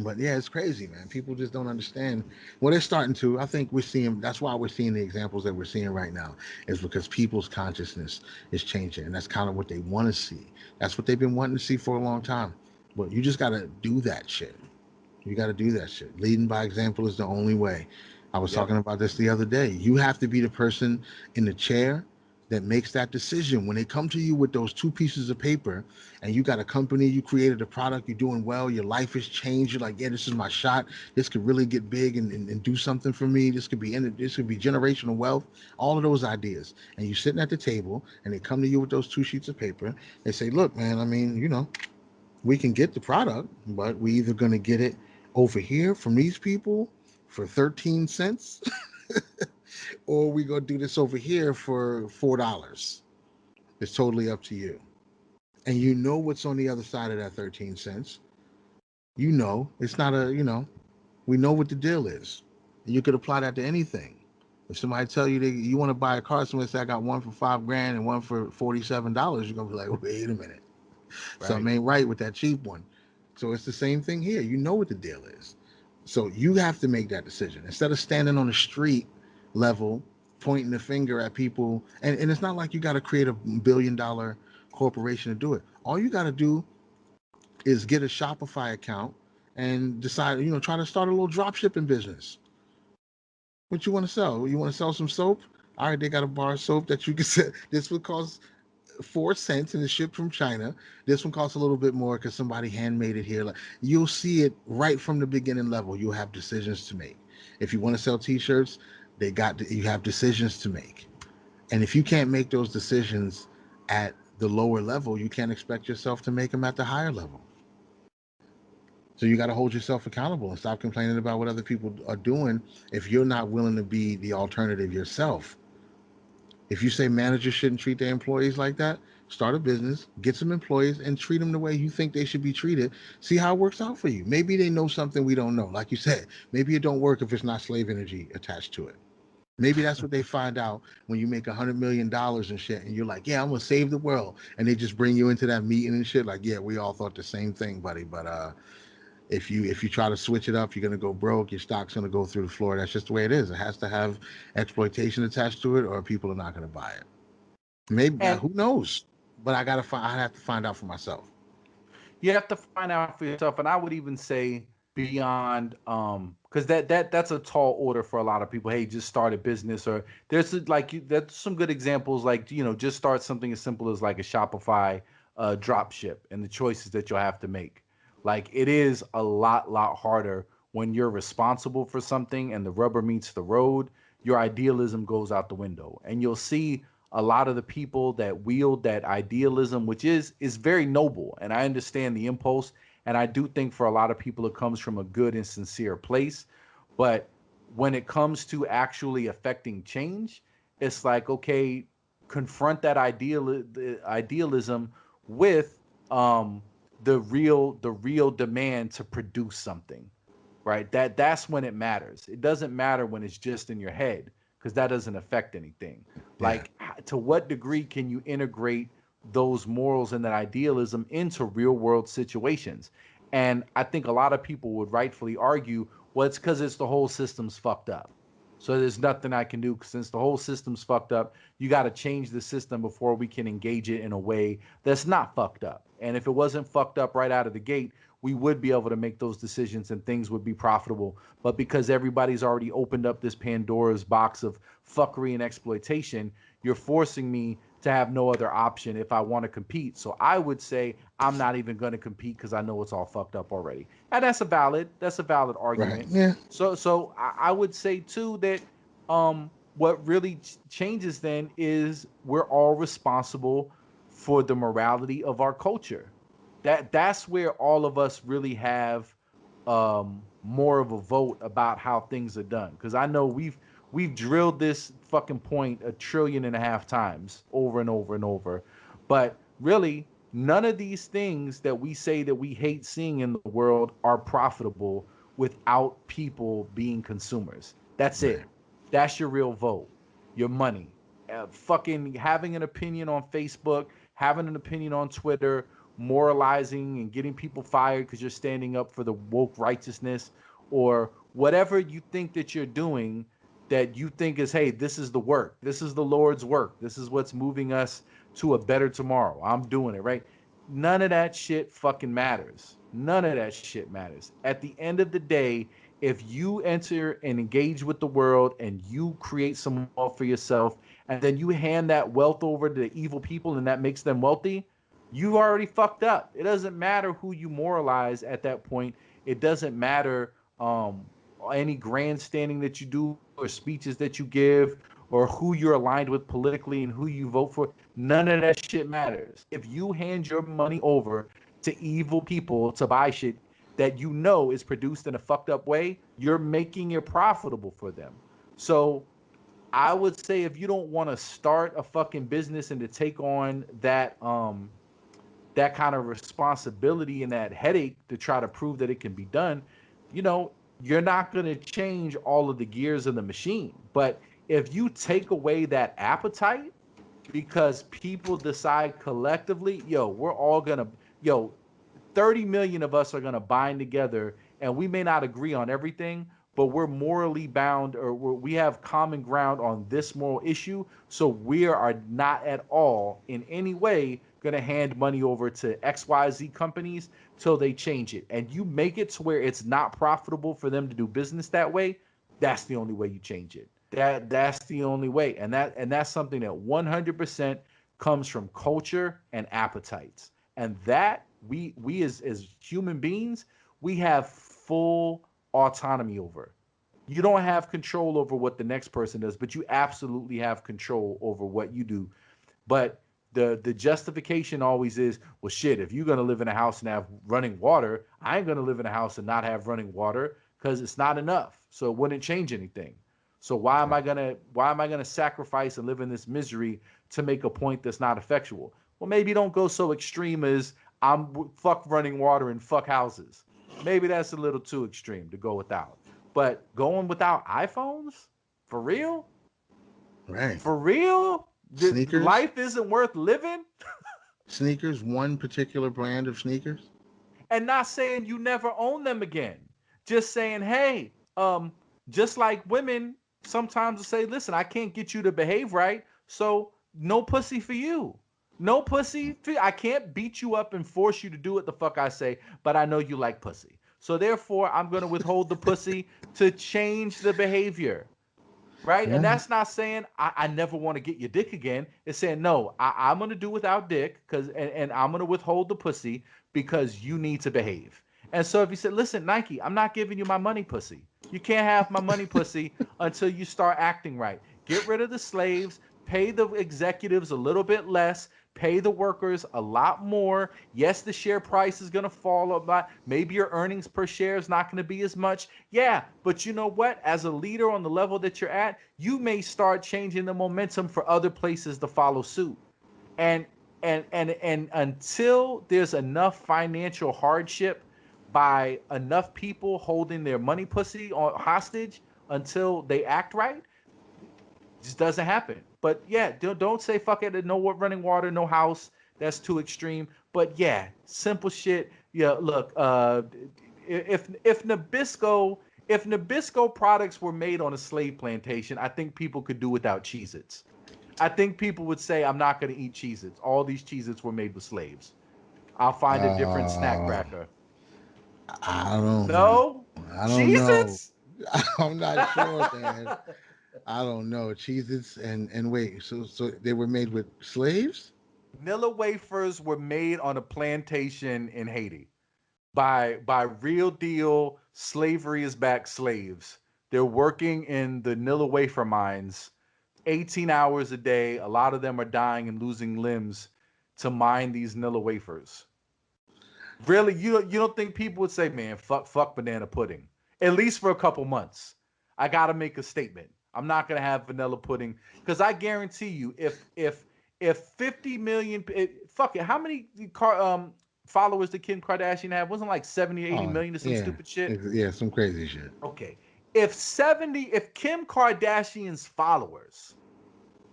But yeah, it's crazy, man. People just don't understand. Well, they're starting to. I think we're seeing. That's why we're seeing the examples that we're seeing right now. Is because people's consciousness is changing, and that's kind of what they want to see. That's what they've been wanting to see for a long time. But you just got to do that shit. You got to do that shit. Leading by example is the only way. I was Yep. talking about this the other day. You have to be the person in the chair that makes that decision. When they come to you with those two pieces of paper and you got a company, you created a product, you're doing well, your life has changed, you're like, yeah, this is my shot, this could really get big and do something for me, this could be generational wealth, all of those ideas. And you're sitting at the table and they come to you with those two sheets of paper. They say, look, man, I mean, we can get the product, but we either going to get it over here from these people for 13 cents or we going to do this over here for $4. It's totally up to you. And you know what's on the other side of that 13 cents. You know, it's not we know what the deal is. And you could apply that to anything. If somebody tell you you want to buy a car, somebody say I got one for $5,000 and one for $47, you're gonna be like, wait a minute, Right. something ain't right with that cheap one. So it's the same thing here. You know what the deal is. So you have to make that decision instead of standing on the street level pointing the finger at people. And it's not like you got to create a $1 billion corporation to do it. All you got to do is get a Shopify account and decide, try to start a little drop shipping business. What you want to sell? You want to sell some soap? All right, they got a bar of soap that you can sell. This would cost 4 cents and it's shipped from China. This one costs a little bit more because somebody handmade it here. Like, you'll see it right from the beginning level. You'll have decisions to make. If you want to sell T-shirts, you have decisions to make. And if you can't make those decisions at the lower level, you can't expect yourself to make them at the higher level. So you got to hold yourself accountable and stop complaining about what other people are doing if you're not willing to be the alternative yourself. If you say managers shouldn't treat their employees like that, start a business, get some employees, and treat them the way you think they should be treated. See how it works out for you. Maybe they know something we don't know. Like you said, maybe it don't work if it's not slave energy attached to it. Maybe that's what they find out when you make $100 million and shit, and you're like, "Yeah, I'm gonna save the world," and they just bring you into that meeting and shit. Like, yeah, we all thought the same thing, buddy. But if you try to switch it up, you're gonna go broke. Your stock's gonna go through the floor. That's just the way it is. It has to have exploitation attached to it, or people are not gonna buy it. Maybe And who knows? But I have to find out for myself. you have to find out for yourself. And I would even say beyond, because that's a tall order for a lot of people. Hey, just start a business, or that's some good examples, like, just start something as simple as like a Shopify drop ship, and the choices that you'll have to make. Like, it is a lot harder when you're responsible for something and the rubber meets the road. Your idealism goes out the window, and you'll see a lot of the people that wield that idealism, which is very noble, and I understand the impulse, and I do think for a lot of people it comes from a good and sincere place. But when it comes to actually affecting change, it's like, okay, confront that idealism with the real demand to produce something, right? That's when it matters. It doesn't matter when it's just in your head, because that doesn't affect anything. Yeah. Like, to what degree can you integrate those morals and that idealism into real world situations? And I think a lot of people would rightfully argue, well, it's because it's the whole system's fucked up. So there's nothing I can do since the whole system's fucked up. You got to change the system before we can engage it in a way that's not fucked up. And if it wasn't fucked up right out of the gate, we would be able to make those decisions and things would be profitable. But because everybody's already opened up this Pandora's box of fuckery and exploitation, you're forcing me to have no other option if I want to compete. So I would say I'm not even going to compete because I know it's all fucked up already. And that's a valid Right. argument. Yeah. So I would say too that what really changes then is we're all responsible for the morality of our culture. That's where all of us really have more of a vote about how things are done, because I know we've drilled this fucking point 1.5 trillion times over and over and over, but really none of these things that we say that we hate seeing in the world are profitable without people being consumers. That's Right. it. That's your real vote, your money. Fucking having an opinion on Facebook, having an opinion on Twitter, moralizing and getting people fired because you're standing up for the woke righteousness, or whatever you think that you're doing, that you think is, hey, this is the work, this is the Lord's work, this is what's moving us to a better tomorrow, I'm doing it, right? None of that shit fucking matters. None of that shit matters. At the end of the day, if you enter and engage with the world and you create some wealth for yourself and then you hand that wealth over to the evil people and that makes them wealthy, you already fucked up. It doesn't matter who you moralize at that point. It doesn't matter any grandstanding that you do or speeches that you give or who you're aligned with politically and who you vote for. None of that shit matters. If you hand your money over to evil people to buy shit that you know is produced in a fucked up way, you're making it profitable for them. So I would say if you don't want to start a fucking business and to take on that kind of responsibility and that headache to try to prove that it can be done, you know, you're not going to change all of the gears of the machine. But if you take away that appetite because people decide collectively, yo, we're all going to, yo, 30 million of us are going to bind together and we may not agree on everything, but we're morally bound or we have common ground on this moral issue. So we are not at all in any way going to hand money over to XYZ companies till they change it. And you make it to where it's not profitable for them to do business that way. That's the only way you change it. That's the only way. And that's something that 100% comes from culture and appetites. And that we as human beings, we have full autonomy over. You don't have control over what the next person does, but you absolutely have control over what you do. But the justification always is, well, shit, if you're gonna live in a house and have running water, I ain't gonna live in a house and not have running water because it's not enough. So it wouldn't change anything. So why am I gonna sacrifice and live in this misery to make a point that's not effectual? Well, maybe don't go so extreme as I'm fuck running water and fuck houses. Maybe that's a little too extreme to go without. But going without iPhones? For real? Right. For real? Sneakers. Life isn't worth living? Sneakers. One particular brand of sneakers. And not saying you never own them again. Just saying, hey, just like women sometimes will say, listen, I can't get you to behave right, so no pussy for you. No pussy for you. I can't beat you up and force you to do what the fuck I say, but I know you like pussy. So therefore, I'm going to withhold the pussy to change the behavior. Right? And Yeah. that's not saying I never want to get your dick again. It's saying, no, I'm going to do without dick and I'm going to withhold the pussy because you need to behave. And so if you said, listen, Nike, I'm not giving you my money pussy. You can't have my money pussy until you start acting right. Get rid of the slaves, pay the executives a little bit less, pay the workers a lot more. Yes, the share price is going to fall a lot. Maybe your earnings per share is not going to be as much. Yeah, but you know what? As a leader on the level that you're at, you may start changing the momentum for other places to follow suit. And and until there's enough financial hardship by enough people holding their money pussy on hostage until they act right, just doesn't happen. But yeah, don't say fuck it. No running water, no house. That's too extreme. But yeah, simple shit. Yeah, look. If Nabisco products were made on a slave plantation, I think people could do without Cheez-Its. I think people would say, I'm not going to eat Cheez-Its. All these Cheez-Its were made with slaves. I'll find a different snack Uh, cracker. I don't know. No? I don't know. Cheez-Its? I'm not sure, man. I don't know. Cheez-Its and wait, so they were made with slaves? Nilla wafers were made on a plantation in Haiti by real deal slavery is back slaves. They're working in the Nilla wafer mines 18 hours a day. A lot of them are dying and losing limbs to mine these Nilla wafers. Really, you don't think people would say, man, fuck banana pudding, at least for a couple months. I gotta make a statement. I'm not gonna have vanilla pudding because I guarantee you, if 50 million, fuck it, how many followers did Kim Kardashian have? Wasn't like 70 or 80 Oh, million or some yeah. stupid shit. Yeah, some crazy shit. Okay, if Kim Kardashian's followers,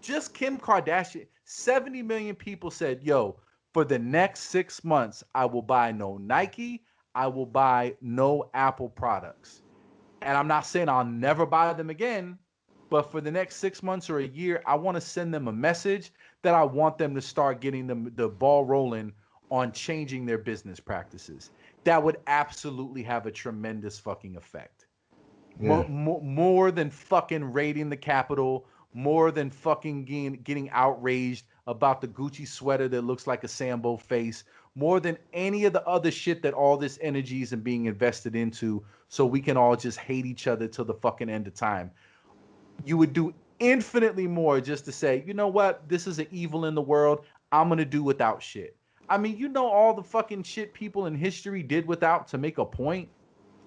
just Kim Kardashian, 70 million people said, yo, for the next 6 months, I will buy no Nike, I will buy no Apple products. And I'm not saying I'll never buy them again, but for the next 6 months or a year, I want to send them a message that I want them to start getting the ball rolling on changing their business practices. That would absolutely have a tremendous fucking effect. Yeah. More than fucking raiding the Capitol, more than fucking getting outraged about the Gucci sweater that looks like a Sambo face, more than any of the other shit that all this energy is being invested into, so we can all just hate each other till the fucking end of time. You would do infinitely more just to say, you know what, this is an evil in the world. I'm gonna do without shit. I mean, you know all the fucking shit people in history did without to make a point.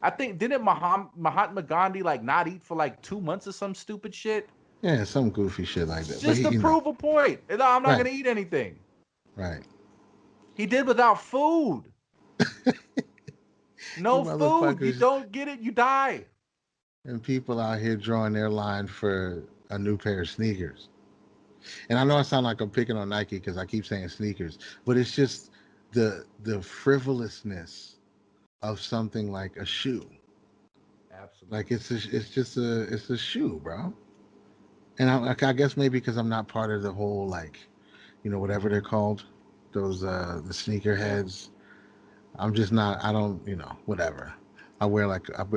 I think didn't Mahatma Gandhi like not eat for like 2 months or some stupid shit Yeah, some goofy shit like that. But just to prove a point? And I'm not right, gonna eat anything. right. He did without food. You No food. You motherfuckers don't get it, you die. and people out here drawing their line for a new pair of sneakers. And I know I sound like I'm picking on Nike because I keep saying sneakers, but it's just the frivolousness of something like a shoe. Like Absolutely. it's a shoe, bro. And I guess maybe because I'm not part of the whole like whatever they're called, those the sneaker Yeah. heads. I'm just not. I don't whatever. I wear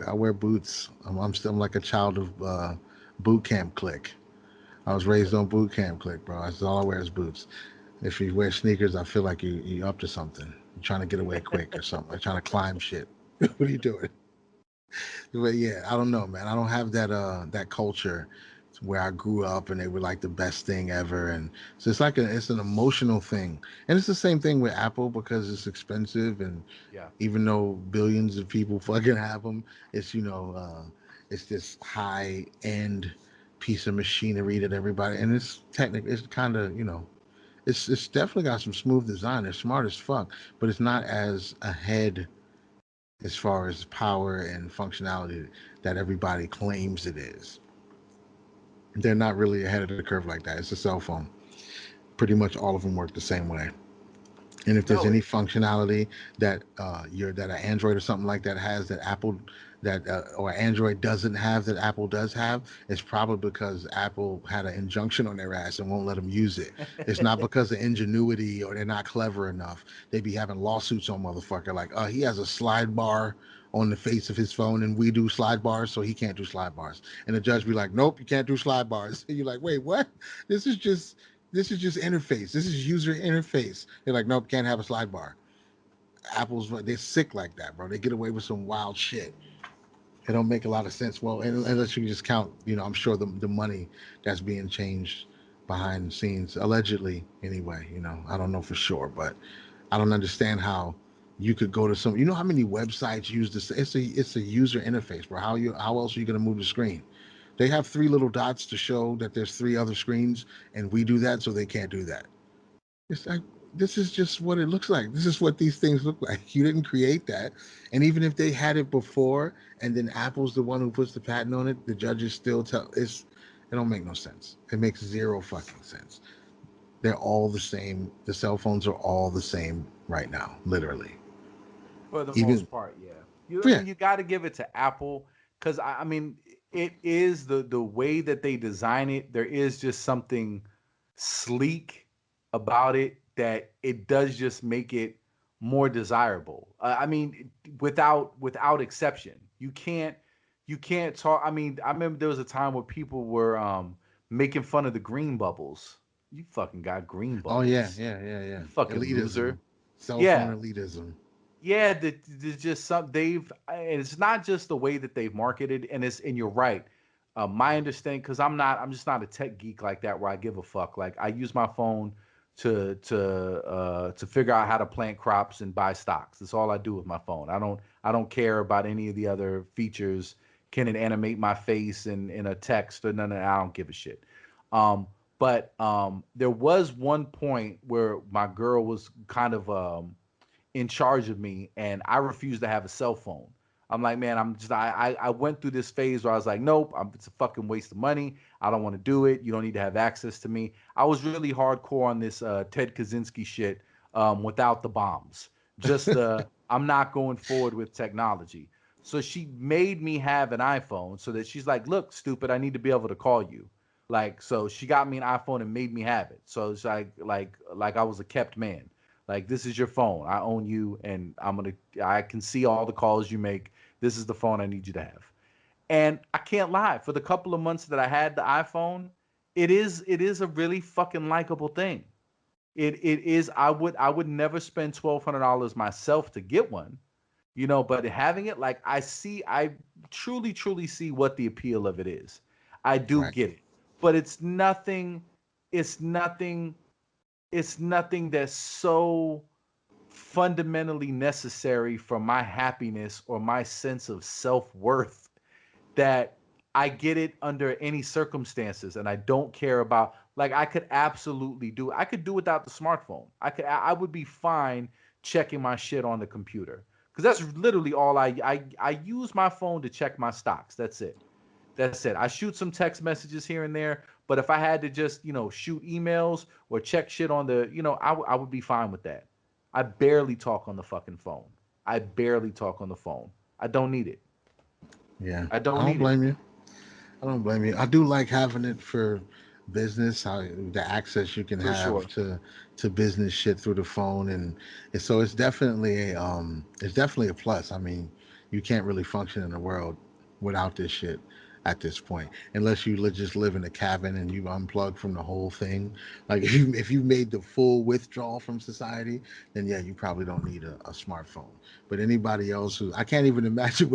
I wear boots. I'm like a child of boot camp clique. I was raised on boot camp clique, bro. That's all I wear is boots. If you wear sneakers, I feel like you up to something. You're trying to get away quick or something. Like trying to climb shit. What are you doing? But yeah, I don't know, man. I don't have that culture where I grew up and they were like the best thing ever. And so it's like it's an emotional thing. And it's the same thing with Apple because it's expensive and Yeah. even though billions of people fucking have them, it's it's this high end piece of machinery that everybody and it's technically it's kind of it's definitely got some smooth design. They're smart as fuck, but it's not as ahead as far as power and functionality that everybody claims it is. They're not really ahead of the curve like that. It's a cell phone. Pretty much all of them work the same way. And if there's No, any functionality that that an Android or something like that has that Apple that or Android doesn't have that Apple does have, it's probably because Apple had an injunction on their ass and won't let them use it. It's not because of ingenuity or they're not clever enough. They be having lawsuits on motherfucker like, he has a slide bar on the face of his phone and we do slide bars, so he can't do slide bars. And the judge be like, nope, you can't do slide bars. And you're like, wait, what? This is just this is just interface. This is user interface. They're like, nope, can't have a slide bar. Apple's they're sick like that, bro. They get away with some wild shit. It don't make a lot of sense. Well, unless you just count, I'm sure the money that's being changed behind the scenes, allegedly, anyway. I don't know for sure, but I don't understand how you could go to some. You know how many websites use this? It's a user interface, bro. How else are you gonna move the screen? They have three little dots to show that there's three other screens, and we do that, so they can't do that. It's like this is just what it looks like. This is what these things look like. You didn't create that, and even if they had it before, and then Apple's the one who puts the patent on it, the judges still tell it's. It don't make no sense. It makes zero fucking sense. They're all the same. The cell phones are all the same right now, literally. for the Even most part, yeah. I yeah, mean, you got to give it to Apple because I mean, it is the way that they design it. There is just something sleek about it that it does just make it more desirable. I mean, without exception, you can't talk. I mean, I remember there was a time where people were making fun of the green bubbles. You fucking got green oh yeah, bubbles. yeah, yeah, You yeah. fucking Elitism, loser. cell phone Yeah, elitism. yeah, there's just some and it's not just the way that they've marketed, and you're right. My understanding, because I'm just not a tech geek like that where I give a fuck. Like I use my phone to figure out how to plant crops and buy stocks. That's all I do with my phone. I don't care about any of the other features. Can it animate my face in a text or none of that? I don't give a shit. But there was one point where my girl was kind of in charge of me, and I refuse to have a cell phone. I'm like, man, I went through this phase where I was like, nope, it's a fucking waste of money. I don't want to do it. You don't need to have access to me. I was really hardcore on this Ted Kaczynski shit, without the bombs. Just I'm not going forward with technology. So she made me have an iPhone so that she's like, look, stupid, I need to be able to call you. Like, so she got me an iPhone and made me have it. So it's like I was a kept man. Like, this is your phone. I own you, and I can see all the calls you make. This is the phone I need you to have. And I can't lie. For the couple of months that I had the iPhone, it is a really fucking likable thing. It is. I would never spend $1,200 myself to get one, but having it, like, I truly see what the appeal of it is. I do Right. get it, but it's nothing it's nothing that's so fundamentally necessary for my happiness or my sense of self-worth that I get it under any circumstances, and I don't care about, like, I could do without the smartphone. I would be fine checking my shit on the computer, because that's literally all I use my phone to check my stocks. That's it. That's it. I shoot some text messages here and there, but if I had to just, shoot emails or check shit on the, I would be fine with that. I barely talk on the fucking phone. I barely talk on the phone. I don't need it. Yeah. I I don't don't need it. blame you. I don't blame you. I do like having it for business, how the access you can For have sure. to business shit through the phone, and so it's definitely a plus. I mean, you can't really function in the world without this shit at this point, unless you just live in a cabin and you unplug from the whole thing. Like if you made the full withdrawal from society, then yeah, you probably don't need a smartphone. But anybody else who I can't even imagine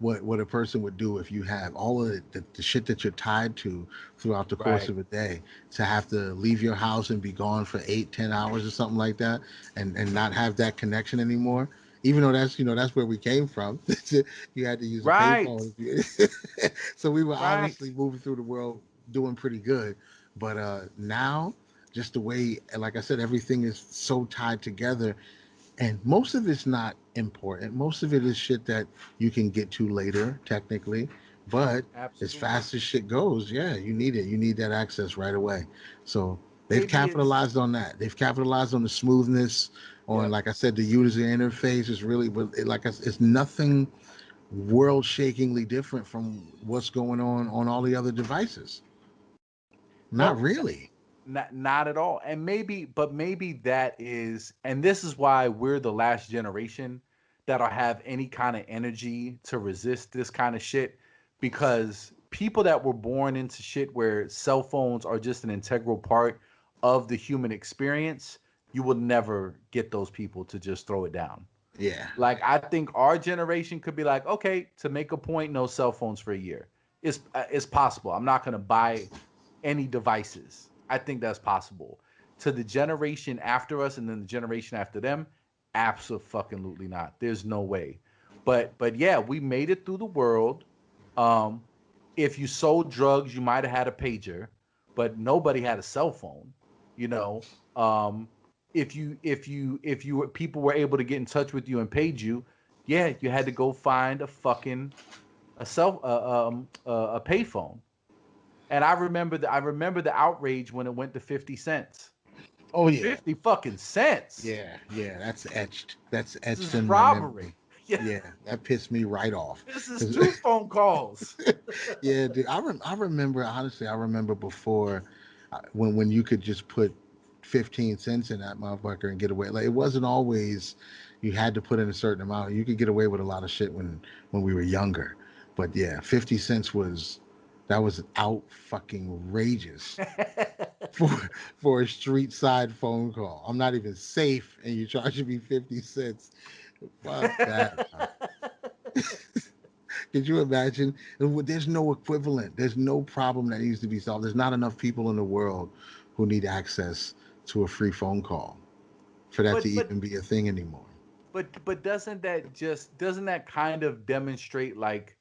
what a person would do if you have all of the shit that you're tied to throughout the course Right. of a day, to have to leave your house and be gone for 8-10 hours or something like that, and not have that connection anymore, even though that's where we came from. You had to use a Right. payphone. So we were Right. obviously moving through the world doing pretty good, but now, just the way, like I said, everything is so tied together, and most of it's not important. Most of it is shit that you can get to later, technically. But as Absolutely. fast as shit goes, yeah, you need it. You need that access right away. So they've Maybe it's capitalized on that. They've capitalized on the smoothness, on, Yep. like I said, the user interface is really, but it's nothing world-shakingly different from what's going on all the other devices. Not No, really. not at all. And maybe that is, and this is why we're the last generation that'll have any kind of energy to resist this kind of shit, because people that were born into shit where cell phones are just an integral part of the human experience, you will never get those people to just throw it down. Yeah. Like, I think our generation could be like, okay, to make a point, no cell phones for a year. It's possible. I'm not gonna buy any devices. I think that's possible. To the generation after us and then the generation after them, absolutely not. There's no way. But yeah, we made it through the world. Um, if you sold drugs, you might have had a pager, but nobody had a cell phone. You know, um, if you people were able to get in touch with you and paid you, yeah, you had to go find a payphone. And I remember the outrage when it went to 50 cents. Oh yeah. 50 fucking cents. Yeah, yeah, that's etched. That's This etched is in my memory. robbery. Yeah, Yeah, that pissed me right off. this is 'Cause- two phone calls. yeah, dude, I remember, honestly. I remember before, when you could just put 15 cents in that motherfucker and get away. Like, it wasn't always you had to put in a certain amount. You could get away with a lot of shit when we were younger. But yeah, 50 cents was that was out fucking outrageous for for a street side phone call. I'm not even safe, and you're charging me 50 cents. Fuck that. Man. Could you imagine? There's no equivalent. There's no problem that needs to be solved. There's not enough people in the world who need access to a free phone call for that to but but even be a thing anymore. but doesn't that kind of demonstrate, like,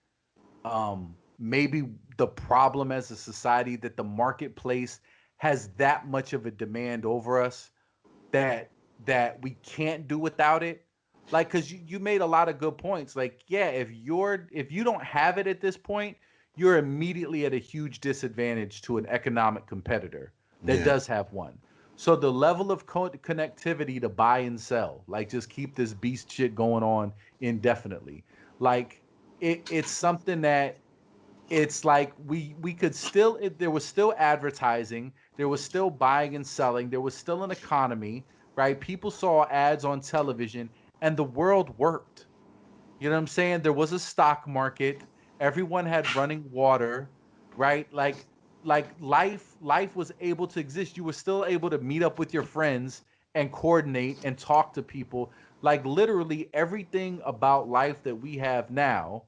maybe the problem as a society, that the marketplace has that much of a demand over us that we can't do without it. Like, because you made a lot of good points. Like, yeah, if you don't have it at this point, you're immediately at a huge disadvantage to an economic competitor that Yeah. does have one. So the level of connectivity to buy and sell, like, just keep this beast shit going on indefinitely. Like, it's something that, it's like, we could still, there was still advertising, there was still buying and selling, there was still an economy, right? People saw ads on television, and the world worked. You know what I'm saying? There was a stock market, everyone had running water, right? Like, like life was able to exist. You were still able to meet up with your friends and coordinate and talk to people. Like literally everything about life that we have now,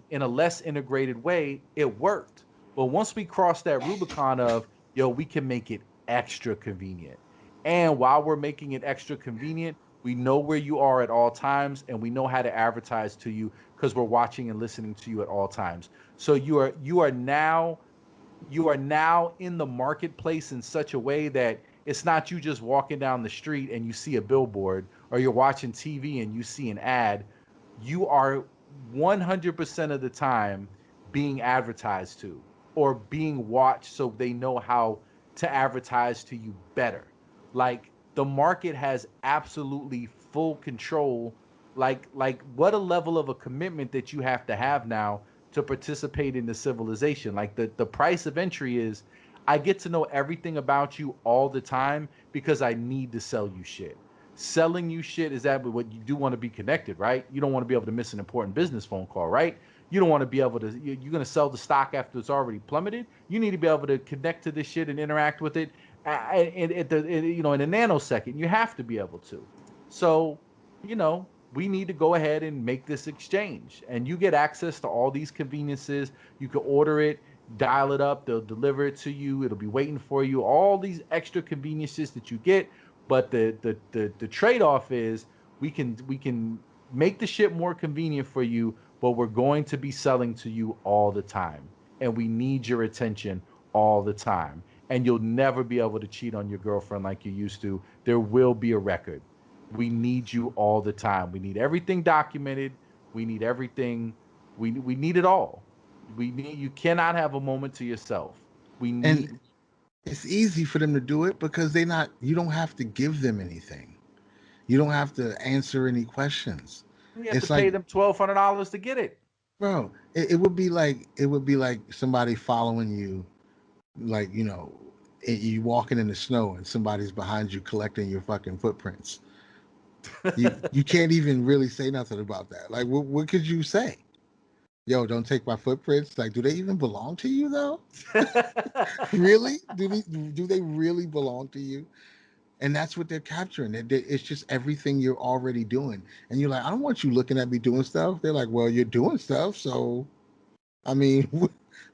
in a less integrated way, it worked. But once we crossed that Rubicon of, yo, we can make it extra convenient. And while we're making it extra convenient, we know where you are at all times and we know how to advertise to you because we're watching and listening to you at all times. So you are now in the marketplace in such a way that it's not you just walking down the street and you see a billboard, or you're watching TV and you see an ad. You are 100% of the time being advertised to or being watched, so they know how to advertise to you better. Like the market has absolutely full control. Like what a level of a commitment that you have now to participate in the civilization. Like the price of entry is, I get to know everything about you all the time because I need to sell you shit. Selling you shit is that, but what you do want to be connected, right? You don't want to be able to miss an important business phone call, right? You don't want to be able to. You're going to sell the stock after it's already plummeted. You need to be able to connect to this shit and interact with it, in a nanosecond. You have to be able to. So, we need to go ahead and make this exchange. And you get access to all these conveniences. You can order it, dial it up, they'll deliver it to you, it'll be waiting for you. All these extra conveniences that you get. But the trade-off is we can make the shit more convenient for you, but we're going to be selling to you all the time. And we need your attention all the time. And you'll never be able to cheat on your girlfriend like you used to. There will be a record. We need you all the time. We need everything documented. We need everything. We need it all. You cannot have a moment to yourself. We And need it's easy for them to do it because you don't have to give them anything. You don't have to answer any questions. you have to It's like, pay them $1,200 to get it. bro, it would be like somebody following you, like, you walking in the snow and somebody's behind you collecting your fucking footprints. You can't even really say nothing about that. Like, what could you say? Yo, don't take my footprints. Like, do they even belong to you though? Really? Do they really belong to you? And that's what they're capturing. It's just everything you're already doing. And you're like, I don't want you looking at me doing stuff. They're like, well, you're doing stuff. So, I mean,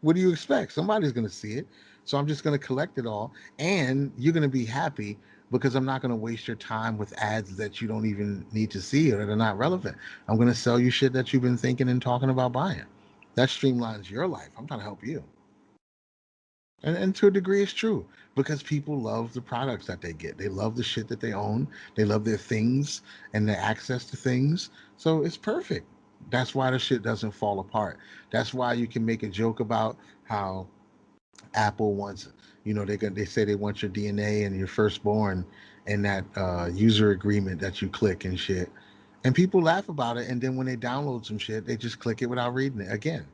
what do you expect? Somebody's going to see it. So I'm just going to collect it all. And you're going to be happy because I'm not going to waste your time with ads that you don't even need to see or that are not relevant. I'm going to sell you shit that you've been thinking and talking about buying. That streamlines your life. I'm trying to help you. And to a degree, it's true because people love the products that they get. They love the shit that they own. They love their things and their access to things. So it's perfect. That's why the shit doesn't fall apart. That's why you can make a joke about how Apple wants, they say they want your DNA and your firstborn and that user agreement that you click and shit. And people laugh about it. And then when they download some shit, they just click it without reading it again.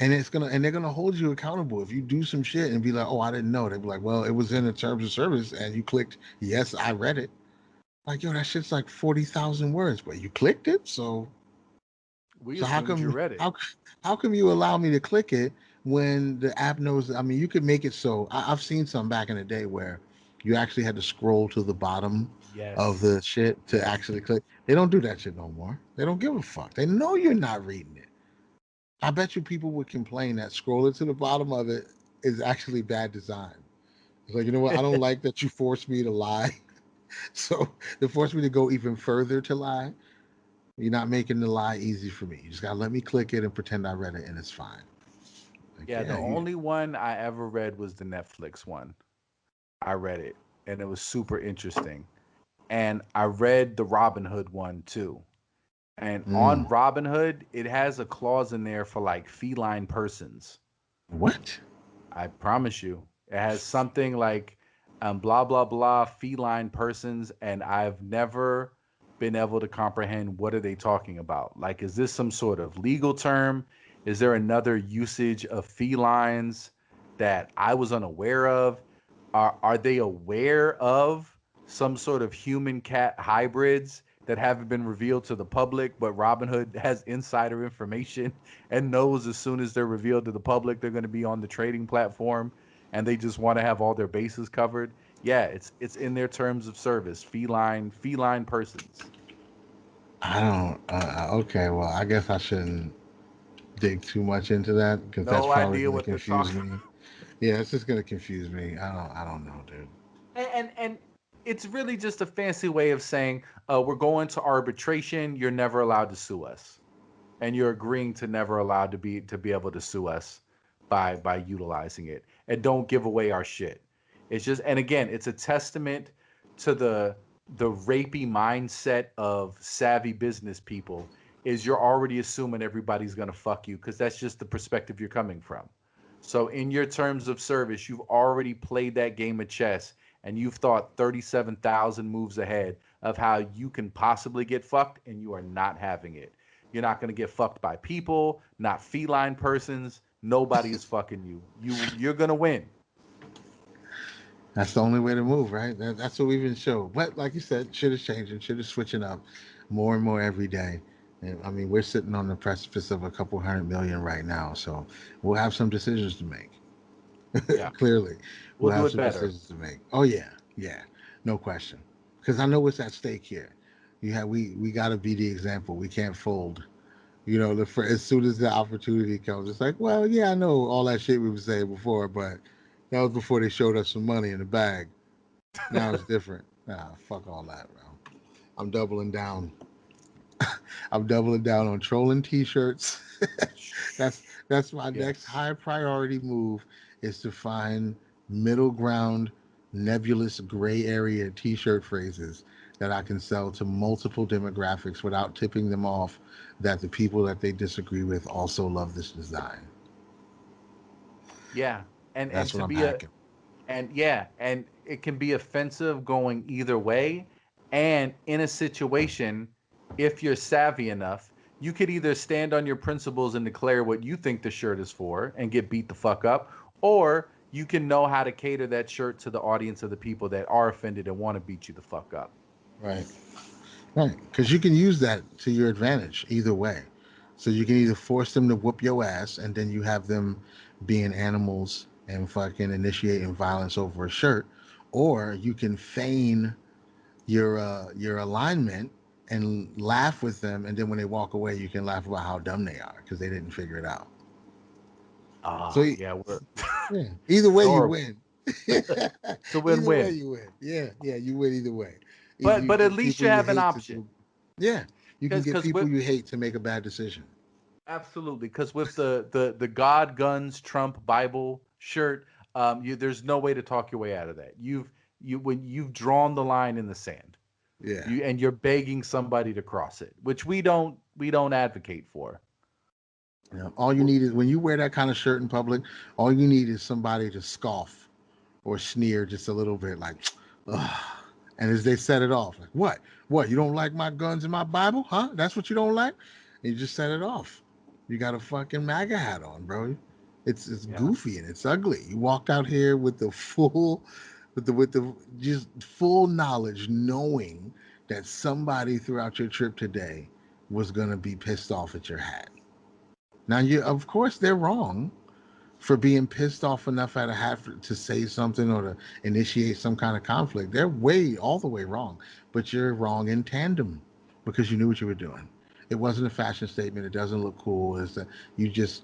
And they're gonna hold you accountable if you do some shit and be like, oh, I didn't know. They'd be like, well, it was in the terms of service and you clicked yes, I read it. Like, yo, that shit's like 40,000 words, but you clicked it. We So how assumed you come read it. how come you allow me to click it when the app knows? I mean, you could make it so I've seen some back in the day where you actually had to scroll to the bottom of Yes. the shit to Yes. actually click. They don't do that shit no more. They don't give a fuck. They know you're not reading it. I bet you people would complain that scrolling to the bottom of it is actually bad design. It's like, you know what? I don't like that you forced me to lie. So to force me to go even further to lie, you're not making the lie easy for me. You just gotta let me click it and pretend I read it and it's fine. Like, Yeah, the yeah, you only one I ever read was the Netflix one. I read it and it was super interesting. And I read the Robin Hood one too. And on mm, Robinhood, it has a clause in there for like feline persons. what? I promise you. It has something like blah blah blah feline persons, and I've never been able to comprehend what are they talking about. Like, is this some sort of legal term? Is there another usage of felines that I was unaware of? Are they aware of some sort of human cat hybrids that haven't been revealed to the public, but Robinhood has insider information and knows as soon as they're revealed to the public, they're going to be on the trading platform, and they just want to have all their bases covered. Yeah, it's in their terms of service. Feline persons. I don't. Okay, well, I guess I shouldn't dig too much into that because that's No probably idea going to what they're confuse talking. me. Yeah, it's just going to confuse me. I don't know, dude. And it's really just a fancy way of saying we're going to arbitration. You're never allowed to sue us, and you're agreeing to never allowed to be able to sue us by utilizing it, and don't give away our shit. It's just, and again, it's a testament to the rapey mindset of savvy business people. Is you're already assuming everybody's gonna fuck you because that's just the perspective you're coming from. So in your terms of service, you've already played that game of chess and you've thought 37,000 moves ahead of how you can possibly get fucked, and you are not having it. You're not going to get fucked by people, not feline persons. Nobody is fucking you. You're going to win. That's the only way to move, right? That's what we've been shown. But like you said, shit is changing, shit is switching up more and more every day. And I mean, we're sitting on the precipice of a couple 100 million right now, so we'll have some decisions to make. Yeah. Clearly, We'll we'll do have it some better. decisions to make. Oh yeah, yeah, no question. Because I know what's at stake here. We got to be the example. We can't fold. As soon as the opportunity comes, it's like, well, yeah, I know all that shit we were saying before, but that was before they showed us some money in the bag. Now it's different. Nah, fuck all that, bro. I'm doubling down. I'm doubling down on trolling t-shirts. that's that's my next Yes. high priority move is to find middle ground, nebulous gray area t-shirt phrases that I can sell to multiple demographics without tipping them off that the people that they disagree with also love this design. Yeah. And That's what to I'm be a hacking. and yeah, and it can be offensive going either way. And in a situation, if you're savvy enough, you could either stand on your principles and declare what you think the shirt is for and get beat the fuck up, or you can know how to cater that shirt to the audience of the people that are offended and want to beat you the fuck up. Right. Right. Because you can use that to your advantage either way. So you can either force them to whoop your ass and then you have them being animals and fucking initiating violence over a shirt, or you can feign your alignment and laugh with them, and then when they walk away, you can laugh about how dumb they are because they didn't figure it out. So Ah, yeah, we're yeah, either way you adorable. win. It's a Either way win-win. you win. Yeah, yeah, you win either way. Either you But at get least people you you have an hate to option. do. Yeah, you can get Because people with you hate to make a bad decision. Absolutely, because with the God guns Trump Bible shirt, there's no way to talk your way out of that. When you've drawn the line in the sand, Yeah. you're begging somebody to cross it, which we don't advocate for. All you Well, need is when you wear that kind of shirt in public, all you need is somebody to scoff or sneer just a little bit, like, ugh. And as they set it off, like, what? What? You don't like my guns and my Bible? Huh? That's what you don't like? And you just set it off. You got a fucking MAGA hat on, bro. It's yeah, goofy and it's ugly. You walked out here with the full, with the just full knowledge, knowing that somebody throughout your trip today was gonna be pissed off at your hat. Now, of course, they're wrong for being pissed off enough at a hat to say something or to initiate some kind of conflict. They're way, all the way wrong. But you're wrong in tandem because you knew what you were doing. It wasn't a fashion statement. It doesn't look cool. It's that you just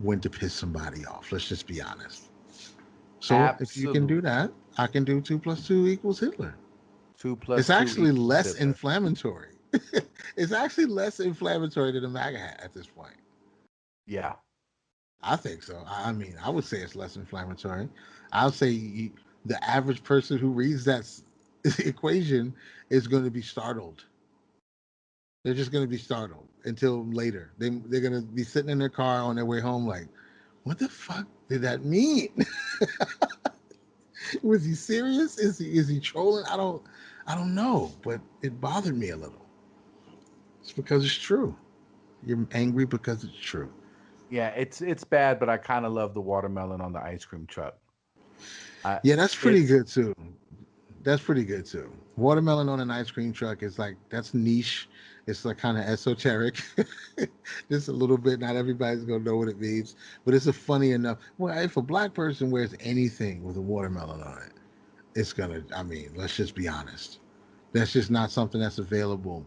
went to piss somebody off. Let's just be honest. So if you can do absolutely. that, I can do 2 + 2 = Hitler. Two It's plus two actually equals less Hitler. inflammatory. It's actually less inflammatory than a MAGA hat at this point. Yeah, I think so. I mean, I would say it's less inflammatory. I'll say the average person who reads that equation is going to be startled. They're just going to be startled until later. They're going to be sitting in their car on their way home, like, what the fuck did that mean? Was he serious? Is he trolling? I don't know, but it bothered me a little. It's because it's true. You're angry because it's true. yeah. It's bad, but I kind of love the watermelon on the ice cream truck. I Yeah, that's pretty it's good too. That's pretty good too. Watermelon on an ice cream truck is like that's niche. It's like kind of esoteric, just a little bit. Not everybody's gonna know what it means, but it's a funny enough. Well, if a black person wears anything with a watermelon on it, it's gonna. I mean, let's just be honest. That's just not something that's available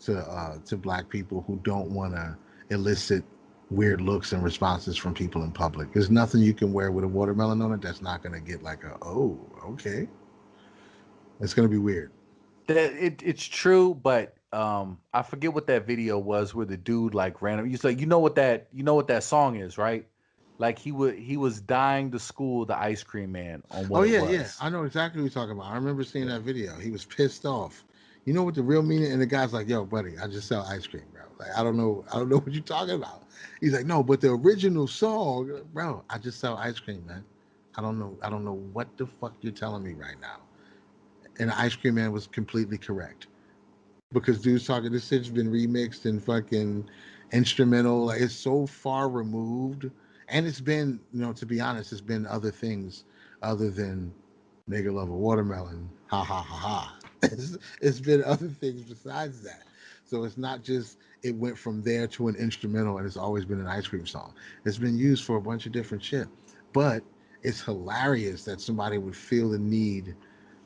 to black people who don't want to elicit weird looks and responses from people in public. There's nothing you can wear with a watermelon on it that's not gonna get like a oh okay. It's gonna be weird. It's true, but I forget what that video was where the dude like random. He's like, you know what that song is, right? Like he was dying to school the ice cream man on Oh what it yeah, yeah. was. I know exactly what you're talking about. I remember seeing Yeah. that video. He was pissed off. You know what the real meaning? And the guy's like, "Yo, buddy, I just sell ice cream, bro. Like, I don't know what you're talking about." He's like, "No, but the original song, bro, I just sell ice cream, man. I don't know what the fuck you're telling me right now." And the ice cream man was completely correct because dude's talking. This shit's been remixed and fucking instrumental. Like it's so far removed, and it's been, to be honest, it's been other things other than nigga love a watermelon. Ha ha ha ha. It's been other things besides that. So it's not just it went from there to an instrumental and it's always been an ice cream song. It's been used for a bunch of different shit. But it's hilarious that somebody would feel the need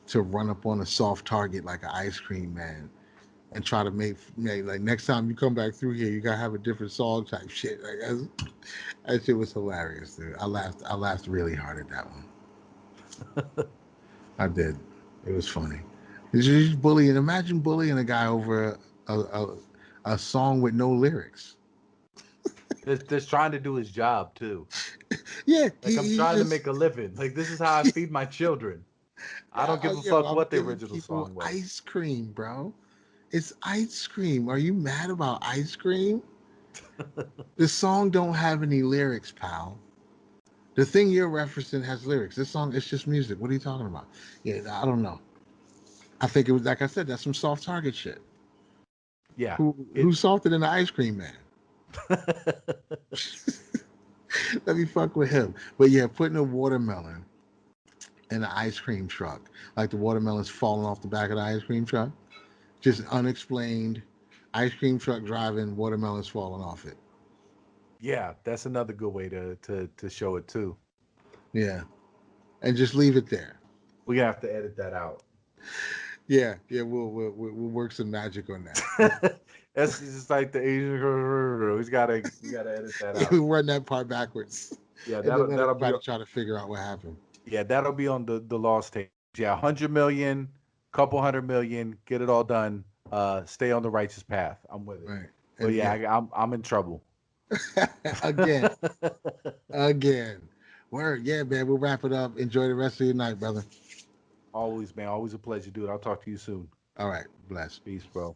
to run up on a soft target like an ice cream man and try to make like next time you come back through here, you gotta have a different song type shit. Like that shit was hilarious, dude. I laughed really hard at that one. I did. It was funny. It's just bullying. Imagine bullying a guy over a song with no lyrics. That's trying to do his job too. Yeah, Like I'm he trying to just make a living. Like this is how I feed my children. I don't give a yo, fuck I'm what the giving original people song was. ice cream, bro. It's ice cream. Are you mad about ice cream? The song don't have any lyrics, pal. The thing you're referencing has lyrics. This song is just music. What are you talking about? Yeah, I don't know. I think it was like I said. That's some soft target shit. Yeah. Who's softer than the ice cream man? Let me fuck with him. But yeah, putting a watermelon in an ice cream truck, like the watermelon's falling off the back of the ice cream truck, just unexplained. Ice cream truck driving, watermelons falling off it. Yeah, that's another good way to show it too. Yeah, and just leave it there. We have to edit that out. Yeah, yeah, we'll work some magic on that. That's just like the Asian. We gotta edit that Yeah, out. we run that part backwards, Yeah, and then that'll let that'll be everybody try to figure out what happened. yeah, that'll be on the lost tapes. Yeah, 100 million, couple 100 million, get it all done. Stay on the righteous path. I'm with it. Right, But and yeah, yeah, I'm in trouble. again, again. Word, yeah, man. We'll wrap it up. Enjoy the rest of your night, brother. Always, man. Always a pleasure, dude. I'll talk to you soon. All right, bless. Peace, bro.